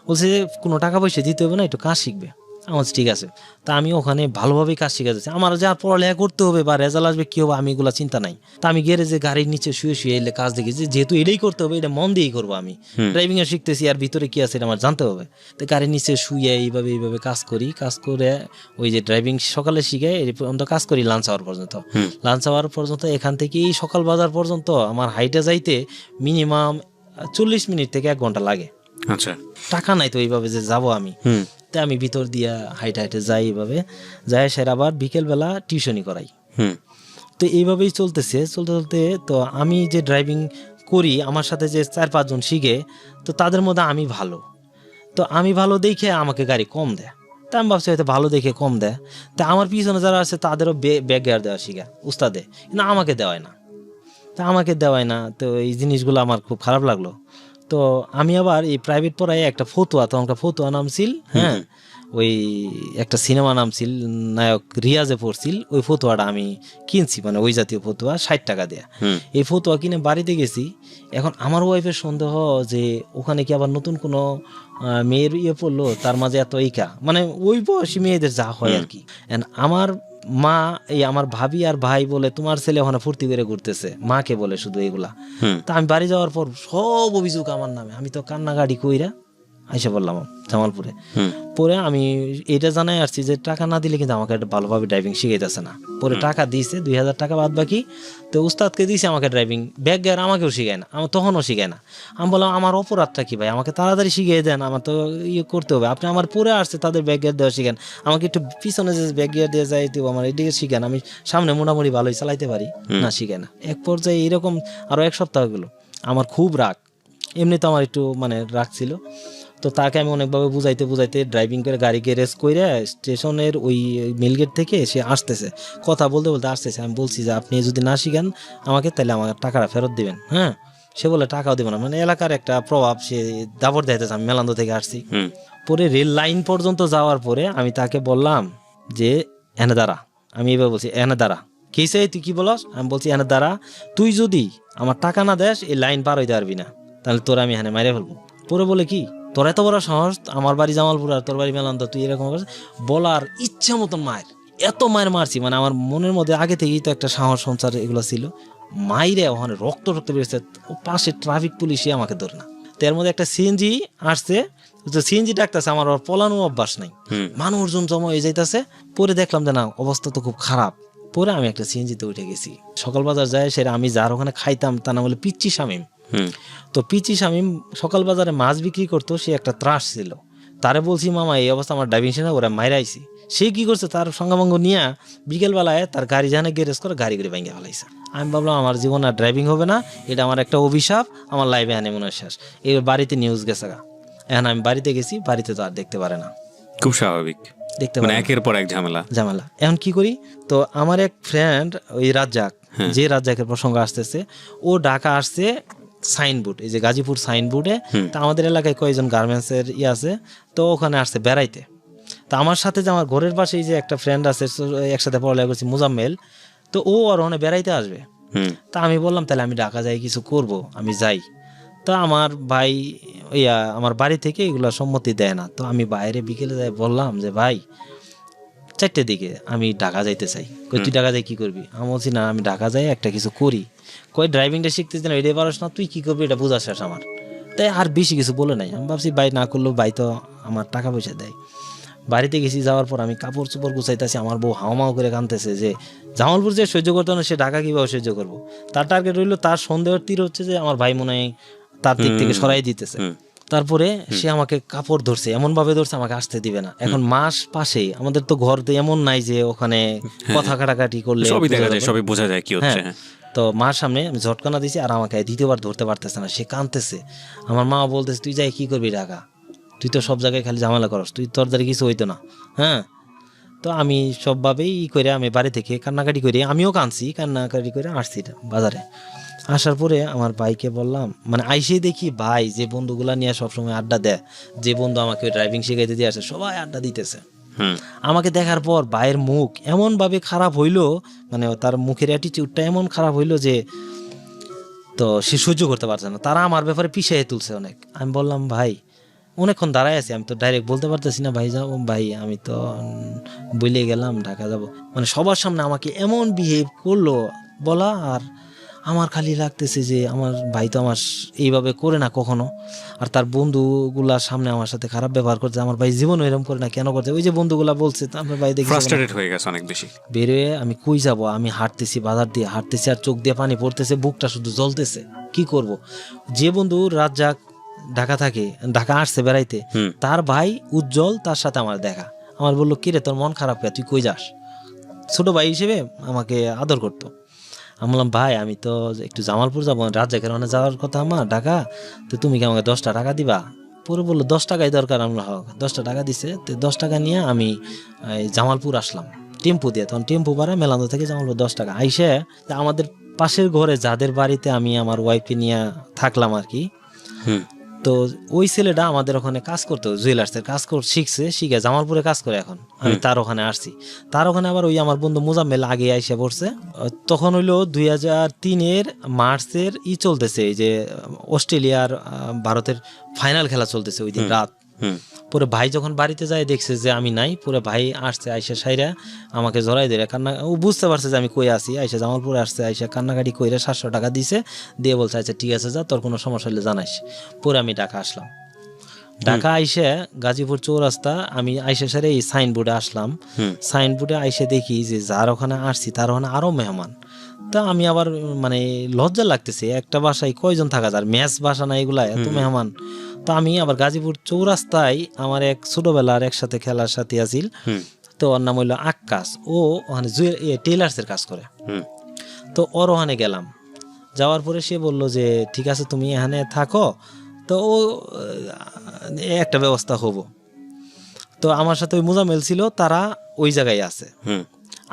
বলছে যে কোনো টাকা পয়সা দিতে হবে না, একটু কাজ শিখবে। আমার ঠিক আছে। তা আমি ওখানে ভালোভাবেই কাজ শিখে যাচ্ছি। আমার যা পড়ালেখা করতে হবে বা রেজাল্ট আসবে কী হবে, আমি এগুলো চিন্তা নাই। তা আমি গ্যারেজে গাড়ির নিচে শুয়ে এলে কাজ দেখেছি, যেহেতু এটাই করতে হবে, এটা মন দিয়েই করবো। আমি ড্রাইভিং এ শিখতেছি, আর ভিতরে কি আছে এটা আমার জানতে হবে। তো গাড়ির নিচে শুয়ে এইভাবে কাজ করে ওই যে ড্রাইভিং সকালে শিখে এই পর্যন্ত কাজ করি লাঞ্চ আওয়ার পর্যন্ত। এখান থেকে এই সকাল বাজার পর্যন্ত আমার হাইটে যাইতে মিনিমাম 40 মিনিট থেকে 1 ঘন্টা লাগে। আচ্ছা। টাকা নাই তো এইভাবে যে যাবো আমি। তো আমি ভিতর দিয়া হাইটে যাই, এইভাবে যাই, সের আবার বিকেলবেলা টিউশনি করাই। তো এইভাবেই চলতে তো আমি যে ড্রাইভিং করি, আমার সাথে যে 4-5 জন শিখে, তো তাদের মধ্যে আমি ভালো। তো আমি ভালো দেখে আমাকে গাড়ি কম দেয়। তা আমি ভাবছি হয়তো ভালো দেখে কম দেয়। তা আমার পিছনে যারা আছে তাদেরও ব্যাক গিয়ার দেওয়া শিখা উস্তাদে, কিন্তু আমাকে দেওয়ায় না। তো এই জিনিসগুলো আমার খুব খারাপ লাগলো। তো আমি আবার এই প্রাইভেট পড়ায় একটা ফতুয়া নামছিল, হ্যাঁ, ওই একটা সিনেমা নামছিল, নায়ক রিয়াজে পড়ছিল, ওই ফতুয়াটা আমি কিনছি, মানে ওই জাতীয় ফতুয়া 60 টাকা দেয়া। এই ফতুয়া কিনে বাড়িতে গেছি। এখন আমার ওয়াইফের সন্দেহ যে ওখানে কি আবার নতুন কোনো মেয়ের পড়লো, তার মাঝে এত মানে ওই বয়সী মেয়েদের যা হয় আর কি। আমার মা, আমার ভাবি আর ভাই বলে তোমার ছেলে ওখানে ফুর্তি করে ঘুরতেছে, মাকে বলে শুধু এগুলা। তা আমি বাড়ি যাওয়ার পর সব অভিযোগ আমার নামে। আমি তো কান্নাকাটি কইরা আইসা বললাম জামালপুরে। পরে আমি এটা জানাই আসছি যে টাকা না দিলে কিন্তু আমাকে একটা ভালোভাবে ড্রাইভিং শিখাইতেছে না। পরে টাকা দিয়েছে 2000 টাকা বাদ বাকি, তো উস্তাদকে দিয়েছে আমাকে ড্রাইভিং, ব্যাগ গিয়ার আমাকেও শিখায় না, আমার তখনও শিখায় না। আমি বললাম আমার অপরাধটা কি ভাই, আমাকে তাড়াতাড়ি শিখিয়ে দেন, আমার তো ইয়ে করতে হবে, আপনি আমার পরে আসছে তাদের ব্যাগ গিয়ার দেওয়া শিখেন, আমাকে একটু পিছনে যে ব্যাগ গিয়ার দিয়ে যাই তো আমার এদিকে শিখেন, আমি সামনে মোটামুটি ভালোই চালাইতে পারি, না শিখে না। এক পর্যায়ে এরকম আরও 1 সপ্তাহ গেলো, আমার খুব রাগ, এমনি তো আমার একটু মানে রাগ ছিল। তো তাকে আমি অনেকভাবে বুঝাইতে ড্রাইভিং করে গাড়ি গ্যারেজ করে স্টেশনের ওই মিলগেট থেকে সে আসতেছে, কথা বলতে বলতে আসতেছে। আমি বলছি যে আপনি যদি না শিখেন আমাকে তাহলে আমার টাকাটা ফেরত দিবেন। হ্যাঁ, সে বলে টাকাও দেবো না, মানে এলাকার একটা প্রভাব, সে দাবর দেখাইতেছে আমি মেলান্দ থেকে আসছি। পরে রেল লাইন পর্যন্ত যাওয়ার পরে আমি তাকে বললাম যে এনে দাঁড়া, আমি এবার বলছি এনে দাঁড়া, কিসে তুই কি বলস? আমি বলছি এনে দাঁড়া, তুই যদি আমার টাকা না দেস এই লাইন পার হইতে পারবি না, তাহলে তোরা আমি এখানে মাইরে ফেলবো। পরে বলে কি তোর এত বড় সাহস, আমার বাড়ি জামালপুর আর তোর বাড়ি মেলান্দ, তুই এরকম বলার ইচ্ছা মতন মায়ের, এত মায়ের মারছি, মানে আমার মনের মধ্যে আগে থেকেই তো একটা সাহস সঞ্চার এগুলো ছিল। মাইরে ওখানে রক্ত বেরোচ্ছে, ও পাশে ট্রাফিক পুলিশই আমাকে ধরে না। তো এর মধ্যে একটা সিএনজি আসছে, সিএনজি ডাকতেছে, আমার আর পলানো অভ্যাস নাই, মানুষজন জমা হয়ে যাইতেছে। পরে দেখলাম যে না অবস্থা তো খুব খারাপ। পরে আমি একটা সিএনজিতে উঠে গেছি, সকাল বাজার যায়, সেটা আমি যার ওখানে খাইতাম তার নাম হলো পিচ্চি শামীম। তো পিচ্চি শামীম সকাল বাজারে মাছ বিক্রি করতো, সে একটা ত্রাস ছিল, তারে বলছি মামা এই অবস্থা আমার ড্রাইভিং শেখা, ওরা মাইরাইছি। সে কি করছে, তার সঙ্গভঙ্গ নিয়ে বিকেলবেলায় তার গাড়ি জানে গ্যারেজ করে গাড়ি করে ভেঙে ফেলাইছে। আমি ভাবলাম আমার জীবন আর ড্রাইভিং হবে না, এটা আমার একটা অভিশাপ, আমার লাইফে হানে মনে হয় শেষ। এবার বাড়িতে নিউজ গেছে গা, এখন আমি বাড়িতে গেছি, বাড়িতে তো আর দেখতে পারে না, খুব স্বাভাবিক, দেখতে পারে একের পর এক ঝামেলা। এখন কি করি, তো আমার এক ফ্রেন্ড ওই রাজ্জাক, যে রাজ্জাকের প্রসঙ্গ আসতেছে, ও ঢাকা আসছে সাইনবোর্ড, এই যে গাজীপুর সাইনবোর্ডে, তা আমাদের এলাকায় কয়েকজন গার্মেন্টসের আছে, তো ওখানে আসছে বেড়াইতে। তা আমার সাথে যে আমার ঘরের পাশে যে একটা ফ্রেন্ড আছে, একসাথে পড়ালেখা করছি, মুজাম্মেল, তো ও আর ওখানে বেড়াইতে আসবে। তা আমি বললাম তাহলে আমি ঢাকা যাই, কিছু করব, আমি যাই। তো আমার ভাই আমার বাড়ি থেকে এগুলো সম্মতি দেয় না, তো আমি বাইরে বিকেলে যাই, বললাম যে ভাই 4টের দিকে আমি ঢাকা যাইতে চাই। কই তুই ঢাকা যাই কি করবি? আমি বলছি না আমি ঢাকা যাই একটা কিছু করি। কই ড্রাইভিংটা শিখতেছি না, এটাই পারস না, তুই কি করবি এটা বোঝা শেষ আমার। তাই আর বেশি কিছু বলে নাই, আমি ভাবছি ভাই না করলেও ভাই তো আমার টাকা পয়সা দেয়। বাড়িতে গেছি, যাওয়ার পর আমি কাপড় চোপড় গুছাইতেছি, আমার বউ হাওমাও করে কাঁদতেছে যে জামালপুর যে সহ্য করতো না, সে ঢাকা কীভাবে সহ্য করবো। তার টার্গেট রইলো, তার সন্দেহের তীর হচ্ছে যে আমার ভাই মনে হয় তার দিক থেকে সরাই দিতেছে। তারপরে সে আমাকে কাপড় ধরছে, এমন ভাবে ধরছে আমাকে আসতে দিবে না। এখন মাস পাশেই, আমাদের তো ঘর তো এমন নাই যে ওখানে কথা কাটাকাটি করলে সবই দেখা যায়, সবই বোঝা যায় কি হচ্ছে। তো মার সামনে আমি ঝটকানা দিছি, আর আমাকে দ্বিতীয়বার ধরতে পারতেছে না, সে কাঁদতেছে। আমার মা বলতেছে তুই যাই কি করবি ঢাকা, তুই তো সব জায়গায় খালি ঝামেলা করস, তুই তোর দ্বারা কিছু হইতো না। হ্যাঁ, তো আমি সবভাবেই করে আমি বাড়ি থেকে কান্নাকাটি করি, আমিও কাঁদছি, কান্নাকাটি করে আসছি বাজারে। আসার পরে আমার ভাইকে বললাম, মানে আইসেই দেখি ভাই যে বন্ধুগুলা নিয়ে সবসময় আড্ডা দেয়, যে বন্ধু আমাকে ড্রাইভিং শিখাইতে দিয়ে আসে, সবাই আড্ডা দিতেছে। আমাকে দেখার পর ভাইয়ের মুখ এমনভাবে খারাপ হইলো, মানে তার মুখের অ্যাটিটিউডটা এমন খারাপ হইলো যে তো সে সহ্য করতে পারছে না, তারা আমার ব্যাপারে পিছিয়ে তুলছে অনেক। আমি বললাম ভাই, অনেকক্ষণ দাঁড়ায় আছি, আমি তো ডাইরেক্ট বলতে পারতেছি না ভাই যাবো, ভাই আমি তো বলে গেলাম ঢাকা যাব, মানে সবার সামনে আমাকে এমন বিহেভ করলো বলা। আর আমার খালি লাগতেছে যে আমার ভাই তো আমার এইভাবে করে না কখনো, আর তার বন্ধুগুলার সামনে আমার সাথে খারাপ ব্যবহার করছে, আমার ভাই জীবন এরকম করে না, কেন করছে? ওই যে বন্ধুগুলা বলছে, আমার ভাই দেখে ফ্রাস্ট্রেটেড হয়ে গেছে অনেক বেশি। বেরোয় আমি কই যাব, আমি হাঁটতেছি, বাজার দিয়ে হাঁটতেছি, আর চোখ দিয়ে পানি পড়তেছে, বুকটা শুধু জ্বলতেছে, কি করব? যে বন্ধু রাজ্জাক ঢাকা থাকে, ঢাকা আসছে বেড়াইতে, তার ভাই উজ্জ্বল, তার সাথে আমার দেখা। আমার বললো কিরে তোর মন খারাপ কে, তুই কই যাস? ছোট ভাই হিসেবে আমাকে আদর করতো। আমি বললাম ভাই আমি তো একটু জামালপুর যাবো, রাজ্জাকের ওখানে যাওয়ার কথা আমার ঢাকা, তো তুমি কি আমাকে 10টা টাকা দিবা? পরে বললো 10 টাকাই দরকার। আমরা 10টা টাকা দিছে, তো 10 টাকা নিয়ে আমি জামালপুর আসলাম টেম্পু দিয়ে। তখন টেম্পু ভাড়া মেলান্দো থেকে জামালপুর 10 টাকা। আইসে আমাদের পাশের ঘরে যাদের বাড়িতে আমি আমার ওয়াইফকে নিয়ে থাকলাম আর কি, তো ওই ছেলেটা আমাদের ওখানে কাজ করতো, জুয়েলার্সের কাজ শিখছে, শিখে জামালপুরে কাজ করে এখন। আমি তার ওখানে আসছি, তার ওখানে আবার ওই আমার বন্ধু মুজাম্মেল আগে আইসা পড়ছে। তখন হইলো 2003-এর মার্চের চলতেছে, এই যে অস্ট্রেলিয়ার ভারতের ফাইনাল খেলা চলতেছে ওই দিন রাত। পরে ভাই যখন বাড়িতে যায় দেখছে যে আমি নাই, পরে ভাই আসছে, আইসা সাইরা আমাকে জড়াই ধরে কান্না, ও বুঝতে পারছে যে আমি কই আছি, আইসা জামালপুরে আসছে, আইসা কান্নাকাটি কইরা 700 টাকা দিছে, দিয়ে বলছে আচ্ছা ঠিক আছে যা, তোর কোনো সমস্যা হলে জানাইস। পরে আমি ঢাকা আসলাম। ঢাকা আইসে গাজীপুর চৌরাস্তা আমি আইসে সারে এই সাইনবোর্ডে আসলাম, সাইনবোর্ডে আইসে দেখি যে যার ওখানে আসছি তার ওখানে আরো মেহমান। তা আমি আবার মানে লজ্জা লাগতেছে, একটা বাসায় কয়জন থাকা যায়, ম্যাচ বাসা না এগুলা, এত মেহমান। তো আমি আবার গাজীপুর চৌরাস্তায় আমার এক ছোটবেলার একসাথে খেলার সাথে আছিল, তো ওর নাম হইলো আক্কাস, ও ওখানে টেইলার্সের কাজ করে। তো ওর ওখানে গেলাম, যাওয়ার পরে সে বললো যে ঠিক আছে তুমি এখানে থাকো, তো ও একটা ব্যবস্থা হবো। তো আমার সাথে ওই মোজামেল ছিল, তারা ওই জায়গায় আছে,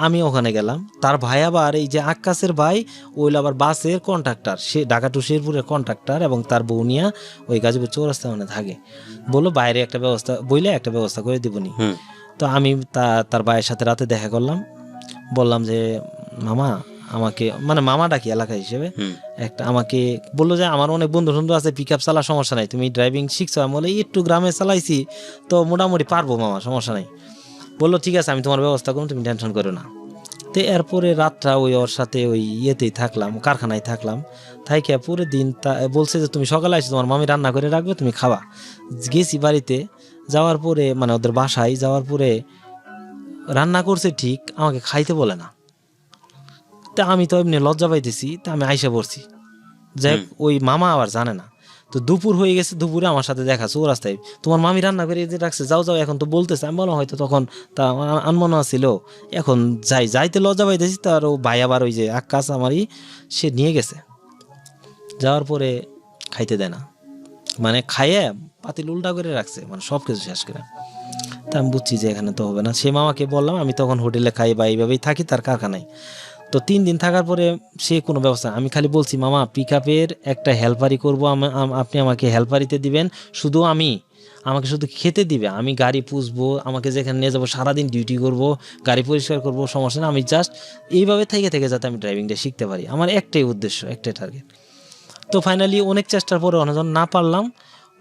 আমি ওখানে গেলাম। তার ভাই আবার এই যে আক্কাসের ভাই ওইল আবার বাসের কন্ট্রাক্টর, সে ঢাকা টু শেরপুরের কন্ট্রাক্টর, এবং তার বউ নিয়া ওই গাজীপুর চৌরাস্তা ওখানে থাকে। বললো বাইরে একটা ব্যবস্থা বইলে একটা ব্যবস্থা করে দিবনি। তো আমি তার ভাইয়ের সাথে রাতে দেখা করলাম, বললাম যে মামা আমাকে, মানে মামা ডাকি এলাকা হিসেবে, একটা আমাকে বললো যে আমার অনেক বন্ধু বন্ধু আছে, পিক আপ চালা, সমস্যা নাই, তুমি ড্রাইভিং শিখছো? আমি বলে একটু গ্রামে চালাইছি তো মোটামুটি পারবো মামা, সমস্যা নাই। বললো ঠিক আছে আমি তোমার ব্যবস্থা করুন, তুমি টেনশন করো না। তো এরপরে রাতটা ওই ওর সাথে ওই ইয়েতেই থাকলাম, কারখানায় থাকলাম, থাইকে পুরো দিন বলছে যে তুমি সকালে আসো, তোমার মামি রান্না করে রাখবে, তুমি খাবা। গেছি বাড়িতে, যাওয়ার পরে মানে ওদের বাসায় যাওয়ার পরে রান্না করছে ঠিক, আমাকে খাইতে বলে না। তা আমি তো এমনি লজ্জা পাইতেছি, তা আমি আইসা পড়ছি, যাই ওই মামা আবার জানে না। তো দুপুর হয়ে গেছে, দুপুরে আমার সাথে দেখা চৌরাস্তায়, তোমার মামি রান্না করে রাখছে, যাও যাও, এখন তো বলতেছে। আমি বললাম হয়তো তখন তা আনমনা ছিল, এখন যাইতে লজ্জা পাইতেছি। তার ও ভাই আবার ওই যে আক্কাস আমারই, সে নিয়ে গেছে, যাওয়ার পরে খাইতে দেয় না, মানে খাইয়ে পাতিল উল্টা করে রাখছে, মানে সব কিছু শেষ করে। তা আমি বুঝছি যে এখানে তো হবে না। সে মামাকে বললাম আমি তখন হোটেলে খাই বা এইভাবেই থাকি তার কারখানায়। তো 3 দিন থাকার পরে সে কোনো ব্যবস্থা, আমি খালি বলছি মামা পিক আপের একটা হেল্পারি করবো, আপনি আমাকে হেল্পারিতে দিবেন, শুধু আমাকে শুধু খেতে দিবে, আমি গাড়ি পুষবো, আমাকে যেখানে নিয়ে যাবো সারাদিন ডিউটি করব, গাড়ি পরিষ্কার করবো, সমস্যা না, আমি জাস্ট এইভাবে থেকে যাতে আমি ড্রাইভিংটা শিখতে পারি, আমার একটাই উদ্দেশ্য, একটাই টার্গেট। তো ফাইনালি অনেক চেষ্টার পরে অনেকজন না পারলাম,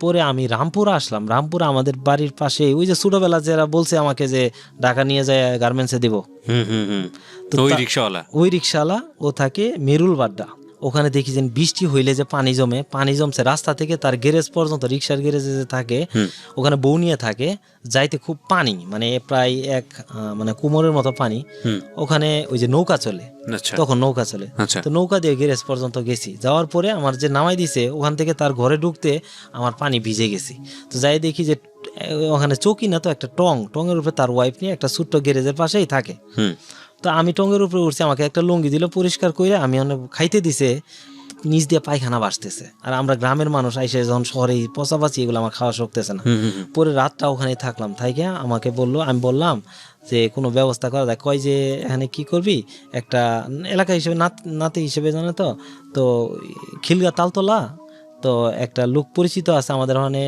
পরে আমি রামপুরা আসলাম। রামপুরা আমাদের বাড়ির পাশে, ওই যে ছোটবেলা যারা বলছে আমাকে যে ঢাকা নিয়ে যায় গার্মেন্টসে দিব, তো ওই রিক্সাওয়ালা ও থাকে মেরুল বাড্ডা। ওখানে দেখি যে বৃষ্টি হইলে যে পানি জমছে রাস্তা থেকে তার গ্যারেজ পর্যন্ত, রিক্সার গ্যারেজে যে থাকে ওখানে বউ নিয়ে থাকে, যাইতে খুব পানি, মানে প্রায় মানে কোমরের মতো পানি। ওখানে ওই যে নৌকা চলে, তখন নৌকা চলে, তো নৌকা দিয়ে গ্যারেজ পর্যন্ত গেছি। যাওয়ার পরে আমার যে নামাই দিছে ওখান থেকে তার ঘরে ঢুকতে আমার পানি ভিজে গেছি। তো যাই দেখি যে ওখানে চৌকি না, তো একটা টঙের উপরে তার ওয়াইফ নিয়ে একটা ছোট্ট গ্যারেজের পাশেই থাকে। তো আমি টঙের উপরে উঠছি, আমাকে একটা লুঙ্গি দিল পরিষ্কার করে, আমি অনেক খাইতে দিছে, নিচ দিয়ে পায়খানা বাসতেছে। আর আমরা গ্রামের মানুষ, আইসে যখন শহরে পচাপাচি এগুলো আমার খাওয়া শক্তেছে না। পরে রাতটা ওখানে থাকলাম, থাইকে আমাকে বললো, আমি বললাম যে কোনো ব্যবস্থা করা যায়। কয় যে এখানে কি করবি, একটা এলাকা হিসেবে নাতি হিসেবে জানে তো খিলগা তালতলা, তো একটা লোক পরিচিত আছে আমাদের ওখানে,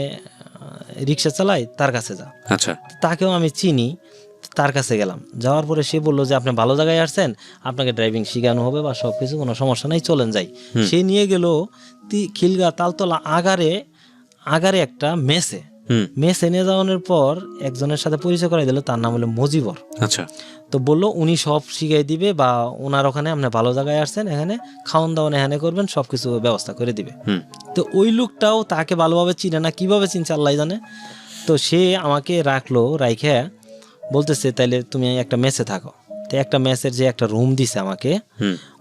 রিক্সা চালায়, তার কাছে যা। আচ্ছা, তাকেও আমি চিনি, তার কাছে গেলাম। যাওয়ার পরে সে বললো যে আপনি ভালো জায়গায় আসছেন, আপনাকে ড্রাইভিং শেখানো হবে বা সবকিছু, কোনো সমস্যা নাই, চলেন যাই। সে নিয়ে গেল খিলগা তালতলা আগারে একটা মেসে নিয়ে যাওয়ানোর পর একজনের সাথে পরিচয় করাই দিল, তার নাম হলো মজিবর। আচ্ছা, তো বললো উনি সব শিখাই দিবে, বা ওনার ওখানে আপনি ভালো জায়গায় আসছেন, এখানে খাওয়ান দাওয়ান এখানে করবেন, সবকিছু ব্যবস্থা করে দিবে। তো ওই লোকটাও তাকে ভালোভাবে চিনে না, কিভাবে চিনছে আল্লাহ জানে। তো সে আমাকে রাখলো, রাইখে বলতেছে তাইলে তুমি একটা মেসে থাকো। তো একটা মেসের যে একটা রুম দিছে আমাকে,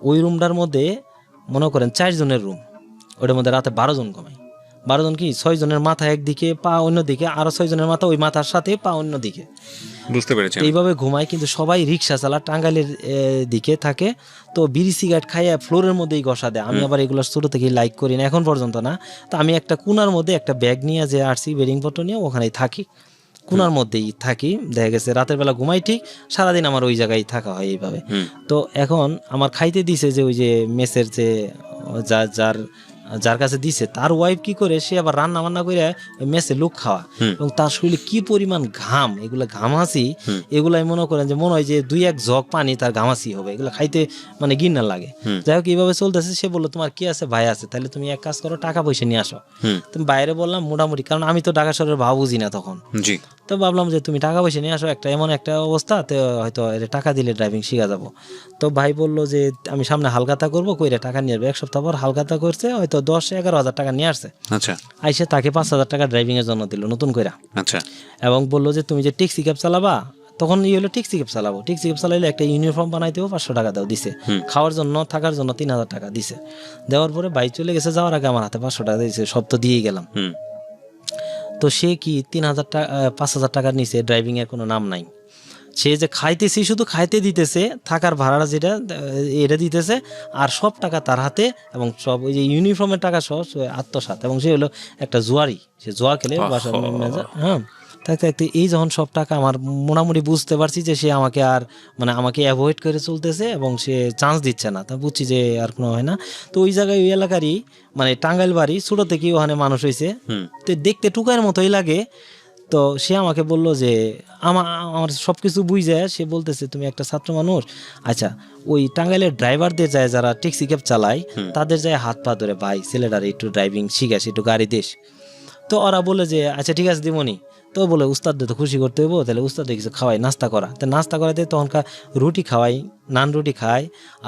ওই রুমটার মধ্যে মনে করেন 4 জনের রুম, ওটার মধ্যে রাতে 12 জন ঘুমাই। 12 জন কি 6 জনের মাথা একদিকে, পা অন্যদিকে, আরো 6 জনের মাথা ওই মাথার সাথে, পা অন্যদিকে, বুঝতে পেরেছি। এইভাবে ঘুমাই। কিন্তু সবাই রিক্সা চালা, টাঙ্গাইলের দিকে থাকে। তো বিড়ি সিগারেট খাইয়া ফ্লোরের মধ্যেই গসা দেয়। আমি আবার এগুলো ছোট থেকে লাইক করি না, এখন পর্যন্ত না। তো আমি একটা কোনার মধ্যে একটা ব্যাগ নিয়ে যে আসছি, বেডিংপত্র নিয়ে ওখানেই থাকি, কোনার মধ্যেই থাকি। দেখা গেছে রাতের বেলা ঘুমাই ঠিক, সারাদিন আমার ওই জায়গায় থাকা হয় এইভাবে। তো এখন আমার খাইতে দিছে যে ওই যে মেসের যে যার কাছে দিছে, তার ওয়াইফ কি করে, সে আবার রান্না বান্না করে মেসে লোক খাওয়া, এবং তার শরীরে কি পরিমাণ ঘাম, এগুলো ঘামাসি, এগুলাই মনে করেন যে মনে হয় যে 2-1 জগ পানি তার ঘামাসি হবে, এগুলো খাইতে মানে ঘৃণা লাগে। যাই হোক এইভাবে চলতেছে। সে বললো তোমার কি আছে, ভাই আছে, তাহলে তুমি এক কাজ করো, টাকা পয়সা নিয়ে আসো। তুমি বাইরে বললাম মোটামুটি, কারণ আমি তো ঢাকা শহরের ভাব বুঝি না তখন। তো ভাবলাম যে তুমি টাকা পয়সা নিয়ে আসো, একটা এমন একটা অবস্থা, তো হয়তো এর টাকা দিলে ড্রাইভিং শিখা যাবো। তো ভাই বললো যে আমি সামনে হালখাতা করবো, কইরে টাকা নিয়ে আসবো। 1 সপ্তাহ পর হালখাতা করছে, হয়তো 10-11 হাজার টাকা নিয়ে আসছে। আচ্ছা, আইসে তাকে 5,000 টাকা ড্রাইভিং এর জন্য দিল নতুন করে। আচ্ছা, এবং বললো যে তুমি যে ট্যাক্সি ক্যাব চালাবা, তখন হলো ট্যাক্সি ক্যাব চালাবো, ট্যাক্সি ক্যাব চালাইলে একটা ইউনিফর্ম বানাইতেও 500 টাকা দাও দিছে, খাওয়ার জন্য থাকার জন্য 3,000 টাকা দিছে। দেওয়ার পরে বাইক চলে গেছে, যাওয়ার আগে আমার হাতে 500 টাকা দিয়েছে, সব তো দিয়েই গেলাম। তো সে কি 3,000 টাকা 5,000 টাকার নিচে ড্রাইভিং এর কোনো নাম নাই। সে যে খাইতেছি, শুধু খাইতে দিতেছে, থাকার ভাড়া যেটা এটা দিতেছে, আর সব টাকা তার হাতে, এবং সব ওই যে ইউনিফর্মের টাকা সহ আত্মসাৎ। এবং সে হলো একটা জুয়ারি, সে জুয়া খেলে বাসার ম্যানেজার। হ্যাঁ, থাকতে থাকতে এই যখন সব টাকা আমার মোটামুটি বুঝতে পারছি যে সে আমাকে আর মানে আমাকে অ্যাভয়েড করে চলতেছে এবং সে চান্স দিচ্ছে না, তা বুঝছি যে আর কোনো হয় না। তো ওই জায়গায় ওই এলাকারই মানে টাঙ্গাইল বাড়ি, ছোট থেকে ওখানে মানুষ হয়েছে, তো দেখতে টুকার মতোই লাগে। তো সে আমাকে বললো যে আমার সব কিছু বুঝে, সে বলতেছে তুমি একটা ছাত্র মানুষ, আচ্ছা ওই টাঙ্গাইলের ড্রাইভারদের যায় যারা ট্যাক্সি ক্যাব চালায়, তাদের যায় হাত পা ধরে, ভাই ছেলেটার একটু ড্রাইভিং শিখাস, একটু গাড়ি দেশ। তো ওরা বলে যে আচ্ছা ঠিক আছে দিমনি। তো বলে উস্তাদদের তো খুশি করতে হইব, তাহলে উস্তাদে কিছু খাওয়াই, নাস্তা করা। তো নাস্তা করাতে তখনকার রুটি খাওয়াই, নান রুটি খাই,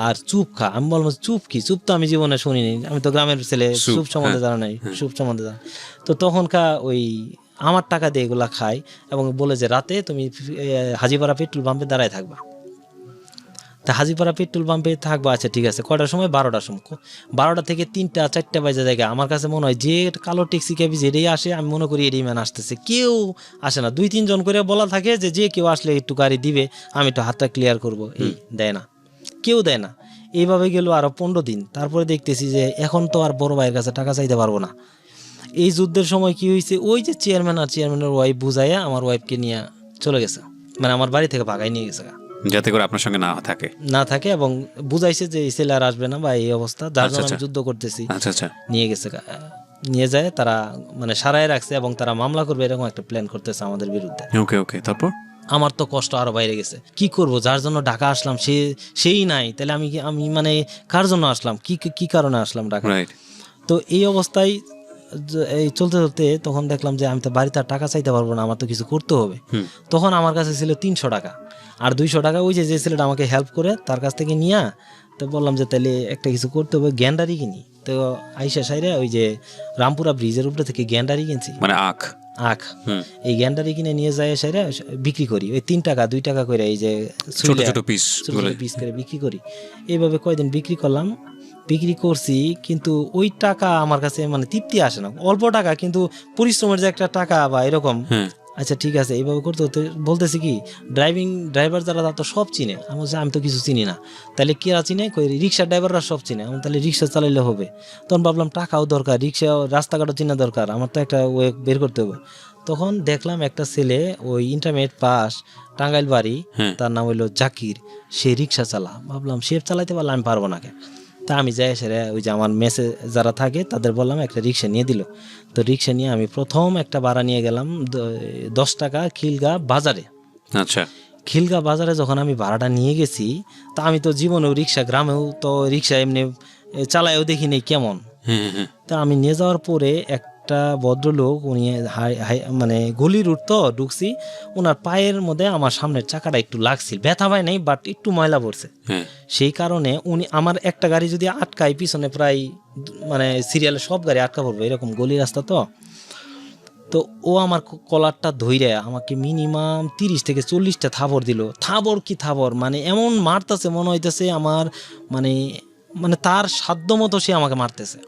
আর চুপ খা। আমি বলবো চুপ কি, চুপ তো আমি জীবনে শুনিনি, আমি তো গ্রামের ছেলে, চুপ সম্বন্ধে জানা নাই, চুপ সম্বন্ধে জানা। তো তখনকার ওই আমার টাকা দিয়ে এগুলা খাই, এবং বলে যে রাতে তুমি হাজিপাড়া পেট্রোল পাম্পে দাঁড়ায় থাকবা। তা হাজিপাড়া পেট্রোল পাম্পে থাকবো, আচ্ছা ঠিক আছে। কয়টার সময়? 12টার সময়। 12টা থেকে 3টা-4টা বাজে জায়গা। আমার কাছে মনে হয় যে কালো ট্যাক্সি ক্যাবি যেটাই আসে, আমি মনে করি এটাই ম্যান আসতেছে, কেউ আসে না। 2-3 জন করে বলা থাকে যে কেউ আসলে একটু গাড়ি দিবে, আমি একটু হাতটা ক্লিয়ার করবো, এই দেয় না, কেউ দেয় না। এইভাবে গেল আরো 15 দিন। তারপরে দেখতেছি যে এখন তো আর বড় ভাইয়ের কাছে টাকা চাইতে পারবো না। এই যুদ্ধের সময় কি হয়েছে, ওই যে চেয়ারম্যান আর চেয়ারম্যানের ওয়াইফ বুঝাইয়া আমার ওয়াইফকে নিয়ে চলে গেছে, মানে আমার বাড়ি থেকে ভাগাই নিয়ে গেছে, যাতে করে আপনার সঙ্গে না থাকে, এবং বুঝাইছে যে এই ছেলে আর আসবে না বা এই অবস্থা, যার জন্য আমি যুদ্ধ করতেছি। নিয়ে গেছে, নিয়ে যায় তারা, মানে সারায় রাখছে, এবং তারা মামলা করবে এরকম একটা প্ল্যান করতেছে আমাদের বিরুদ্ধে। ওকে, তারপর আমার তো কষ্ট আরো বাইরে গেছে। কি করব, যার জন্য ঢাকা আসলাম সেই নাই, তাহলে আমি মানে কার জন্য আসলাম, কি কারণে আসলাম ঢাকা। তো এই অবস্থায় এই চলতে চলতে তখন দেখলাম যে আমি তো বাড়িতে আর টাকা চাইতে পারবো না, আমার তো কিছু করতে হবে। তখন আমার কাছে ছিল 300 টাকা, আর 200 টাকা ওই যে ছেলেটা আমাকে হেল্প করে তার কাছ থেকে নিয়ে, তো বললাম যে তাহলে একটা কিছু করতে হবে, গ্যান্ডারি কিনি। তো আইসা সাইরে ওই যে রামপুরা ব্রিজের উপরে থেকে গ্যান্ডারি কিনছি, মানে আখ। এই গ্যান্ডারি কিনে নিয়ে যায় সাইরে বিক্রি করি, ওই 3 টাকা 2 টাকা করে, এই যে ছোট ছোট পিস করে বিক্রি করি। এইভাবে কয়দিন বিক্রি করলাম, বিক্রি করছি, কিন্তু ওই টাকা আমার কাছে মানে তৃপ্তি আসে না। অল্প টাকা, কিন্তু পরিশ্রমের যে একটা টাকা বা এরকম। আচ্ছা ঠিক আছে, এইভাবে করতে করতে বলতেছি কি, ড্রাইভার যারা তো সব চিনে। আমি তো কিছু চিনি না, তাহলে কেরা চিনে? রিক্সার ড্রাইভাররা সব চিনে, তাহলে রিক্সা চালাইলে হবে। তখন ভাবলাম টাকাও দরকার, রিক্সা রাস্তাঘাটও চিনা দরকার, আমার তো একটা ওয়ে বের করতে হবে। তখন দেখলাম একটা ছেলে, ওই ইন্টারমিডিয়েট পাস, টাঙ্গাইল বাড়ি, তার নাম হইলো জাকির, সে রিক্সা চালা। ভাবলাম সে চালাইতে পারলে আমি পারবো না। তা আমি যাই সেরে ওই যে আমার মেসে যারা থাকে তাদের বললাম, একটা রিক্সা নিয়ে দিল। তো রিক্সা নিয়ে আমি প্রথম একটা ভাড়া নিয়ে গেলাম 10 টাকা খিলগা বাজারে। আচ্ছা, খিলগা বাজারে যখন আমি ভাড়াটা নিয়ে গেছি, তা আমি তো জীবনেও রিক্সা, গ্রামেও তো রিক্সা এমনি চালায়ও দেখিনি কেমন। তা আমি নিয়ে যাওয়ার পরে একটা ভদ্রলোক, উনি মানে গলির রুট তো ঢুকছি, ওনার পায়ের মধ্যে আমার সামনের চাকাটা একটু লাগছিল, ব্যথা পায় নাই, বাট একটু ময়লা পড়ছে। সেই কারণে উনি আমার একটা গাড়ি যদি আটকায়, পিছনে প্রায় মানে সিরিয়ালে সব গাড়ি আটকা পড়বে, এরকম গলি রাস্তা তো ও আমার কলারটা ধইরে আমাকে মিনিমাম 30 থেকে 40টা থাবড় দিল। থাবড় মানে এমন মারতেছে, মনে হইতেছে আমার মানে তার সাধ্য মতো সে আমাকে মারতেছে।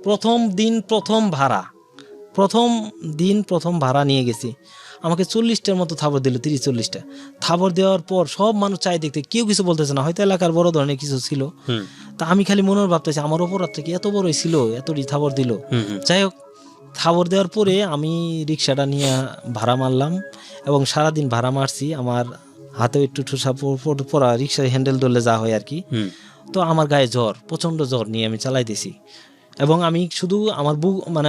প্রথম দিন প্রথম ভাড়া নিয়ে গেছি, আমাকে 40টার মতো থাবড় দিল, 30-40টা থাবড় দেওয়ার পর সব মানুষ চাই দেখতে, কেউ কিছু বলতেছে না, হয়তো এলাকার বড় ধরনের কিছু ছিল। তা আমি খালি মনে ভাবতেছি আমার অপরাধটা কি এত বড়ই ছিল, এতটি থাবড় দিল। যাই হোক, থাবড় দেওয়ার পরে আমি রিক্সাটা নিয়ে ভাড়া মারলাম, এবং সারাদিন ভাড়া মারছি। আমার হাতে একটু ঠোসা পড়া, রিক্সার হ্যান্ডেল ধরলে যা হয় আর কি। তো আমার গায়ে জ্বর, প্রচন্ড জ্বর নিয়ে আমি চালাইতেছি, এবং আমি শুধু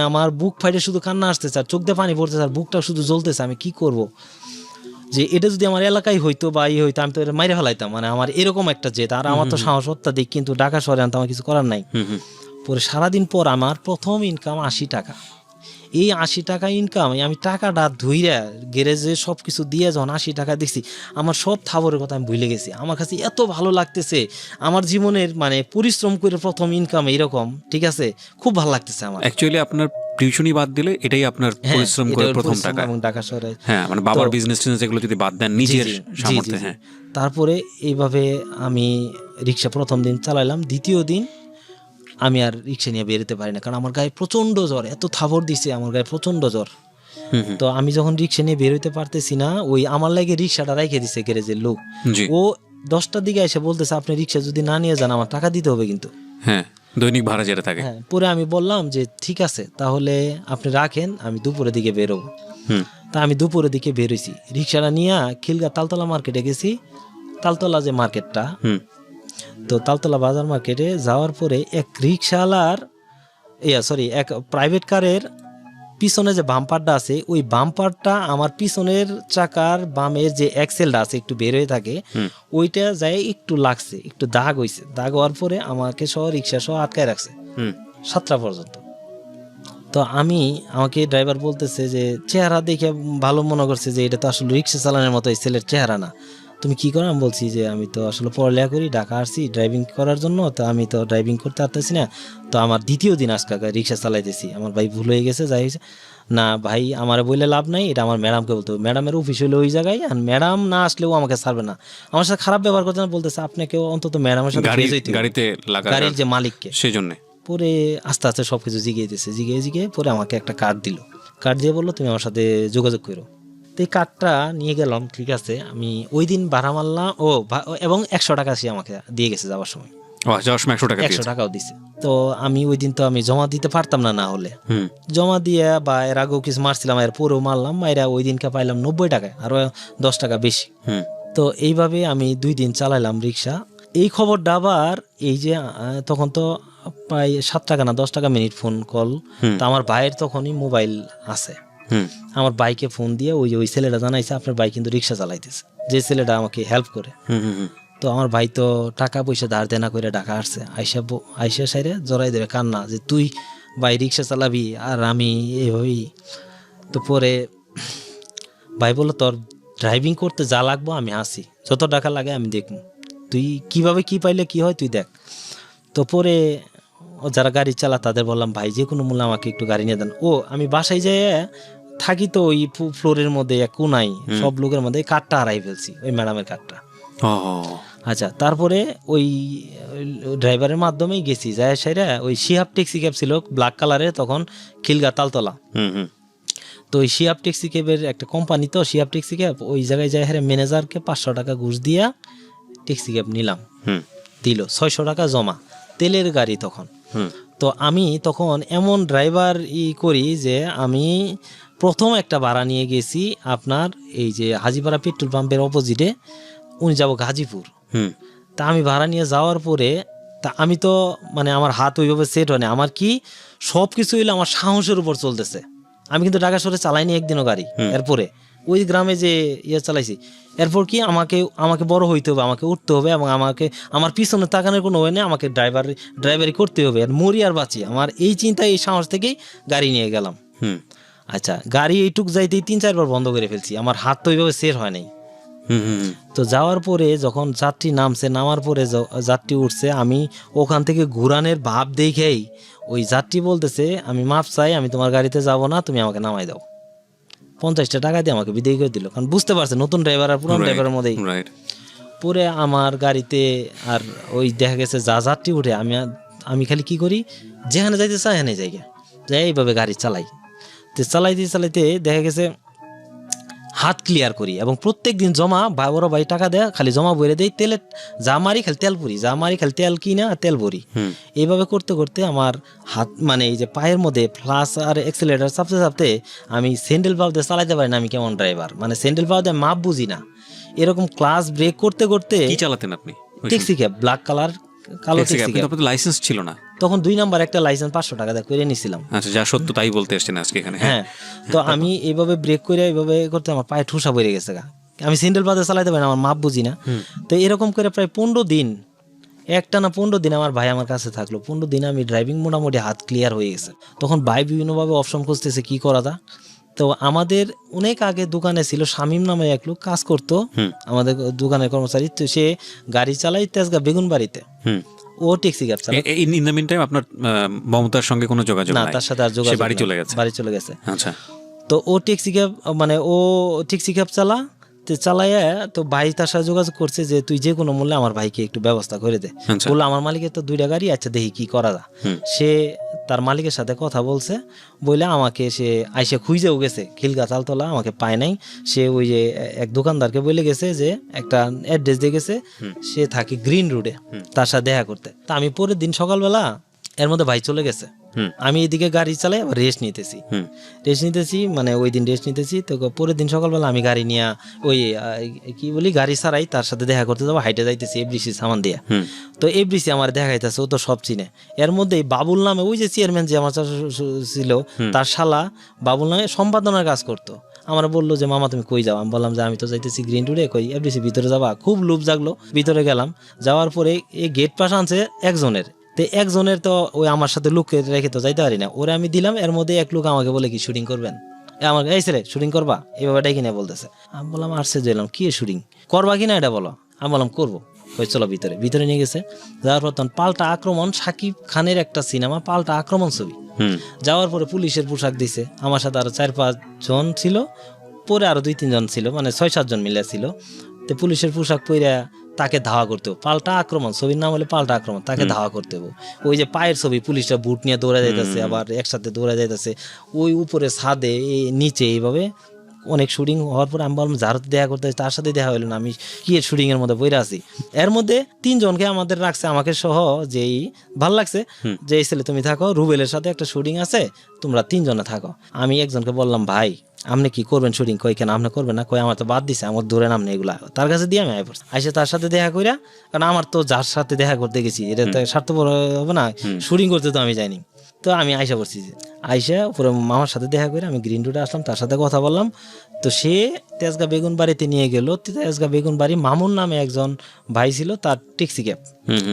আমার বুক ফাইটে শুধু কান্না আসতেছে, আর চোখ দিয়ে পানি পড়তেছে, আর বুকটা শুধু জ্বলতেছে। আমি কি করব, যে এটা যদি আমার এলাকায় হইতো বা হইতো, আমি তো এটা মাইরে ফেলাইতাম, মানে আমার এরকম একটা জেদ। আর আমার তো সাহস অত্যাধিক, কিন্তু ঢাকা শহরে আনতে আমার কিছু করার নাই। পরে সারাদিন পর আমার প্রথম ইনকাম 80 টাকা। এই 80 টাকা ইনকাম, আমি টাকাটা ধুইরা গ্যারেজে সব কিছু দিয়ে যখন 80 টাকা দেখছি, আমার সব থাবরের কথা আমি ভুলে গেছি। আমার কাছে এত ভালো লাগতেছে, আমার জীবনের মানে পরিশ্রম করে প্রথম ইনকাম এরকম, ঠিক আছে, খুব ভালো লাগতেছে আমার। অ্যাকচুয়ালি আপনার টিউশনি বাদ দিলে এটাই আপনার পরিশ্রম করে প্রথম টাকা। এবং ঢাকা শহরে হ্যাঁ, মানে বাবার বিজনেস এগুলো যদি বাদ দেন নিজের সামর্থ্যে। হ্যাঁ, তারপরে এইভাবে আমি রিক্সা প্রথম দিন চালাইলাম, দ্বিতীয় দিন আমি আর রিক্সা নিয়ে বেরোতে পারি না, কারণ আমার গায়ে প্রচন্ড জ্বর, এত থাবর দিছে আমার গায়ে প্রচন্ড জ্বর। তো আমি যখন রিক্সা নিয়ে বেরোতে পারতেছি না, ওই আমার লাগে রিক্সাটা রেখে দিছে গ্যারেজের লোক। ও 10টার দিকে এসে বলতেছে, আপনি রিক্সা যদি না নিয়ে যান আমার টাকা দিতে হবে কিন্তু। হ্যাঁ, দৈনিক ভাড়া যেটা থাকে। হ্যাঁ, পরে আমি বললাম যে ঠিক আছে তাহলে আপনি রাখেন, আমি দুপুরের দিকে বেরোবো। তা আমি দুপুরের দিকে বেরোইছি, রিক্সাটা নিয়ে খিলগা তালতলা মার্কেটে গেছি। তালতলা যে মার্কেটটা, তো তালতলা বাজার মার্কেটে যাওয়ার পরে এক রিক্সাওয়ালার এক প্রাইভেট কারের পিছনে যে বাম্পারটা আছে, ওই বাম্পারটা আমার পিছনের চাকার বামের যে এক্সেলটা আছে একটু বের হয়ে থাকে, ওইটা যায় একটু লাগছে, একটু দাগ হয়েছে। দাগ হওয়ার পরে আমাকে রিক্সা সহ আটকায় রাখছে 7টা পর্যন্ত। তো আমাকে ড্রাইভার বলতেছে যে চেহারা দেখে ভালো মনে করছে যে এটা তো আসলে রিক্সা চালানোর মতো এই ছেলের চেহারা না, তুমি কি করো? আমি বলছি যে আমি তো আসলে পড়ালেখা করি, ঢাকা আসছি ড্রাইভিং করার জন্য, তো আমি তো ড্রাইভিং করতে পারতেছি না, তো আমার দ্বিতীয় দিন আজকে রিক্সা চালাইতেছি, আমার ভাই ভুল হয়ে গেছে, যাই হয়েছে না ভাই, আমার বললে লাভ নাই, এটা আমার ম্যাডামকে বলতে হবে, ম্যাডামের অফিস হলো ওই জায়গায়, আর ম্যাডাম না আসলেও আমাকে ছাড়বে না, আমার সাথে খারাপ ব্যবহার করতে না, বলতেছে আপনাকেও অন্তত ম্যাডামের সাথে গাড়ির যে মালিককে, সেই জন্য। পরে আস্তে আস্তে সবকিছু জিগিয়ে পরে আমাকে একটা কার্ড দিল, কার্ড দিয়ে বললো তুমি আমার সাথে যোগাযোগ করো। তো এই কার্ডটা নিয়ে গেলাম, ঠিক আছে, আমি ওই দিন ভাড়া মারলাম এবং 100 টাকা সে আমাকে দিয়ে গেছে যাওয়ার সময়, 100 টাকাও দিছে। তো আমি ওই দিন তো আমি জমা দিতে পারতাম না, না হলে জমা দিয়ে বা এর আগেও কিছু মারছিলাম, এর পরেও মারলাম, মাইরা ওই দিনকে পাইলাম 90 টাকায়, আরো 10 টাকা বেশি। তো এইভাবে আমি 2 দিন চালাইলাম রিক্সা। এই খবরটা আবার এই যে তখন তো প্রায় 7 টাকা না 10 টাকা মিনিট ফোন কল, তো আমার ভাইয়ের তখনই মোবাইল আছে, আমার বাইকে ফোন দিয়ে ওই ছেলেটা জানাইছে আপনার ভাই কিন্তু রিক্সা চালাইতেছে, যে ছেলেটা আমাকে হেল্প করে। তো আমার ভাই তো টাকা পয়সা ধার দেনা করে ঢাকা আসছে, আইসা সাইরে জড়াই দেবে কান্না যে তুই ভাই রিক্সা চালাবি আর আমি এইভাবেই। তো পরে ভাই বললো তোর ড্রাইভিং করতে যা লাগবো আমি আসি, যত টাকা লাগে আমি দেখবো, তুই কিভাবে কি পাইলে কি হয় তুই দেখ। তো পরে যারা গাড়ি চালা তাদের বললাম ভাই যে কোনো মূল্যে আমাকে একটু গাড়ি নিয়ে দেন। আমি বাসায় যেয়ে থাকি, তো ওই ফ্লোরের মধ্যে এক কোনাই সব লোকের মধ্যে কার্ডটা হারাই ফেলছি, ওই ম্যাডামের কার্ডটা। আচ্ছা, তারপরে ওই ড্রাইভারের মাধ্যমেই গেছি, যায় সাইরা ওই শিহাব ট্যাক্সি ক্যাব ছিল ব্ল্যাক কালারের, তখন খিলগা তালতলা। তো ওই শিহাব ট্যাক্সি ক্যাবের একটা কোম্পানি, তো শিহাব ট্যাক্সি ক্যাব, ওই জায়গায় যায় হারে ম্যানেজারকে 500 টাকা ঘুষ দিয়া ট্যাক্সি ক্যাব নিলাম, দিল 600 টাকা জমা, তেলের গাড়ি তখন। তো আমি তখন এমন ড্রাইভার করি যে আমি প্রথম একটা ভাড়া নিয়ে গেছি আপনার এই যে হাজিপাড়া পেট্রোল পাম্পের অপোজিটে, উনি যাবো গাজীপুর। তা আমি ভাড়া নিয়ে যাওয়ার পরে তা আমি তো মানে আমার হাত ওইভাবে সেট হয় না, আমার কি সব কিছু হইলে আমার সাহসের উপর চলতেছে। আমি কিন্তু ঢাকা শহরে চালাইনি একদিনও গাড়ি, এরপরে ওই গ্রামে যে চালাইছি, এরপর কি আমাকে বড় হইতে হবে, আমাকে উঠতে হবে, এবং আমার পিছনে তাকানোর কোনো ওয়ে নেই, আমাকে ড্রাইভারি করতে হবে, আর মরি আর বাঁচি, আমার এই চিন্তা এই সাহস থেকেই গাড়ি নিয়ে গেলাম। আচ্ছা, গাড়ি এইটুক যাইতেই 3-4 বার বন্ধ করে ফেলছি, আমার হাত তো ওইভাবে সেট হয় নাই। তো যাওয়ার পরে যখন যাত্রী নামার পরে যাত্রী উঠছে, আমি ওখান থেকে ঘুরানের ভাব দেখেই ওই যাত্রী বলতেছে আমি মাপ চাই, আমি তোমার গাড়িতে যাব না, তুমি আমাকে নামাই দাও। 50 টাকা দিয়ে আমাকে বিদায় করে দিল, কারণ বুঝতে পারছে নতুন ড্রাইভার আর পুরান ড্রাইভারের মধ্যেই। পরে আমার গাড়িতে আর ওই দেখা গেছে যাত্রী উঠে আমি খালি কি করি, যেখানে যাইতে চাই এখানে যাই, এইভাবে গাড়ি চালাই। তো চালাইতে দেখা গেছে হাত ক্লিয়ার করি, এবং প্রত্যেক দিন জমা বড় ভাই টাকা দেয়, খালি জমা ভরে দেয়, তেলে যা মারি খালি তেল ভরি, খালি তেল কিনা তেল ভরি। এইভাবে করতে করতে আমার হাত মানে এই যে পায়ের মধ্যে ফ্লাস আর এক্সেলেটার চাপতে আমি স্যান্ডেল পাও দিয়ে চালাইতে পারি না। আমি কেমন ড্রাইভার, মানে স্যান্ডেল পাও দিয়ে মাপ বুঝি না, এরকম ক্লাস ব্রেক করতে কি চালাতেন আপনি? ট্যাক্সি ক্যাব, ব্ল্যাক কালার, কালো ট্যাক্সি ক্যাব। লাইসেন্স ছিল না তখন, 2 নাম্বার একটা লাইসেন্স 500 টাকা দিয়ে করে নিয়েছিলাম। আচ্ছা, যা সত্য তাই বলতে আসছেন আজকে এখানে। হ্যাঁ, তো আমি এইভাবে ব্রেক করে এইভাবে করতে আমার পায়ে ঠুসা পড়ে গেছে, আমি স্যান্ডেল পাতে চালাইতে পারি না, আমার মাপ বুঝি না। তো এরকম করে প্রায় 15 দিন একটা না 15 দিন আমার ভাই আমার কাছে থাকলো, 15 দিন আমি ড্রাইভিং মোটামুটি হাত ক্লিয়ার হয়ে গেছে। তখন ভাই বিভিন্নভাবে অপশন খুঁজতেছে কি করা তা। তো আমাদের অনেক আগে দোকানে ছিল শামীম নামে এক লোক কাজ করতো, আমাদের দোকানের কর্মচারী। তো সে গাড়ি চালাই তেজগাঁ বেগুনবাড়িতে, ও ট্যাক্সি ক্যাব চালায়। ইন দ্য মিন টাইম আপনার মমতার সঙ্গে কোনো যোগাযোগ না, নাই? তার সাথে আর যোগাযোগ বাড়ি নাই, চলে গেছে। বাড়ি চলে গেছে। আচ্ছা। তো ও ট্যাক্সি ক্যাব মানে ও ট্যাক্সি ক্যাব চালাইয়া, তো ভাই তার সাথে যোগাযোগ করছে যে তুই যে কোনো মূল্যে আমার ভাইকে একটু ব্যবস্থা করে দে। বললো আমার মালিকের তো 2টা গাড়ি, আচ্ছা দেখি কি করা যায়। সে তার মালিকের সাথে কথা বলছে, বলে আমাকে সে আইসে খুঁজেও গেছে খিলগা তালতলা, আমাকে পায় নাই। সে ওই যে এক দোকানদারকে বলে গেছে যে একটা অ্যাড্রেস দিয়ে গেছে, সে থাকে গ্রিন রোডে, তার সাথে দেখা করতে। তা আমি পরের দিন সকালবেলা, এর মধ্যে ভাই চলে গেছে, আমি এদিকে গাড়ি চালাই আবার রেস্ট নিতেছি, মানে ওই দিন রেস্ট নিতেছি। তো পরের দিন সকালবেলা আমি গাড়ি নিয়ে ওই কি বলি গাড়ি ছাড়াই তার সাথে দেখা করতে যাবো, হাইটে যাইতেছি এফডিসি সামান দিয়া। তো এফডিসি আমার দেখাইতেছে, ও তো সব চিনে। এর মধ্যে বাবুল নামে ওই যে চেয়ারম্যান যে আমার ছিল, তার শালা বাবুল নামে সম্পাদনার কাজ করতো। আমার বললো যে মামা তুমি কই যাও? আমি বললাম যে আমি তো যাইতেছি গ্রিন রোডে। কই এফডিসি ভিতরে যাবা? খুব লোভ জাগলো, ভিতরে গেলাম। যাওয়ার পরে এই গেট পাশ আনছে একজনের, তো একজনের তো ওই আমার সাথে লোককে রেখে তো যাইতে পারি না, ওরে আমি দিলাম। এর মধ্যে এক লোক আমাকে বলে কি শুটিং করবেন, আমাকে এই রে শুটিং করবা, এইভাবে ডাকি না বলতেছে। আমি বললাম আসছে দিলাম কি শুটিং করবা কিনা এটা বলো। আমি বললাম করবো। ওই চলো ভিতরে নিয়ে গেছে। যাওয়ার পর তখন পাল্টা আক্রমণ, শাকিব খানের একটা সিনেমা পাল্টা আক্রমণ ছবি। যাওয়ার পরে পুলিশের পোশাক দিছে, আমার সাথে আরো 4-5 জন ছিল, পরে আরো 2-3 জন ছিল, মানে 6-7 জন মিলে ছিল। তো পুলিশের পোশাক পরে তাকে ধাওয়া করতে হবে, পাল্টা আক্রমণ ছবির নাম হলে পাল্টা আক্রমণ, তাকে ধাওয়া করতে হবে। ওই যে পায়ের ছবি, পুলিশরা বুট নিয়ে দৌড়া যাইতেছে, আবার একসাথে দৌড়া যাইতেছে, ওই উপরে ছাদে নিচে, এইভাবে অনেক শুটিং হওয়ার পর আমি বললাম যার দেখা করতে, তার সাথে দেখা হইলো না, আমি কি শুটিং এর মধ্যে বইরা আছি। এর মধ্যে 3 জনকে আমাদের রাখছে, আমাকে সহ, যেই ভাল লাগছে যে এই ছেলে তুমি থাকো, রুবেলের সাথে একটা শুটিং আছে, তোমরা 3 জনে থাকো। আমি একজনকে বললাম ভাই আপনি কি করবেন শুটিং? কই কেন আপনি করবেন না? কই আমার তো বাদ দিছে, আমার দূরে নাম নেই এগুলা। তার কাছে দিয়ে আমি আইসে তার সাথে দেখা কইরা, কারণ আমার তো যার সাথে দেখা করতে গেছি এটা তো স্বার্থপর হবে না, শুটিং করতে তো আমি যাইনি। তো আমি আইসা পড়ছি, যে আইসা পুরো মামার সাথে দেখা করে আমি গ্রিন রোডে আসলাম, তার সাথে কথা বললাম। তো সে তেজগাঁ বেগুন বাড়িতে নিয়ে গেল। তেজগাঁ বেগুন বাড়ি মামুন নামে একজন ভাই ছিল, তার ট্যাক্সি ক্যাব।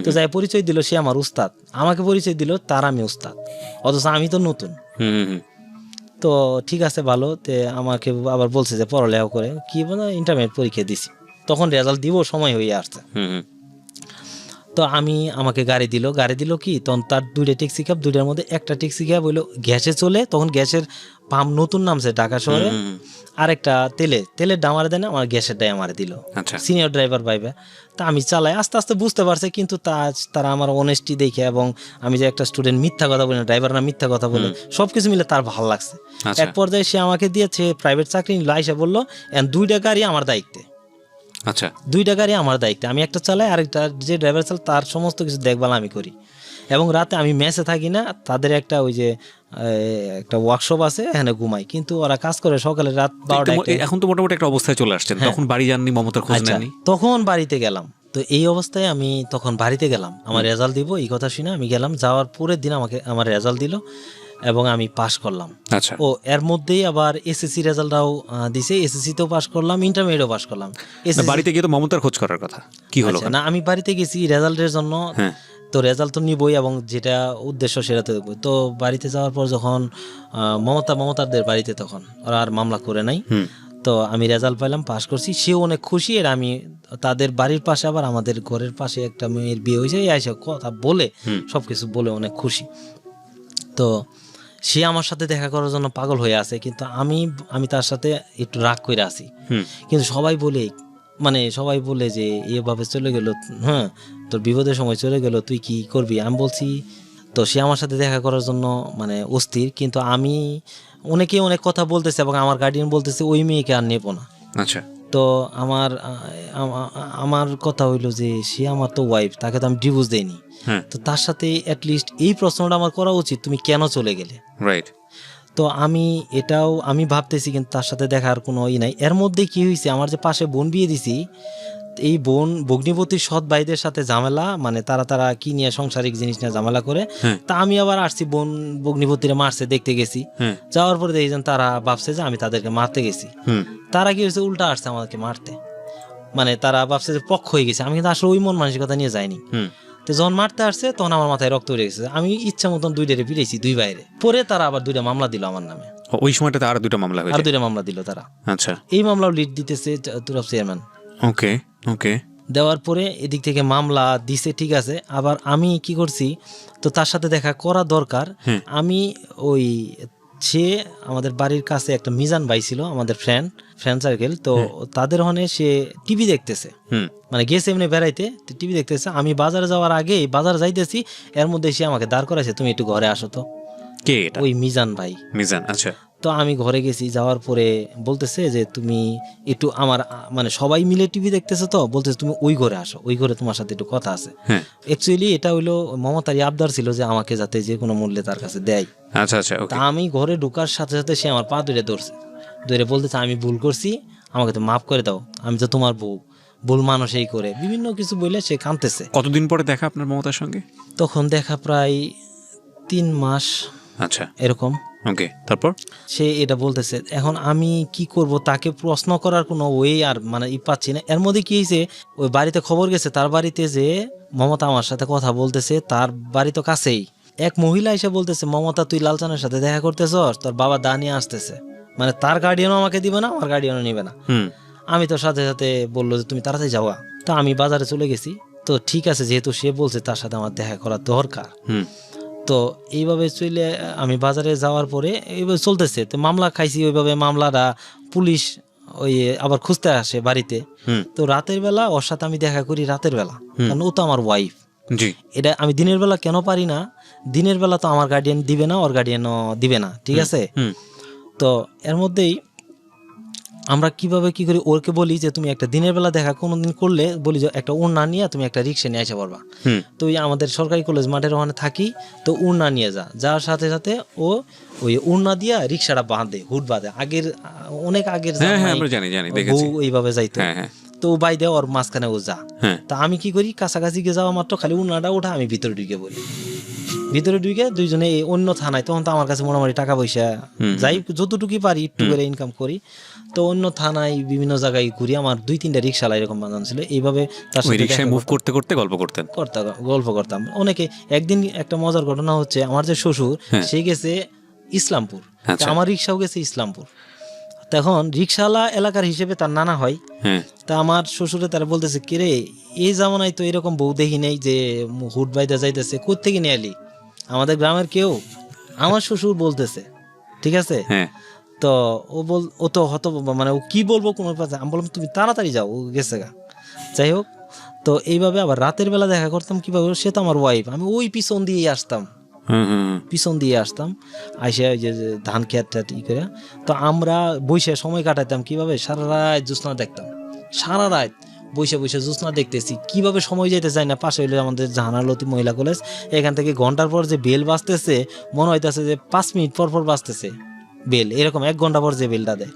তো যাই পরিচয় দিল, সে আমার উস্তাদ, আমাকে পরিচয় দিল তার আমি উস্তাদ, অথচ আমি তো নতুন। তো ঠিক আছে ভালো। তে আমাকে আবার বলছে যে পড়ালেখা করে কি বলে ইন্টারমিডিয়েট পরীক্ষা দিছি, তখন রেজাল্ট দিব সময় হয়ে আসছে। তো আমাকে গাড়ি দিল কি, তখন তার 2টা ট্যাক্সি ক্যাব, 2টার মধ্যে একটা ট্যাক্সি ক্যাব হইলো গ্যাসে চলে, তখন গ্যাসের পাম্প নতুন নামছে ঢাকা শহরে, আর একটা তেলের ডামারে দেয় না, আমার গ্যাসের ডাই আমারে দিল, সিনিয়র ড্রাইভার পাইবে। তা আমি চালাই, আস্তে আস্তে বুঝতে পারছে, কিন্তু তারা আমার অনেস্টি দেখে, এবং আমি যে একটা স্টুডেন্ট মিথ্যা কথা বলি না, ড্রাইভার না মিথ্যা কথা বলে, সবকিছু মিলে তার ভালো লাগছে। এক পর্যায়ে সে আমাকে দিয়েছে প্রাইভেট চাকরি নিল, আইসা বললো 2টা গাড়ি আমার দায়িত্বে। আচ্ছা, 2টা গাড়ি আমার দায়িত্বে, আমি একটা চালাই, আরেকটা যে ড্রাইভার চালায় তার সমস্ত কিছু দেখভাল আমি করি। এবং রাতে আমি মেসে থাকি না, তাদের একটা ওই যে একটা ওয়ার্কশপ আছে, এখানে ঘুমাই, কিন্তু ওরা কাজ করে সকালে রাত 12টা। এখন তো মোটামুটি একটা অবস্থায় চলে আসছেন, তখন বাড়ি যাননি, মমতার খোঁজ নেননি? তখন বাড়িতে গেলাম। তো এই অবস্থায় আমি তখন বাড়িতে গেলাম, আমার রেজাল্ট দিব এই কথা শুনে আমি গেলাম। যাওয়ার পরের দিন আমার রেজাল্ট দিল এবং আমি পাস করলাম। আচ্ছা। ও এর মধ্যেই আবার এসএসসি রেজাল্টটাও দিছে, এসএসসিতেও পাস করলাম, ইন্টারমিডিয়েটও পাস করলাম। বাড়িতে গিয়ে তো মমতার খোঁজ করার কথা, কি হলো? না, আমি বাড়িতে গেছি রেজাল্টের জন্য, তো রেজাল্ট তো নিবই, এবং যেটা উদ্দেশ্য সেটা তো দেখবো। তো বাড়িতে যাওয়ার পর যখন মমতাদের বাড়িতে, তখন ওরা আর মামলা করে নাই, তো আমি রেজাল্ট পাইলাম, পাস করছি, সেও অনেক খুশি। এর আমি তাদের বাড়ির পাশে, আবার আমাদের ঘরের পাশে একটা মেয়ের বিয়ে হয়েছে, এসে কথা বলে সবকিছু বলে অনেক খুশি। তো সে আমার সাথে দেখা করার জন্য পাগল হয়ে আছে, কিন্তু আমি তার সাথে একটু রাগ করে আছি। কিন্তু সবাই বলে যে এভাবে চলে গেল, তোর বিপদের সময় চলে গেল, তুই কি করবি? আমি বলছি, তো সে আমার সাথে দেখা করার জন্য মানে অস্থির, কিন্তু অনেকে অনেক কথা বলতেছে, এবং আমার গার্ডিয়ান বলতেছে ওই মেয়েকে আর নেবো না। আচ্ছা। তো আমার কথা হইলো যে সে আমার তো ওয়াইফ, তাকে তো আমি ডিভোর্স দেইনি, তো তার সাথে অ্যাটলিস্ট এই প্রশ্নটা আমার করা উচিত, তুমি কেন চলে গেলে? রাইট। তো আমি ভাবতেছি, কিন্তু তার সাথে দেখার কোনো নাই। এর মধ্যে কি হয়েছে, আমার যে পাশে বোন বিয়ে দিছি, এই ভগ্নিপতির সৎ ভাইদের সাথে ঝামেলা, মানে তারা কি নিয়ে সাংসারিক জিনিস নিয়ে ঝামেলা করে। তা আমি আবার আসছি, ভগ্নিপতিরা মারছে দেখতে গেছি। যাওয়ার পরে দেখেছেন তারা ভাবছে যে আমি তাদেরকে মারতে গেছি। তারা কি হয়েছে, উল্টা আসছে আমাদেরকে মারতে, মানে তারা ভাবছে যে পক্ষ হয়ে গেছে। আমি কিন্তু আসলে ওই মন মানসিকতা নিয়ে যাইনি। তো যখন মারতে আসছে তখন আমার মাথায় রক্ত উঠে গেছে, আমি ইচ্ছা মতন দুইটারে পিড়েছি দুই বাইরে, পরে তারা আবার 2টা মামলা দিল আমার নামে। ওই সময়টাতে আরো 2টা মামলা হয়েছে, আর 2টা মামলা দিল তারা। আচ্ছা, এই মামলাও লিড দিতেছে তুরফ চেয়ারম্যান। ওকে ওকে। দেওয়ার পরে এদিক থেকে মামলা দিছে, ঠিক আছে। আবার আমি কি করছি, তো তার সাথে দেখা করা দরকার। আমি ওই সে আমাদের বাড়ির কাছে একটা মিজান ভাই ছিল, আমাদের ফ্রেন্ড সার্কেল, তো তাদের ওখানে সে টিভি দেখতেছে, মানে গেছে এমনি বেড়াইতে, টিভি দেখতেছে। আমি বাজারে যাওয়ার আগে বাজারে যাইতেছি, এর মধ্যে সে আমাকে দাঁড় করাইছে, তুমি একটু ঘরে আসো তো। কে এটা? ওই মিজান ভাই। মিজান, আচ্ছা। তো আমি ঘরে গেছি, যাওয়ার পরে বলতেছে যে তুমি একটু আমার, মানে সবাই মিলে টিভি দেখতেছে, তো বলতেছে তুমি ওই ঘরে আসো, ওই ঘরে তোমার সাথে একটু কথা আছে। অ্যাকচুয়ালি এটা হইলো মমতারই আবদার ছিল যে আমাকে যাতে যে কোনো মূল্যে তার কাছে দেয়। আচ্ছা আচ্ছা। তা আমি ঘরে ঢোকার সাথে সাথে সে আমার পা ধরে ধরছে, ধরে বলতেছে আমি ভুল করছি, আমাকে তো মাফ করে দাও, আমি তো তোমার বউ, ভুল মানুষ এই করে বিভিন্ন কিছু বলে সে কাঁদতেছে। কতদিন পরে দেখা আপনার মমতার সঙ্গে? তখন দেখা প্রায় 3 মাস, আচ্ছা, এরকম। ওকে, তারপর সে এটা বলতেছে। এখন আমি কি করব, তাকে প্রশ্ন করার কোনো ওয়ে আর মানে পাচ্ছি না। এর মধ্যে কি হয়েছে, ওই বাড়িতে খবর গেছে, তার বাড়িতে যে মমতা আমার সাথে কথা বলতেছে, তার বাড়ি তো কাছেই। এক মহিলা এসে বলতেছে, মমতা তুই লালচানের সাথে দেখা করতেছস, তোর বাবা দা নিয়ে আসতেছে, মানে তার গার্ডিয়ানও আমাকে দিবে না, আমার গার্ডিয়ানও নিবে না। আমি তো সাথে সাথে বললো যে তুমি তাড়াতাড়ি যাওয়া। তো আমি বাজারে চলে গেছি। তো ঠিক আছে, যেহেতু সে বলছে তার সাথে আমার দেখা করা দরকার, তো এইভাবে চলে আমি বাজারে যাওয়ার পরে এইভাবে চলতেছে। তো মামলা খাইছি, ওইভাবে মামলাটা পুলিশ ওই আবার খুঁজতে আসে বাড়িতে। তো রাতের বেলা ওর সাথে আমি দেখা করি, রাতের বেলা, কারণ ও তো আমার ওয়াইফ। এটা আমি দিনের বেলা কেন পারি না, দিনের বেলা তো আমার গার্ডিয়ান দিবে না, ওর গার্ডিয়ানও দিবে না, ঠিক আছে। তো এর মধ্যেই আমরা কিভাবে কি করি, ওরকে বলি যে তুমি একটা দিনের বেলা দেখা কোনোদিন করলে বলি যে একটা উড়না নিয়ে তুমি একটা রিক্সা নিয়ে আসা পারবা। তো ওই আমাদের সরকারি কলেজ মাঠের ওখানে থাকি, তো উড়না নিয়ে যাওয়ার সাথে সাথে ও ওই উড়না দিয়া রিক্সাটা বাঁধে, হুড বাঁধে, আগের অনেক আগের এইভাবে যাইতো। তো ও বাই দেয়, ওর মাঝখানে ও যা। তা আমি কি করি, কাছাকাছি গিয়ে যাওয়া মাত্র খালি উড়নাটা ওঠা, আমি ভিতরে ঢুকে বলি, ভিতরে ঢুকে দুইজনে অন্য থানায়, তখন তো আমার কাছে মোটামুটি টাকা পয়সা যাই যতটুকুই পারি একটু করে ইনকাম করি, তো অন্য থানায় বিভিন্ন জায়গায় ঘুরি। আমার 2-3টা রিক্সালা এরকম বাঁধানো ছিল, এইভাবে তার সাথে মুভ করতে করতে গল্প করতাম অনেকে। একদিন একটা মজার ঘটনা হচ্ছে, আমার যে শ্বশুর সে গেছে ইসলামপুর, আমার রিক্সাও গেছে ইসলামপুর। তখন রিক্সাওয়ালা এলাকার হিসেবে তার নানা হয়। তা আমার শ্বশুরে তারা বলতেছে, কিরে এই জামানায় তো এরকম বউ দেখি নেই যে হুট বাইদা যাইতেছে, কোত্থেকে নিয়ে এলি, আমাদের গ্রামের কেউ? আমার শ্বশুর বলতেছে, ঠিক আছে। তো ও তো হত, মানে ও কি বলবো কোনো, আমি বললাম তুমি তাড়াতাড়ি যাও, ও গেছে গা। যাই হোক, তো এইভাবে আবার রাতের বেলা দেখা করতাম কিভাবে, সে তো আমার ওয়াইফ, আমি ওই পিছন দিয়ে আসতাম, আইসা ওই যে ধান খেত ই করে। তো আমরা বসে সময় কাটাইতাম কিভাবে, সারা রাত জ্যোৎস্না দেখতাম, সারা রাত বসে বসে জ্যোৎস্না দেখতেছি, কিভাবে সময় যেতে চাই না। পাশে হইলে আমাদের জাহানালতি মহিলা কলেজ, এখান থেকে ঘন্টার পর যে বেল বাজতেছে, মনে হইতেছে যে 5 মিনিট পর পর বাজতেছে বেল, এরকম 1 ঘন্টা পর যে বেলটা দেয়।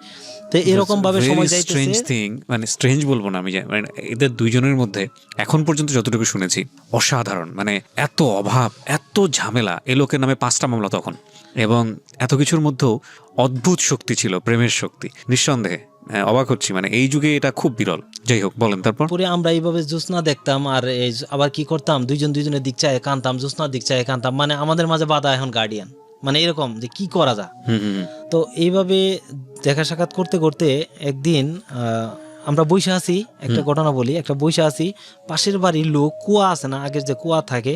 তো এরকম ভাবে সময় যাইতেছে। মানে স্ট্রেঞ্জ বলবো না আমি, মানে এদের দুইজনের মধ্যে এখন পর্যন্ত যতটুকু শুনেছি অসাধারণ, মানে এত অভাব, এত ঝামেলা, এ লোকের নামে 5টা মামলা তখন, এবং এত কিছুর মধ্যেও অদ্ভুত শক্তি ছিল, প্রেমের শক্তি, নিঃসন্দেহে অবাক হচ্ছি, মানে এই যুগে এটা খুব বিরল। যাই হোক, বলেন তারপর। পরে আমরা এইভাবে জ্যোৎস্না দেখতাম, আর আবার কি করতাম, দুইজনের দিক চায় কানতাম, জ্যোৎস্নার দিক চায় কানতাম, মানে আমাদের মাঝে বাধা এখন গার্ডিয়ান, মানে এরকম যে কি করা যায়। তো এইভাবে দেখা সাক্ষাৎ করতে করতে একদিন আমরা বসে আছি, একটা ঘটনা বলি, একটা বসে আছি, পাশের বাড়ির লোক, কুয়া আছে না, আগের যে কুয়া থাকে,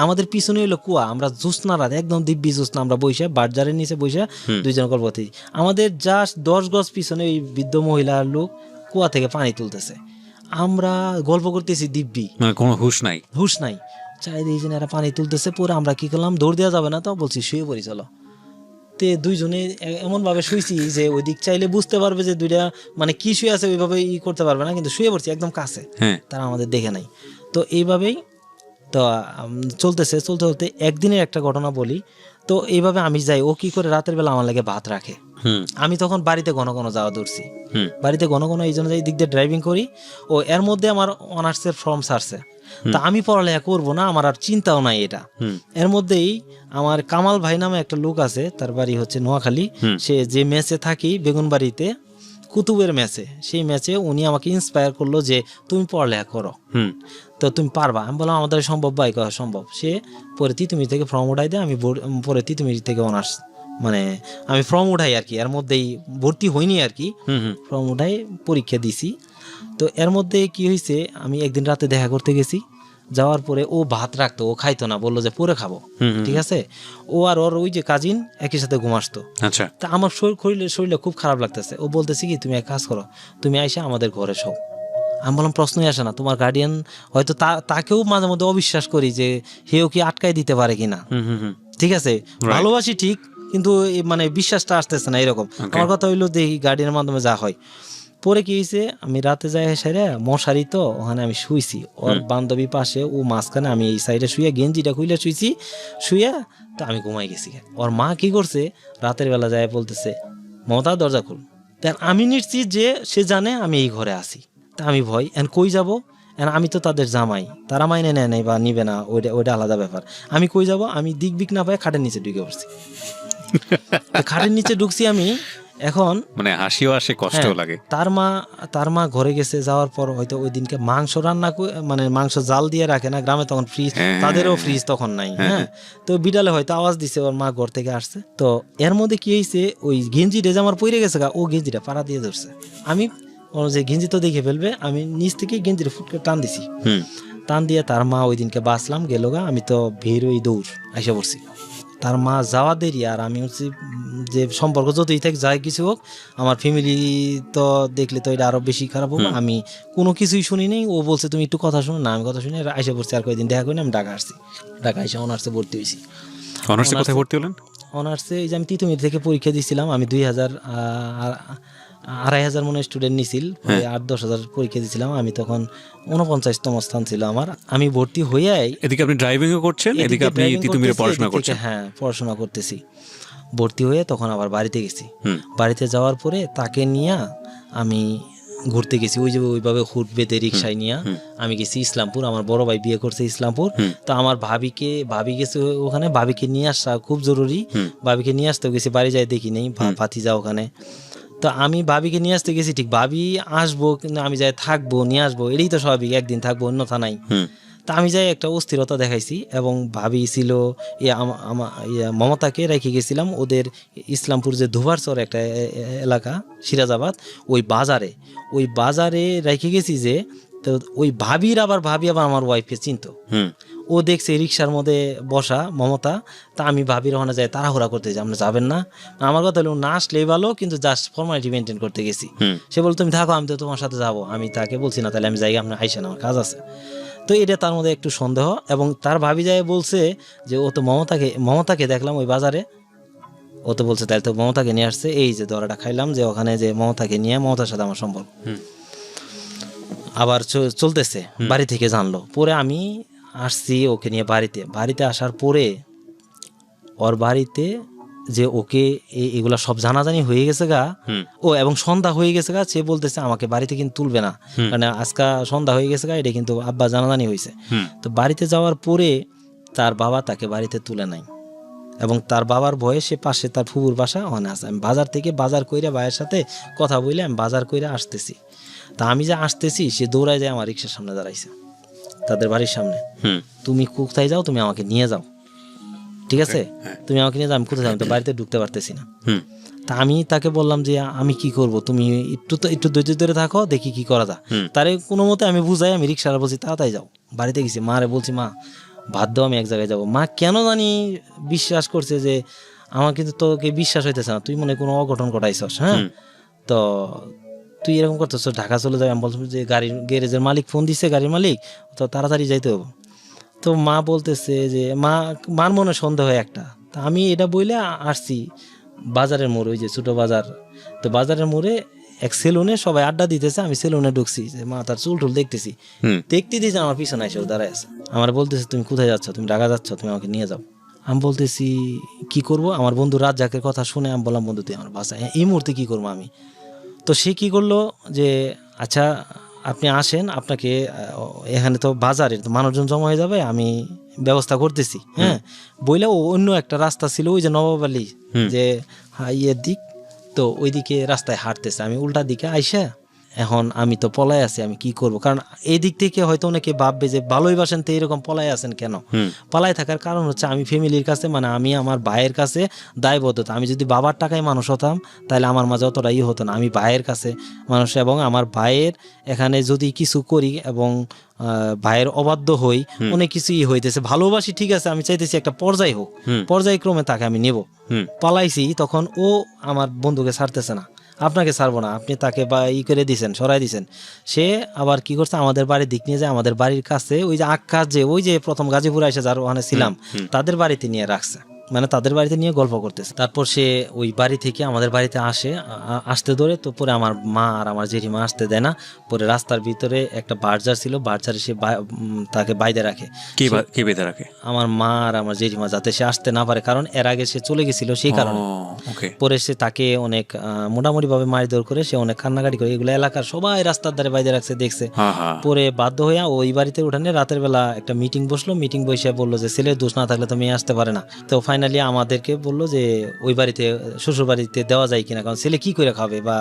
আমাদের পিছনে হলো কুয়া, আমরা জ্যোৎস্না রাত একদম দিব্যি জ্যোৎস্না, আমরা বসে বাজারের নিচে বসে দুইজন গল্প করতেছি, আমাদের জাস্ট 10 গজ পিছনে ওই বৃদ্ধ মহিলার লোক কুয়া থেকে পানি তুলতেছে, আমরা গল্প করতেছি দিব্যি, কোনো হুশ নাই, চাই দিয়ে এরা পানি তুলতেছে। পরে আমরা কি করলাম, দৌড় দেওয়া যাবে না, তো বলছি শুয়ে পড়ি চলো। তে দুইজনে এমন ভাবে শুয়েছি যে ওই দিক চাইলে বুঝতে পারবে যে দুইটা মানে কি শুয়ে আছে, ওইভাবে করতে পারবে না, কিন্তু শুয়ে পড়ছি একদম কাছে, তারা আমাদের দেখে নাই। তো এইভাবেই তো চলতেছে, চলতে একদিনের একটা ঘটনা বলি। তো এইভাবে আমি যাই, ও কি করে রাতের বেলা আমার লাগে ভাত রাখে, আমি তখন বাড়িতে ঘন ঘন যাওয়া ধরছি, বাড়িতে ঘন ঘন এই জন্য যাই, দিক দিয়ে ড্রাইভিং করি। ও এর মধ্যে আমার অনার্সের ফর্ম ছাড়ছে, তা আমি পড়ালেখা করবো না, আমার আর চিন্তাও নাই এটা। এর মধ্যেই আমার কামাল ভাই নামে একটা লোক আছে, তার বাড়ি হচ্ছে নোয়াখালী, সে যে মেসে থাকি বেগুনবাড়িতে, কুতুবের ম্যাচে, সেই ম্যাচে উনি আমাকে ইন্সপায়ার করলো যে তুমি পড়ালেখা করো, তো তুমি পারবা। আমি বললাম আমাদের সম্ভব ভাই, কথা সম্ভব। সে পরে তিতুমির থেকে ফর্ম উঠাই দেয়, আমি পরে তিতুমির থেকে অনার্স, মানে আমি ফর্ম উঠাই আর কি, এর মধ্যেই ভর্তি হইনি আর কি, ফর্ম উঠাই পরীক্ষা দিছি। তো এর মধ্যে কি হয়েছে, আমি একদিন রাতে দেখা করতে গেছি, যাওয়ার পরে ও ভাত রাখতো, ও খাইতো না, বললো যে পরে খাবো, ঠিক আছে। ও আর ওর ওই যে কাজিন একই সাথে ঘুমাসতো। আচ্ছা, তা আমার শরীরে খুব খারাপ লাগতেছে। ও বলতেছে কি তুমি এক কাজ করো, তুমি আইসা আমাদের ঘরে শো। আমি বললাম প্রশ্নই আসে না, তোমার গার্ডিয়ান হয়তো তাকেও মাঝে মধ্যে অবিশ্বাস করি যে হেও কি আটকাই দিতে পারে কিনা, ঠিক আছে, ভালোবাসি ঠিক, কিন্তু মানে বিশ্বাসটা আসতেছে না এরকম। আমার কথা হইলো দেখি গার্ডিয়ানের মাধ্যমে যা হয়। পরে কি হয়েছে, আমি রাতে যাই সেরে মশারি, তো ওখানে আমি শুইছি, ওর বান্ধবী পাশে, ও মাঝখানে, আমি এই সাইডে শুয়ে গেঞ্জিটা খুইলে শুইছি, শুয়ে তো আমি ঘুমাই গেছি। ওর মা কি করছে, রাতের বেলা যায় বলতেছে মমতা দরজা খুল। তার আমি নিশ্চিত যে সে জানে আমি এই ঘরে আছি। তা আমি ভয়, এন কই যাব, এন আমি তো তাদের জামাই, তারা মাইনে নেয় নাই বা নিবে না, ওইটা আলাদা ব্যাপার। আমি কই যাব, আমি দিক বিক না পাই খাটের নিচে ঢুকে পড়ছি। খাটের নিচে ঢুকছি আমি, এখন মানে হাসিও আসে, কষ্টও লাগে। তার মা ঘরে গেছে, যাওয়ার পর হয়তো ওই দিনকে মাংস রান্না, মানে মাংস জাল দিয়ে রাখে না গ্রামে, তখন ফ্রিজ, তাদেরও ফ্রিজ তখন নাই, হ্যাঁ। তো বিড়ালে হয়তো আওয়াজ দিছে, ওর মা ঘর থেকে আসছে। তো এর মধ্যে কি হয়েছে, ওই গেঞ্জি রেজা আমার পইরে গেছে, ও গেঞ্জিটা পাড়া দিয়ে ধরছে। আমি যে গেঞ্জি তো দেখে ফেলবে, আমি নিচ থেকে গেঞ্জির ফুটকে টান দিছি, টান দিয়ে তার মা ওই দিনকে বাঁচলাম গেল গা। আমি তো বের ওই দৌড় আইসা পড়ছি, তার মা যাওয়া দেরি। আর আমি হচ্ছে যে সম্পর্ক যতই থাক, যাই কিছু হোক, আমার ফ্যামিলি তো দেখলে তো এটা আরো বেশি খারাপ হবে। আমি কোনো কিছুই শুনি নেই, ও বলছে তুমি একটু কথা শুনো না, আমি কথা শুনি আইসা পড়ছি। আর কয়েকদিন দেখা করি, আমি ঢাকা আসছি, ঢাকা এসে অনার্সে ভর্তি হয়েছি। অনার্সে কোথায় ভর্তি হলেন? অনার্সে এই যে আমি তিতুমির থেকে পরীক্ষা দিয়েছিলাম, আমি 2,500 মনে স্টুডেন্ট নিছিল, 8-10,000 পরীক্ষা দিয়েছিলাম। আমি তখন 49তম স্থান ছিল আমার। আমি ভর্তি হয়ে, এদিকে আপনি ড্রাইভিংও করছেন, এদিকে আপনি তিতুমিরে পড়াশোনা করছেন। হ্যাঁ, পড়াশোনা করতেছি। ভর্তি হয়ে তখন আবার বাড়িতে গেছি। বাড়িতে যাওয়ার পরে তাকে নিয়ে আমি ঘুরতে গেছি, ওই যে ওইভাবে হুট বেঁধে রিক্সায় নিয়ে আমি গেছি ইসলামপুর। আমার বড় ভাই বিয়ে করছে ইসলামপুর, তো আমার ভাবি গেছে ওখানে, ভাবিকে নিয়ে আসা খুব জরুরি। ভাবিকে নিয়ে আসতে গেছি, বাড়ি যাই দেখি নেই ভাতিজা ওখানে। তো আমি ভাবিকে নিয়ে আসতে গেছি, ঠিক ভাবি আসবো, কিন্তু আমি যাই থাকবো, নিয়ে আসবো, এটাই তো স্বাভাবিক, একদিন থাকবো অন্যথা নাই। তা আমি যাই একটা অস্থিরতা দেখাইছি, এবং ভাবি ছিল মমতাকে রেখে গেছিলাম ওদের ইসলামপুর যে ধুবারচর একটা এলাকা, সিরাজাবাদ, ওই বাজারে রেখে গেছি। যে তো ওই ভাবি আবার আমার ওয়াইফকে চিনতো, ও দেখছে রিক্সার মধ্যে বসা মমতা। তা আমি ভাবির ওখানে যাই, তাড়াহুড়া করতে যাই, আপনি যাবেন না? আমার কথা হলো না আসলেই ভালো, কিন্তু জাস্ট ফর্মালিটি মেনটেন করতে গেছি। সে বলতো তুমি থাকো, আমি তো তোমার সাথে যাবো। আমি তাকে বলছি না, তাহলে আমি যাই, আপনি আইসেন, আমার কাজ আছে। তো এটা তার মধ্যে একটু সন্দেহ, এবং তার ভাবি যায় বলছে যে ও তো মমতাকে দেখলাম ওই বাজারে, ও তো বলছে তাহলে তো মমতাকে নিয়ে আসছে। এই যে ধরাটা খাইলাম যে ওখানে যে মমতাকে নিয়ে, মমতার সাথে আমার সম্পর্ক আবার চলতেছে। বাড়ি থেকে জানলো, পরে আমি আসছি ওকে নিয়ে বাড়িতে আসার পরে ওর বাড়িতে যে ওকে এগুলা সব জানাজানি হয়ে গেছে গা, এবং সন্ধ্যা হয়ে গেছে গা, সে বলতেছে আমাকে বাড়িতে কিন্তু তুলবে না, মানে আজকে সন্ধ্যা হয়ে গেছে গা, এটা কিন্তু আব্বা জানাজানি হয়েছে। তো বাড়িতে যাওয়ার পরে তার বাবা তাকে বাড়িতে তুলে নাই, এবং তার বাবার ভয়ে সে পাশে তার ফুপুর বাসা ওখানে আছে। আমি বাজার কইরা ভাইয়ের সাথে কথা বলে আমি বাজার কইরা আসতেছি। তা আমি যে আসতেছি, সে দৌড়ায় যায় আমার রিক্সার সামনে দাঁড়াইছে, তাদের বাড়ির সামনে। তুমি কোথায় যাও, তুমি আমাকে নিয়ে যাও, ঠিক আছে, তুমি আমাকে নিয়ে যাও, আমি কোথায় যাও, আমি তো বাড়িতে ঢুকতে পারতেছি না। তা আমি তাকে বললাম যে আমি কি করব, তুমি একটু ধৈর্য ধরে থাকো, দেখি কি করা যায়। তারে কোনো মতে আমি বুঝাই, আমি রিক্সাটা বলছি তাড়াতাড়ি যাও। বাড়িতে গেছি, মারে বলছি মা ভাত দাও, আমি এক জায়গায় যাবো। মা কেন জানি বিশ্বাস করছে যে আমার, কিন্তু তোকে বিশ্বাস হইতেছে না, তুই মনে কোনো অঘটন ঘটাইছস। হ্যাঁ, তো তুই এরকম করতেছ, ঢাকা চলে যাবে। আমি বলছি যে গ্যারেজের মালিক ফোন দিছে, গাড়ির মালিক, তো তাড়াতাড়ি যাইতে হবে। তো মা বলতেছে যে মার মনে সন্দেহ একটা। তা আমি এটা বইলে আসছি বাজারের মোড়ে, ওই যে ছোট বাজার, তো বাজারের মোড়ে এক সেলুনে সবাই আড্ডা দিতেছে, আমি সেলুনে ঢুকছি, যে মা তার চুল টুল দেখতেছি, দেখতে দিয়েছে আমার পিছনে এসে দাঁড়ায় আছে। আমার বলতেছে তুমি কোথায় যাচ্ছ, তুমি ঢাকা যাচ্ছ, তুমি আমাকে নিয়ে যাও। আমি বলতেছি কি করব, আমার বন্ধু রাজ্জাকের কথা শুনে আমি বললাম বন্ধু তুই আমার বাসায়, এই মুহূর্তে কি করবো আমি। তো সে কি করলো যে আচ্ছা আপনি আসেন, আপনাকে এখানে তো বাজারে তো মানুষজন জমা হয়ে যাবে, আমি ব্যবস্থা করতেছি। হ্যাঁ, বইলে ও অন্য একটা রাস্তা ছিল, ওই যে নবাব আলী যে ইয়ের দিক, তো ওইদিকে রাস্তায় হাঁটতেছে, আমি উল্টা দিকে আইসা এখন আমি তো পলায় আছি, আমি কি করব? কারণ এই দিক থেকে হয়তো অনেকে ভাববে যে ভালোই বাসেন তো এরকম পলায় আছেন কেন। পলায় থাকার কারণ হচ্ছে আমি ফ্যামিলির কাছে, মানে আমি আমার ভাইয়ের কাছে দায়বদ্ধতা। আমি যদি বাবার টাকায় মানুষ হতাম তাহলে আমার মাঝে অতটা হতো না। আমি ভাইয়ের কাছে মানুষ, এবং আমার ভাইয়ের এখানে যদি কিছু করি এবং ভাইয়ের অবাধ্য হই, অনেক কিছুই হইতেছে। ভালোবাসি ঠিক আছে, আমি চাইতেছি একটা পর্যায় হোক, পর্যায়ক্রমে তাকে আমি নেব। পালাইছি তখন ও আমার বন্ধুকে ছাড়তেছে না, আপনাকে ছাড়বো না, আপনি তাকে বা করে দিছেন, সরাই দিছেন। সে আবার কি করছে, আমাদের বাড়ির দিক নিয়ে যায়, আমাদের বাড়ির কাছে ওই যে আক্কাস, যে ওই যে প্রথম গাজীপুরে এসে যার ওখানে ছিলাম, তাদের বাড়িতে নিয়ে রাখছে, মানে তাদের বাড়িতে নিয়ে গল্প করতেছে। তারপর সে ওই বাড়ি থেকে আমাদের বাড়িতে আসতে ধরে, তো পরে আমার মা আর আমার জেঠিমা আসতে দেয় না। পরে রাস্তার ভিতরে একটা বার্জার ছিল, বার্জারে সে তাকে বাইরে রাখে। কে বেঁধে রাখে? আমার মা আর আমার জেঠিমা, যাতে সে আসতে না পারে, কারণ এর আগে সে চলে গেছিল সেই কারণে। পরে সে তাকে অনেক মোটামুটি ভাবে মারধর করে, সে অনেক কান্নাকাটি করে, এগুলো এলাকার সবাই রাস্তার ধারে বাইরে রাখছে, দেখছে। পরে বাধ্য হইয়া ওই বাড়িতে উঠানে রাতের বেলা একটা মিটিং বসলো, মিটিং বসে বললো যে ছেলের দোষ না থাকলে তো মেয়ে আসতে পারে না। তো ফাইনালি আমাদেরকে বললো যে ওই বাড়িতে, শ্বশুর বাড়িতে দেওয়া যায় কিনা, কারণ ছেলে কি করে খাবে, বা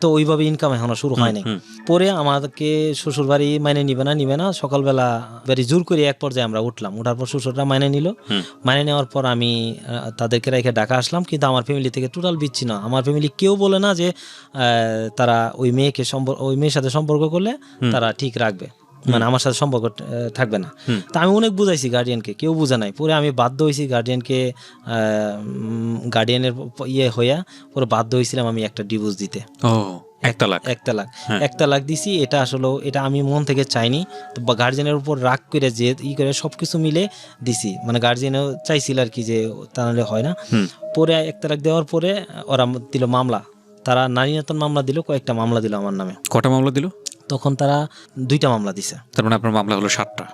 তো ওইভাবে ইনকাম এখনো শুরু হয়নি। পরে আমাদেরকে শ্বশুর বাড়ি মাইনে নিবে না। সকালবেলা বাড়ি জোর করে এক পর্যায়ে আমরা উঠলাম, ওঠার পর শ্বশুররা মাইনে নিল। মাইনে নেওয়ার পর আমি তাদেরকে রেখে ঢাকা আসলাম, কিন্তু আমার ফ্যামিলি থেকে টোটাল বিচ্ছিন্ন। আমার ফ্যামিলি কেউ বলে না যে তারা ওই মেয়ের সাথে সম্পর্ক করলে তারা ঠিক রাখবে, মানে আমার সাথে সম্পর্ক থাকবে না। তা আমি অনেক বুঝাইছি গার্ডিয়ানকে, কেউ বুঝা নাই। পরে আমি বাধ্য হয়েছি গার্ডিয়ানের হইয়া পরে বাধ্য হয়েছিলাম আমি একটা ডিভোর্স দিতে। এক তালাক দিছি। এটা আসলে এটা আমি মন থেকে চাইনি, তো গার্জিয়ানের উপর রাগ করে যে করে সবকিছু মিলে দিছি, মানে গার্জিয়ানও চাইছিল আর কি যে তাহলে হয় না। পরে এক তালাক দেওয়ার পরে ওরা দিল মামলা, তারা নারী নির্যাতন মামলা দিল, কয়েকটা মামলা দিল আমার নামে। কটা মামলা দিল? তখন তারা 2টা মামলা দিছে। তার মানে আপনার মামলা হলো 7টা?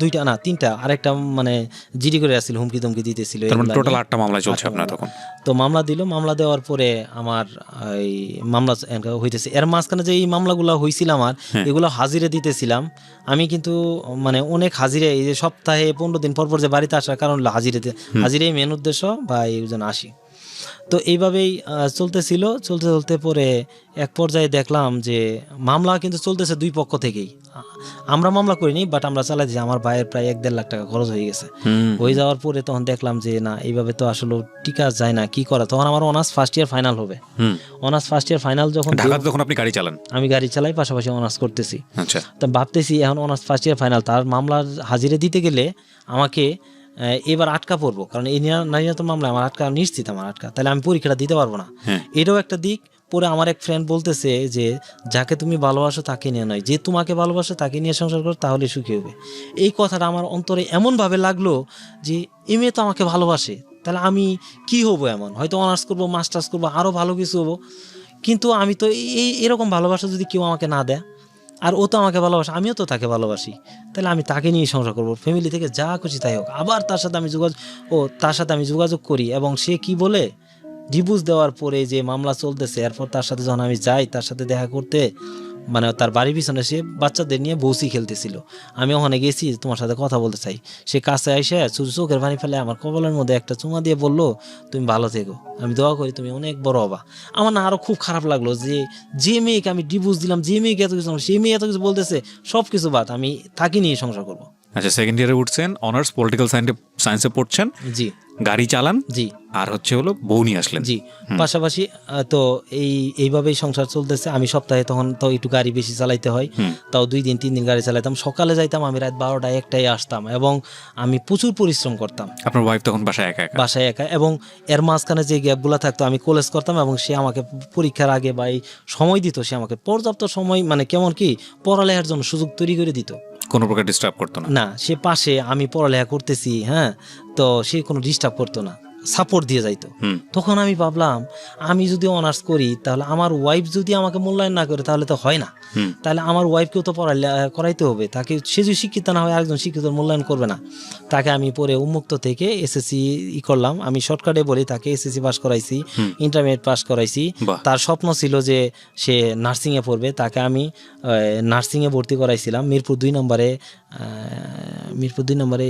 2টা না 3টা, আরেকটা মানে জিডি করে আসছিল, হুমকি ধমকি দিতেছিল। টোটাল 8টা মামলা চলছে আপনার তখন? তো মামলা দিল, মামলা দেওয়ার পরে আমার এই মামলা হইতেছে। এর মাঝখানে যে এই মামলাগুলো হয়েছিল আমার, এগুলো হাজিরে দিতেছিলাম আমি, কিন্তু মানে অনেক হাজিরে, এই যে সপ্তাহে 15 দিন পর যে বাড়িতে আসার কারণ হাজিরে মেন উদ্দেশ্য বা এই জন্য আসি। তো এইভাবেই চলতে পরে এক পর্যায়ে দেখলাম যে মামলা কিন্তু চলতেছে 2 পক্ষ থেকেই। আমরা মামলা করিনি, বাট আমরা চালাইছি। আমার ভাইয়ের প্রায় 1-1.5 লাখ টাকা খরচ হয়ে গেছে। হয়ে যাওয়ার পরে তখন দেখলাম যে না, এইভাবে তো আসলে টিকা যায় না, কি করা। তখন আমার অনার্স ফার্স্ট ইয়ার ফাইনাল হবে। অনার্স ফার্স্ট ইয়ার ফাইনাল যখন আপনি গাড়ি চালান? আমি গাড়ি চালাই, পাশাপাশি অনার্স করতেছি। তো ভাবতেছি এখন অনার্স ফার্স্ট ইয়ার ফাইনাল, তার মামলার হাজিরে দিতে গেলে আমাকে এবার আটকা পড়বো, কারণ এই নারী নির্যাতন মামলা আমার আটকা নিশ্চিত, তাহলে আমি পরীক্ষাটা দিতে পারবো না। এটাও একটা দিক। পরে আমার এক ফ্রেন্ড বলতেছে যে যাকে তুমি ভালোবাসো তাকে নিয়ে নয়, যে তোমাকে ভালোবাসো তাকে নিয়ে সংসার করো, তাহলে সুখী হবে। এই কথাটা আমার অন্তরে এমনভাবে লাগলো যে এই মেয়ে তো আমাকে ভালোবাসে, তাহলে আমি কি হবো এমন, হয়তো অনার্স করবো, মাস্টার্স করবো, আরও ভালো কিছু হবো, কিন্তু আমি তো এরকম ভালোবাসা যদি কেউ আমাকে না দেয়, আর ও তো আমাকে ভালোবাসে, আমিও তো তাকে ভালোবাসি, তাহলে আমি তাকে নিয়ে সংসার করবো। ফ্যামিলি থেকে যা খুশি তাই হোক। আবার তার সাথে আমি যোগাযোগ করি, এবং সে কি বলে, ডিভোর্স দেওয়ার পরে যে মামলা চলতেছে, এরপর তার সাথে যখন আমি যাই তার সাথে দেখা করতে, মানে তার বাড়ির পিছনে সে বাচ্চাদের নিয়ে বসি খেলতেছিল। আমি ওখানে গেছি, তোমার সাথে কথা বলতে চাই। সে কাছে এসে চোখের পানি ফেলে আমার কপালের মধ্যে একটা চুমা দিয়ে বললো, তুমি ভালো থেকো, আমি দোয়া করি তুমি অনেক বড় হবা। আমার না আরো খুব খারাপ লাগলো যে মেয়েকে আমি ডিভোর্স দিলাম, যে মেয়েকে এত কিছু, সেই মেয়ে এত কিছু বলতেছে, সব কিছু বাদ, আমি তাকে নিয়ে সংসার করবো। আচ্ছা, সেকেন্ড ইয়ারে উঠছেন, অনার্স পলিটিক্যাল সায়েন্সে পড়ছেন, জি, গাড়ি চালান, জি, আর হলো বউ নিয়ে আসলেন, জি, পাশাপাশি। তো এইভাবেই সংসার চলতেছে। আমি সপ্তাহে তখন তো একটু গাড়ি বেশি চালাইতে হয়, তাও 2 দিন 3 দিন গাড়ি চালাইতাম। সকালে যাইতাম, আমি রাত 12টায় 1টায় আসতাম, এবং আমি প্রচুর পরিশ্রম করতাম। আপনার ওয়াইফ তখন বাসায় একা? এবং এর মাঝখানে যে গ্যাপগুলো থাকতো আমি কলেজ করতাম, এবং সে আমাকে পরীক্ষার আগে বা এই সময় দিত, সে আমাকে পর্যাপ্ত সময়, মানে কেমন কি পড়ালেখার জন্য সুযোগ তৈরি করে দিত, কোনো প্রকার ডিস্টার্ব করতো না। সে পাশে আমি পড়ালেখা করতেছি, তো সে কোনো ডিস্টার্ব করতো না, সাপোর্ট দিয়ে যাইতো। তখন আমি ভাবলাম, আমি যদি অনার্স করি, তাহলে আমার ওয়াইফ যদি আমাকে মূল্যায়ন না করে তাহলে তো হয় না, তাহলে আমার ওয়াইফকেও তো করাইতে হবে। তাকে সে যদি শিক্ষিত না হয়, আরেকজন শিক্ষিত মূল্যায়ন করবে না। তাকে আমি পরে উন্মুক্ত থেকে এসএসসি করলাম। আমি শর্টকাটে বলি, তাকে এসএসসি পাস করাইছি, ইন্টারমিডিয়েট পাস করাইছি। তার স্বপ্ন ছিল যে সে নার্সিংয়ে পড়বে, তাকে আমি নার্সিংয়ে ভর্তি করাইছিলাম মিরপুর 2 নম্বরে।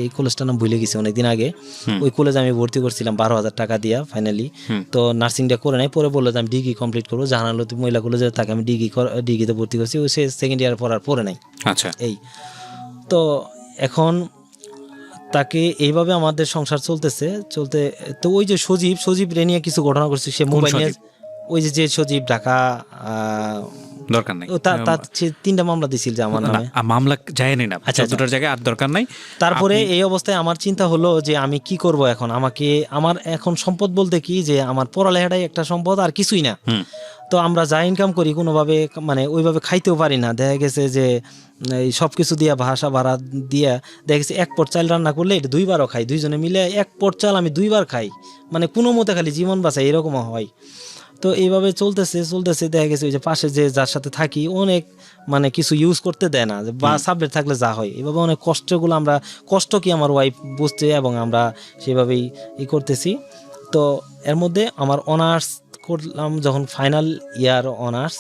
এই কলেজটার নাম ভুলে গেছি অনেকদিন আগে। ওই কলেজে আমি ভর্তি করছিলাম 12,000 টাকা দিয়া ফাইনালি। তো নার্সিংটা করে নাই, পরে বললো যে আমি ডিগ্রি কমপ্লিট করবো। জাহানারা মহিলা কলেজে তাকে আমি ডিগ্রিতে ভর্তি করছি, ও সে সেকেন্ড ইয়ার পরে নাই। আচ্ছা, এই তো এখন তাকে এইভাবে আমাদের সংসার চলতে। তো ওই যে সজীব রে নিয়ে কিছু ঘটনা করছে, সে মোবাইল নিয়ে, ওই যে সজীব ঢাকা, দরকার নাই, তার 3টা মামলা দিছিল যে আমার নামে, মামলা যায়নি না, দুটার জায়গায় আর দরকার নাই। তারপরে এই অবস্থায় আমার চিন্তা হলো যে আমি কি করব এখন, আমার এখন সম্পদ বলতে কি, যে আমার পড়ালেখাটাই একটা সম্পদ, আর কিছুই না। তো আমরা যা ইনকাম করি কোনোভাবে মানে ওইভাবে খাইতেও পারি না। দেখা গেছে যে এই সব কিছু দিয়া, ভাষা ভাড়া দিয়া, দেখা গেছে 1 পট চাল রান্না করলে এটা 2বারও খাই, 2জনে মিলে 1 পট চাল আমি 2বার খাই, মানে কোনো মতে খালি জীবন বাঁচাই, এরকমও হয়। তো এইভাবে চলতেছে দেখা গেছে ওই যে পাশে যে যার সাথে থাকি অনেক মানে কিছু ইউজ করতে দেয় না, বা সাবজেক্ট থাকলে যা হয়, এভাবে অনেক কষ্টগুলো আমরা, কষ্ট কি আমার ওয়াইফ বুঝছে, এবং আমরা সেভাবেই করতেছি। তো এর মধ্যে আমার অনার্স করলাম যখন, ফাইনাল ইয়ার অনার্স,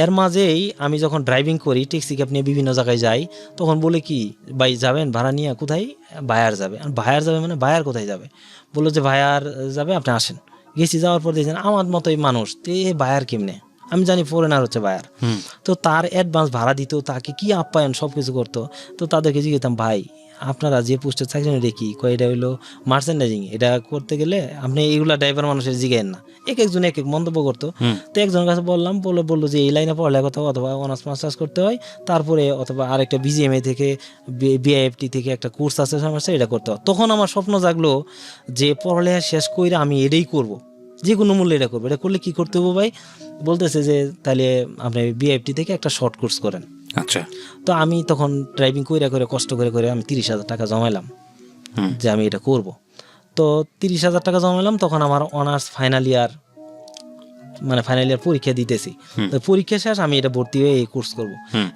এর মাঝেই আমি যখন ড্রাইভিং করি, ট্যাক্সি ক্যাব নিয়ে বিভিন্ন জায়গায় যাই, তখন বলে কি ভাই যাবেন ভাড়া নিয়ে, কোথায়? বায়ার যাবে। আর বায়ার যাবে মানে বায়ার কোথায় যাবে? বললো যে বায়ার যাবে, আপনি আসেন। গেছি, যাওয়ার পর দেখছেন আমার মতোই মানুষ, তো এ বায়ার কেমনে? আমি জানি ফরেনার হচ্ছে বায়ার। তো তার অ্যাডভান্স ভাড়া দিত, তাকে কি আপ্যায়ন সব কিছু করতো। তো তাদেরকে জিজ্ঞেতাম, ভাই আপনারা যে পোস্টে চাকরি দেখি কয়, এটা হইলো মার্চেন্ডাইজিং, এটা করতে গেলে আপনি এইগুলা ড্রাইভার মানুষের জিগেন না। একজন এক মন্তব্য করতো। তো একজনের কাছে বললো যে এই লাইনে পড়ালেখা করতে, অথবা অনার্স মাস্টার্স করতে হয়, তারপরে অথবা আরেকটা BGMA থেকে, BIFT থেকে একটা কোর্স আছে সমস্যা, এটা করতে হয়। তখন আমার স্বপ্ন জাগলো যে পড়ালেখা শেষ করে আমি এটাই করব, যে কোনো মূল্যে এটা করবো। এটা করলে কি করতে হবে ভাই? বলতেছে যে তাহলে আপনি BIFT থেকে একটা শর্ট কোর্স করেন। আচ্ছা। তো আমি তখন ড্রাইভিং করে কষ্ট করে আমি 30,000 টাকা জমাইলাম যে আমি এটা করব। তো 30,000 টাকা জমাইলাম, তখন আমার অনার্স ফাইনাল ইয়ার পরীক্ষা দিতেছি। তো পরীক্ষা শেষ, আমি এটা ভর্তি হয়ে এই কোর্স করব।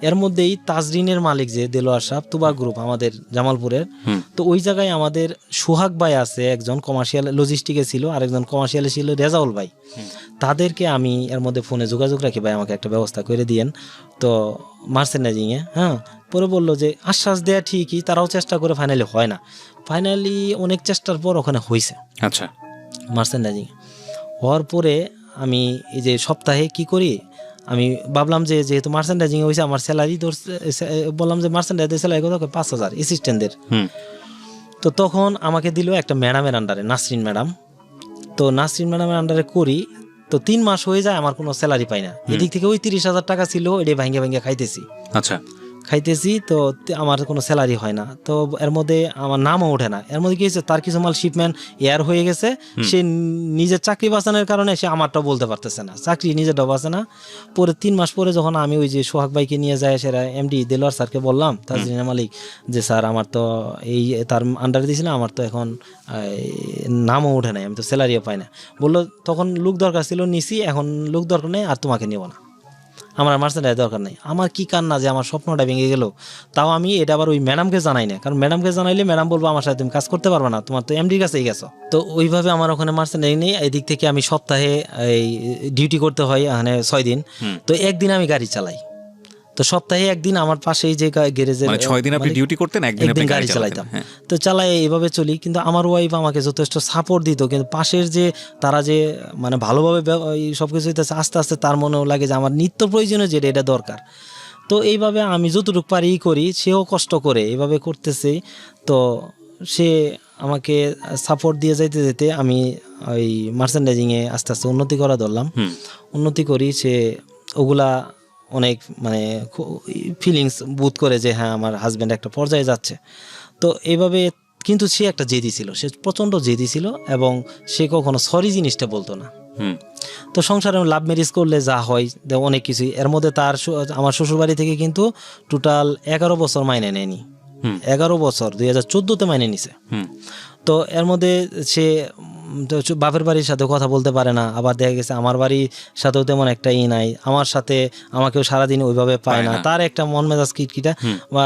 এর মধ্যেই তাজরিনের মালিক যে দেলোয়ার সাহেব, তুবা গ্রুপ আমাদের জামালপুরের, তো ওই জায়গায় আমাদের সোহাগ ভাই আছে, একজন কমার্শিয়াল লজিস্টিকে ছিল, আরেকজন কমার্শিয়ালে ছিল রেজাউল ভাই। তাদেরকে আমি এর মধ্যে ফোনে যোগাযোগ রাখি, ভাই আমাকে একটা ব্যবস্থা করে দিয়েন। তো মার্চেন্ডাইজিংয়ে, পরে বললো যে আশ্বাস দেয়া ঠিকই, তারাও চেষ্টা করে, ফাইনালি হয় না। ফাইনালি অনেক চেষ্টার পর ওখানে হয়েছে। আচ্ছা। মার্চেন্ডাইজিং হওয়ার পরে আমি এই যে সপ্তাহে কি করি, আমি ভাবলাম যে যেহেতু মার্চেন্ডাইজিং হয়েছে, আমার স্যালারি বললাম যে মার্চেন্ডাইজের স্যালারি কত? 5,000 অ্যাসিস্ট্যান্টদের। তো তখন আমাকে দিল একটা ম্যাডামের আন্ডারে, নাসরিন ম্যাডাম। তো নাসরিন ম্যাডামের আন্ডারে করি, তো 3 মাস হয়ে যায়, আমার কোনো স্যালারি পাই না। এদিক থেকে ওই 30,000 টাকা ছিল, এটা ভাঙ্গে খাইতেছি। আচ্ছা। তো আমার কোনো স্যালারি হয় না। তো এর মধ্যে আমার নামও ওঠে না। এর মধ্যে কি হয়েছে, তার কিছু মাল শিপম্যান এয়ার হয়ে গেছে, সে নিজের চাকরি বাঁচানোর কারণে সে আমারটাও বলতে পারতেছে না, চাকরি নিজেরটাও বাঁচে না। পরে 3 মাস পরে যখন আমি ওই যে সোহাগ ভাইকে নিয়ে যায়, সেটা MD দেলোয়ার স্যারকে বললাম, তাজরিনা মালিক, যে স্যার আমার তো এই তার আন্ডারে দিয়েছিলাম, আমার তো এখন নামও ওঠে নাই, আমি তো স্যালারিও পাই না। বললো তখন লোক দরকার ছিল, নিছি, এখন লোক দরকার নেই, আর তোমাকে নেবো না, আমার মার্চেন্ডাইজ দরকার নেই। আমার কি কান্না যে আমার স্বপ্নটা ভেঙে গেল। তাও আমি এটা আবার ওই ম্যাডামকে জানাই না, কারণ ম্যাডামকে জানাইলে ম্যাডাম বলবো আমার সাথে তুমি কাজ করতে পারবে না, তোমার তো MDর কাছেই গেছো। তো ওইভাবে আমার ওখানে মার্চেন্ডাইজ নেই। এই দিক থেকে আমি সপ্তাহে এই ডিউটি করতে হয়, এখানে 6 দিন। তো একদিন আমি গাড়ি চালাই। তো সপ্তাহে একদিন আমার পাশেই যে গ্যারেজের, 6 দিন আপনি ডিউটি করতেন, একদিন গাড়ি চালাইতাম। তো চালাই এইভাবে চলি। কিন্তু আমার ওয়াইফ আমাকে যথেষ্ট সাপোর্ট দিত, কিন্তু পাশের যে তারা যে মানে ভালোভাবে সবকিছু হইতেছে, আস্তে আস্তে তার মনেও লাগে যে আমার নিত্য প্রয়োজনীয় যেটা, এটা দরকার। তো এইভাবে আমি যতটুকু পারি করি, সেও কষ্ট করে এইভাবে করতেছে। তো সে আমাকে সাপোর্ট দিয়ে যাইতে যেতে আমি ওই মার্চেন্ডাইজিংয়ে আস্তে আস্তে উন্নতি করা ধরলাম। উন্নতি করি, সে ওগুলা অনেক মানে ফিলিংস বোধ করে যে হ্যাঁ আমার হাজব্যান্ড একটা পর্যায়ে যাচ্ছে। তো এইভাবে, কিন্তু সে একটা জেদি ছিল, সে প্রচণ্ড জেদি ছিল, এবং সে কখনো সরি জিনিসটা বলতো না। তো সংসারে লাভ ম্যারেজ করলে যা হয় অনেক কিছুই, এর মধ্যে আমার শ্বশুরবাড়ি থেকে কিন্তু টোটাল 11 বছর মাইনে নেয়নি। 11 বছর 2014-তে মাইনে নিছে। তো এর মধ্যে সে বাপের বাড়ির সাথে কথা বলতে পারে না, আবার দেখা গেছে আমার বাড়ির সাথেও তেমন একটা নাই, আমার সাথে আমাকেও সারাদিন ওইভাবে পায় না, তার একটা মন মেজাজ কিটকিটা, বা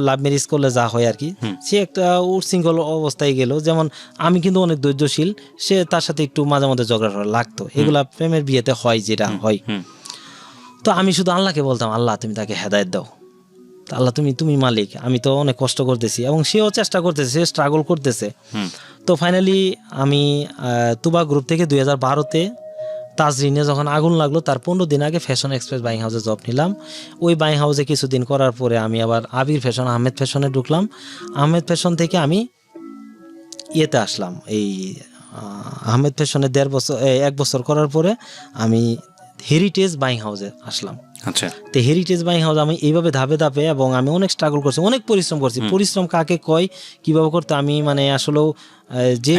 লাভ ম্যারেজ করলে যা হয় আর কি, সে একটা উচ্ছৃঙ্খল অবস্থায় গেল। যেমন আমি কিন্তু অনেক ধৈর্যশীল, সে তার সাথে একটু মাঝে মধ্যে ঝগড়া লাগতো, এগুলা প্রেমের বিয়েতে হয়, যেটা হয়। তো আমি শুধু আল্লাহকে বলতাম, আল্লাহ তুমি তাকে হেদায়েত দাও, আল্লাহ তুমি মালিক, আমি তো অনেক কষ্ট করতেছি, এবং সেও চেষ্টা করতেছে, সে স্ট্রাগল করতেছে। তো তো ফাইনালি আমি তুবা গ্রুপ থেকে 2012-তে তাজরিনে যখন আগুন লাগলো তার 15 দিন আগে ফ্যাশন এক্সপ্রেস বাইং হাউসে জব নিলাম। ওই বাইং হাউসে কিছুদিন করার পরে আমি আবার আবির ফ্যাশন আহমেদ ফ্যাশনে ঢুকলাম। আহমেদ ফ্যাশন থেকে আমি ইয়েতে আসলাম, এই আহমেদ ফ্যাশনে 1 বছর করার পরে আমি হেরিটেজ বাইং হাউসে আসলাম। আচ্ছা, তো হেরিটেজ বাইং হাউস আমি এইভাবে ধাপে ধাপে, এবং আমি অনেক স্ট্রাগল করছি, অনেক পরিশ্রম করছি। পরিশ্রম কাকে কয়, কিভাবে করতে, আমি মানে আসলেও যে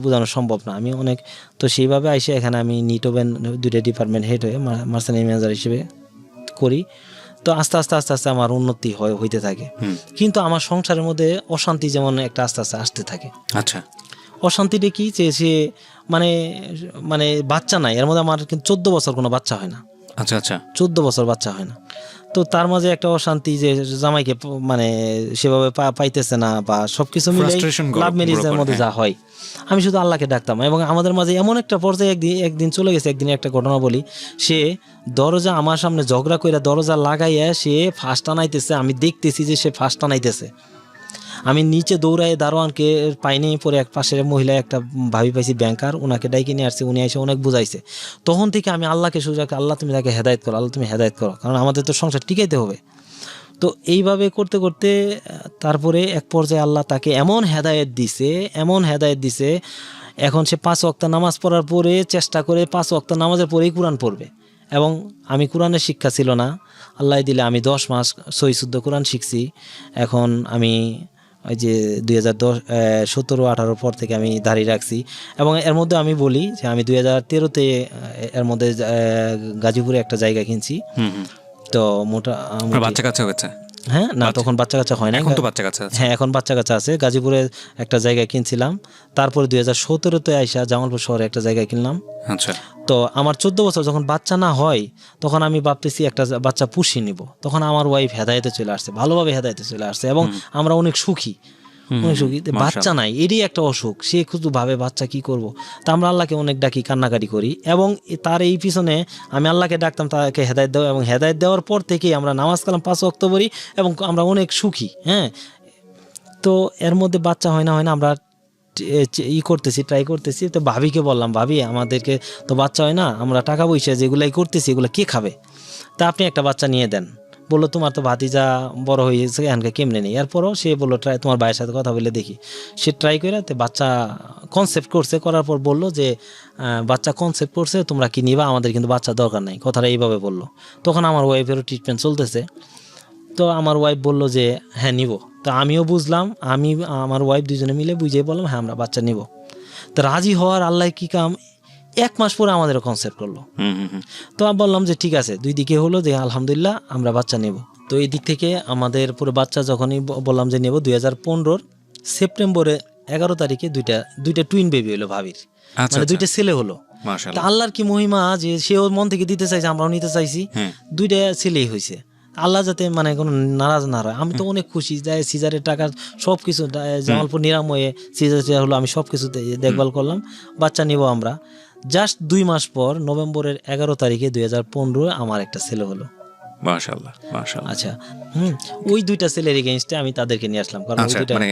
বোঝানো সম্ভব না। আমি অনেক, তো সেইভাবে আইসে এখানে আমি নিটোবেন 2টা ডিপার্টমেন্ট হেড হয়ে মার্চেন্ট ম্যানেজার হিসেবে করি। তো আস্তে আস্তে আস্তে আস্তে আমার উন্নতি হইতে থাকে, কিন্তু আমার সংসারের মধ্যে অশান্তি যেমন একটা আস্তে আস্তে আসতে থাকে। আচ্ছা, অশান্তিটা কি, যে সে মানে মানে বাচ্চা নাই, এর মধ্যে আমার কিন্তু 14 বছর কোনো বাচ্চা হয় না। আচ্ছা আচ্ছা, 14 বছর বাচ্চা হয় না। তো তার মাঝে একটা অশান্তি যে জামাইকে মানে সেভাবে পাইতেছে না, বা সবকিছু মিলে লাভ ম্যারেজের মধ্যে যা হয়। আমি শুধু আল্লাহকে ডাকতাম, এবং আমাদের মাঝে এমন একটা পর্যায়ে একদিন চলে গেছে। একদিন একটা ঘটনা বলি, সে দরজা আমার সামনে ঝগড়া করে দরজা লাগাইয়া সে ফাঁস টানাইতেছে, আমি দেখতেছি যে সে ফাঁস টানাইতেছে। আমি নিচে দৌড়াই দারোয়ানকে পাইনি, পরে এক পাশের মহিলা একটা ভাবি পাইছি ব্যাংকার, ওনাকে ডাইকে নিয়ে আসছে, উনি এসে অনেক বুঝাইছে। তখন থেকে আমি আল্লাহকে সুযোগ, আল্লাহ তুমি তাকে হেদায়েত করো, আল্লাহ তুমি হেদায়েত করো, কারণ আমাদের তো সংসার টিকাইতে হবে। তো এইভাবে করতে করতে তারপরে এক পর্যায়ে আল্লাহ তাকে এমন হেদায়েত দিছে, এখন সে 5 ওয়াক্ত নামাজ পড়ার পরে চেষ্টা করে 5 ওয়াক্ত নামাজের পরেই কোরআন পড়বে। এবং আমি কোরআনের শিক্ষা ছিল না, আল্লাহ দিলে আমি 10 মাস সহি শুদ্ধ কোরআন শিখছি। এখন আমি ওই যে 2017-18 পর থেকে আমি দাঁড়িয়ে রাখছি। এবং এর মধ্যে আমি বলি যে আমি 2013-তে এর মধ্যে গাজীপুরে একটা জায়গা কিনছি। তো বাচ্চা কাচ্চা হয়েছে? হ্যাঁ, না তখন বাচ্চা কাচ্চা হয় না, এখন তো বাচ্চা কাচ্চা আছে। হ্যাঁ, এখন বাচ্চা কাচ্চা আছে। গাজীপুরে একটা জায়গায় কিনছিলাম, তারপরে 2017-তে আইসা জামালপুর শহরে একটা জায়গায় কিনলাম। আচ্ছা, তো আমার 14 বছর যখন বাচ্চা না হয়, তখন আমি ভাবতেছি একটা বাচ্চা পুষিয়ে নিব। তখন আমার ওয়াইফ হেদায়েতে চলে আসছে, ভালোভাবে হেদায়েতে চলে আসছে, এবং আমরা অনেক সুখী। বাচ্চা নাই, এরই একটা অসুখ, সে শুধু ভাবে বাচ্চা কি করব। তা আমরা আল্লাহকে অনেক ডাকি, কান্নাকাটি করি, এবং তার এই পিছনে আমি আল্লাহকে ডাকতাম তাকে হেদায়েত দেওয়া, এবং হেদায়েত দেওয়ার পর থেকেই আমরা নামাজ কালাম 5 ওয়াক্ত পড়ি, এবং আমরা অনেক সুখী। হ্যাঁ, তো এর মধ্যে বাচ্চা হয় না, আমরা ট্রাই করতেছি। তো ভাবিকে বললাম, ভাবি আমাদেরকে তো বাচ্চা হয় না, আমরা টাকা পয়সা যেগুলাই করতেছি এগুলো কে খাবে, তা আপনি একটা বাচ্চা নিয়ে দেন। বললো তোমার তো ভাতিজা বড় হয়ে গেছে, এখানকে কেমনে নেই। এরপরও সে বললো তোমার ভাইয়ের সাথে কথা বলে দেখি। সে ট্রাই করে বাচ্চা কনসেপ্ট করছে, করার পর বললো যে বাচ্চা কনসেপ্ট করছে, তোমরা কি নিবা, আমাদের কিন্তু বাচ্চা দরকার নাই, কথাটা এইভাবে বললো। তখন আমার ওয়াইফেরও ট্রিটমেন্ট চলতেছে। তো আমার ওয়াইফ বললো যে হ্যাঁ নিব। তো আমিও বুঝলাম, আমি আমার ওয়াইফ দুজনে মিলে বুঝিয়ে বললাম হ্যাঁ আমরা বাচ্চা নিব। তো রাজি হওয়ার আল্লাহ কি কাম, 1 মাস পরে আমাদের কনসেপ্ট করলো। তো আমি বললাম যে ঠিক আছে, 2 দিকে হলো যে আলহামদুলিল্লাহ আমরা বাচ্চা নেব। তো এই দিক থেকে আমাদের পুরো বাচ্চা যখনই বললাম যে নেব, 2015 সেপ্টেম্বরে 11 তারিখে দুইটা টুইন বেবি হলো ভাবির, মানে 2টা ছেলে হলো। মাশাআল্লাহ, আল্লাহর কি মহিমা যে সেও মন থেকে দিতে চাইছে, আমরাও নিতে চাইছি, 2টা ছেলেই হয়েছে। আল্লাহ যাতে মানে কোনো নারাজ না হয়, আমি তো অনেক খুশি। যাই সিজারের টাকা সব কিছু জামালপুর নিরাময়ে সিজার হলো, আমি সব কিছু দেখভাল করলাম। বাচ্চা নিব আমরা। জাস্ট 2 মাস পর নভেম্বরের 11 তারিখে 2015 আমার একটা ছেলে হলো। মাশাআল্লাহ, মাশাআল্লাহ। আচ্ছা, ওই 2টা ছেলের এগেইনস্টে আমি তাদেরকে নিয়ে আসলাম, কারণ আচ্ছা, মানে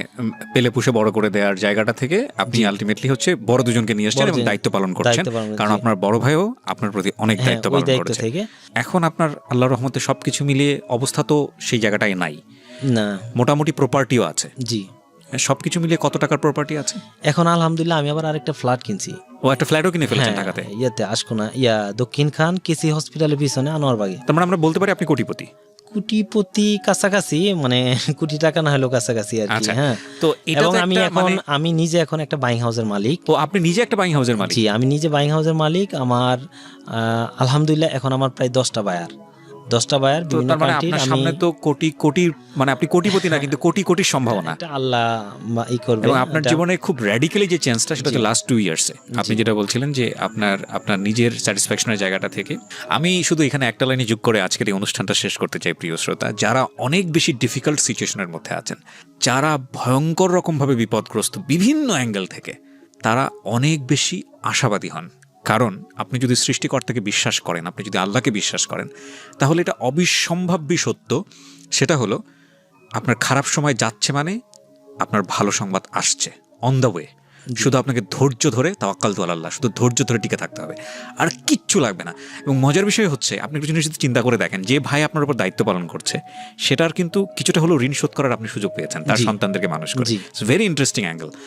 পেলে পুষে বড় করে দেওয়ার জায়গাটা থেকে আপনি আলটিমেটলি হচ্ছে বড় দুজনকে নিয়ে আসছেন এবং দায়িত্ব পালন করছেন, কারণ আপনার বড় ভাইও আপনার প্রতি অনেক দায়িত্ব পালন করেছে। এখন আপনার আল্লাহর রহমতে সবকিছু মিলিয়ে অবস্থা তো সেই জায়গাটাই নাই না, মোটামুটি প্রপার্টিও আছে। জি, সবকিছু মিলিয়ে কত টাকার প্রপার্টি আছে এখন? আলহামদুলিল্লাহ আমি আবার আরেকটা ফ্ল্যাট কিনছি। ও, একটা ফ্ল্যাটও কিনে ফেলেছেন ঢাকাতে? ইয়াতে আশকোনা, দক্ষিণ খান কেসি হসপিটালের পিছনে আনোয়ারবাগে। তার মানে আমরা বলতে পারি আপনি কোটিপতি? কোটিপতি কাছাকাছি, মানে কোটি টাকা না হলেও কাছাকাছি আর কি। হ্যাঁ, তো এবং আমি নিজে এখন একটা বাইং হাউসের মালিক। ও, আপনি নিজে একটা বাইং হাউসের মালিক? জি, আমি নিজে বাইং হাউসের মালিক। আমার আলহামদুলিল্লাহ এখন আমার প্রায় 10টা বায়ার, 10টা বায়ার বিভিন্ন কান্ট্রির। আপনার সামনে তো কোটি মানে আপনি কোটিপতি না, কিন্তু কোটির সম্ভাবনা এটা আল্লাহ ই করবে। এবং আপনার জীবনে খুব র্যাডিক্যালি যে চেঞ্জটা, সেটা হচ্ছে লাস্ট 2 ইয়ার্সে। আপনি যেটা বলছিলেন যে আপনার নিজের স্যাটিসফ্যাকশনের জায়গাটা থেকে। আমি শুধু এখানে একটা লাইনে যোগ করে আজকের এই অনুষ্ঠানটা শেষ করতে চাই। প্রিয় শ্রোতা, যারা অনেক বেশি ডিফিকাল্ট সিচুয়েশনের মধ্যে আছেন, যারা ভয়ঙ্কর রকমভাবে বিপদগ্রস্ত বিভিন্ন অ্যাঙ্গেল থেকে, তারা অনেক বেশি আশাবাদী হন। কারণ আপনি যদি সৃষ্টিকর্তাকে বিশ্বাস করেন, আপনি যদি আল্লাহকে বিশ্বাস করেন, তাহলে এটা অবিসম্ভাব্য সত্য। সেটা হলো আপনার খারাপ সময় যাচ্ছে মানে আপনার ভালো সংবাদ আসছে, অন দ্য ওয়ে। শুধু আপনাকে ধৈর্য ধরে তাওয়াক্কাল তু আলাল্লাহ, শুধু ধৈর্য ধরে টিকে থাকতে হবে, আর কিচ্ছু লাগবে না। এবং মজার বিষয় হচ্ছে, আপনি একটু জিনিস যদি চিন্তা করে দেখেন, যে ভাই আপনার উপর দায়িত্ব পালন করছে সেটার কিন্তু কিছুটা হলেও ঋণ শোধ করার আপনি সুযোগ পেয়েছেন তার জি। সন্তানদেরকে মানুষ করে। জি। It's very interesting angle.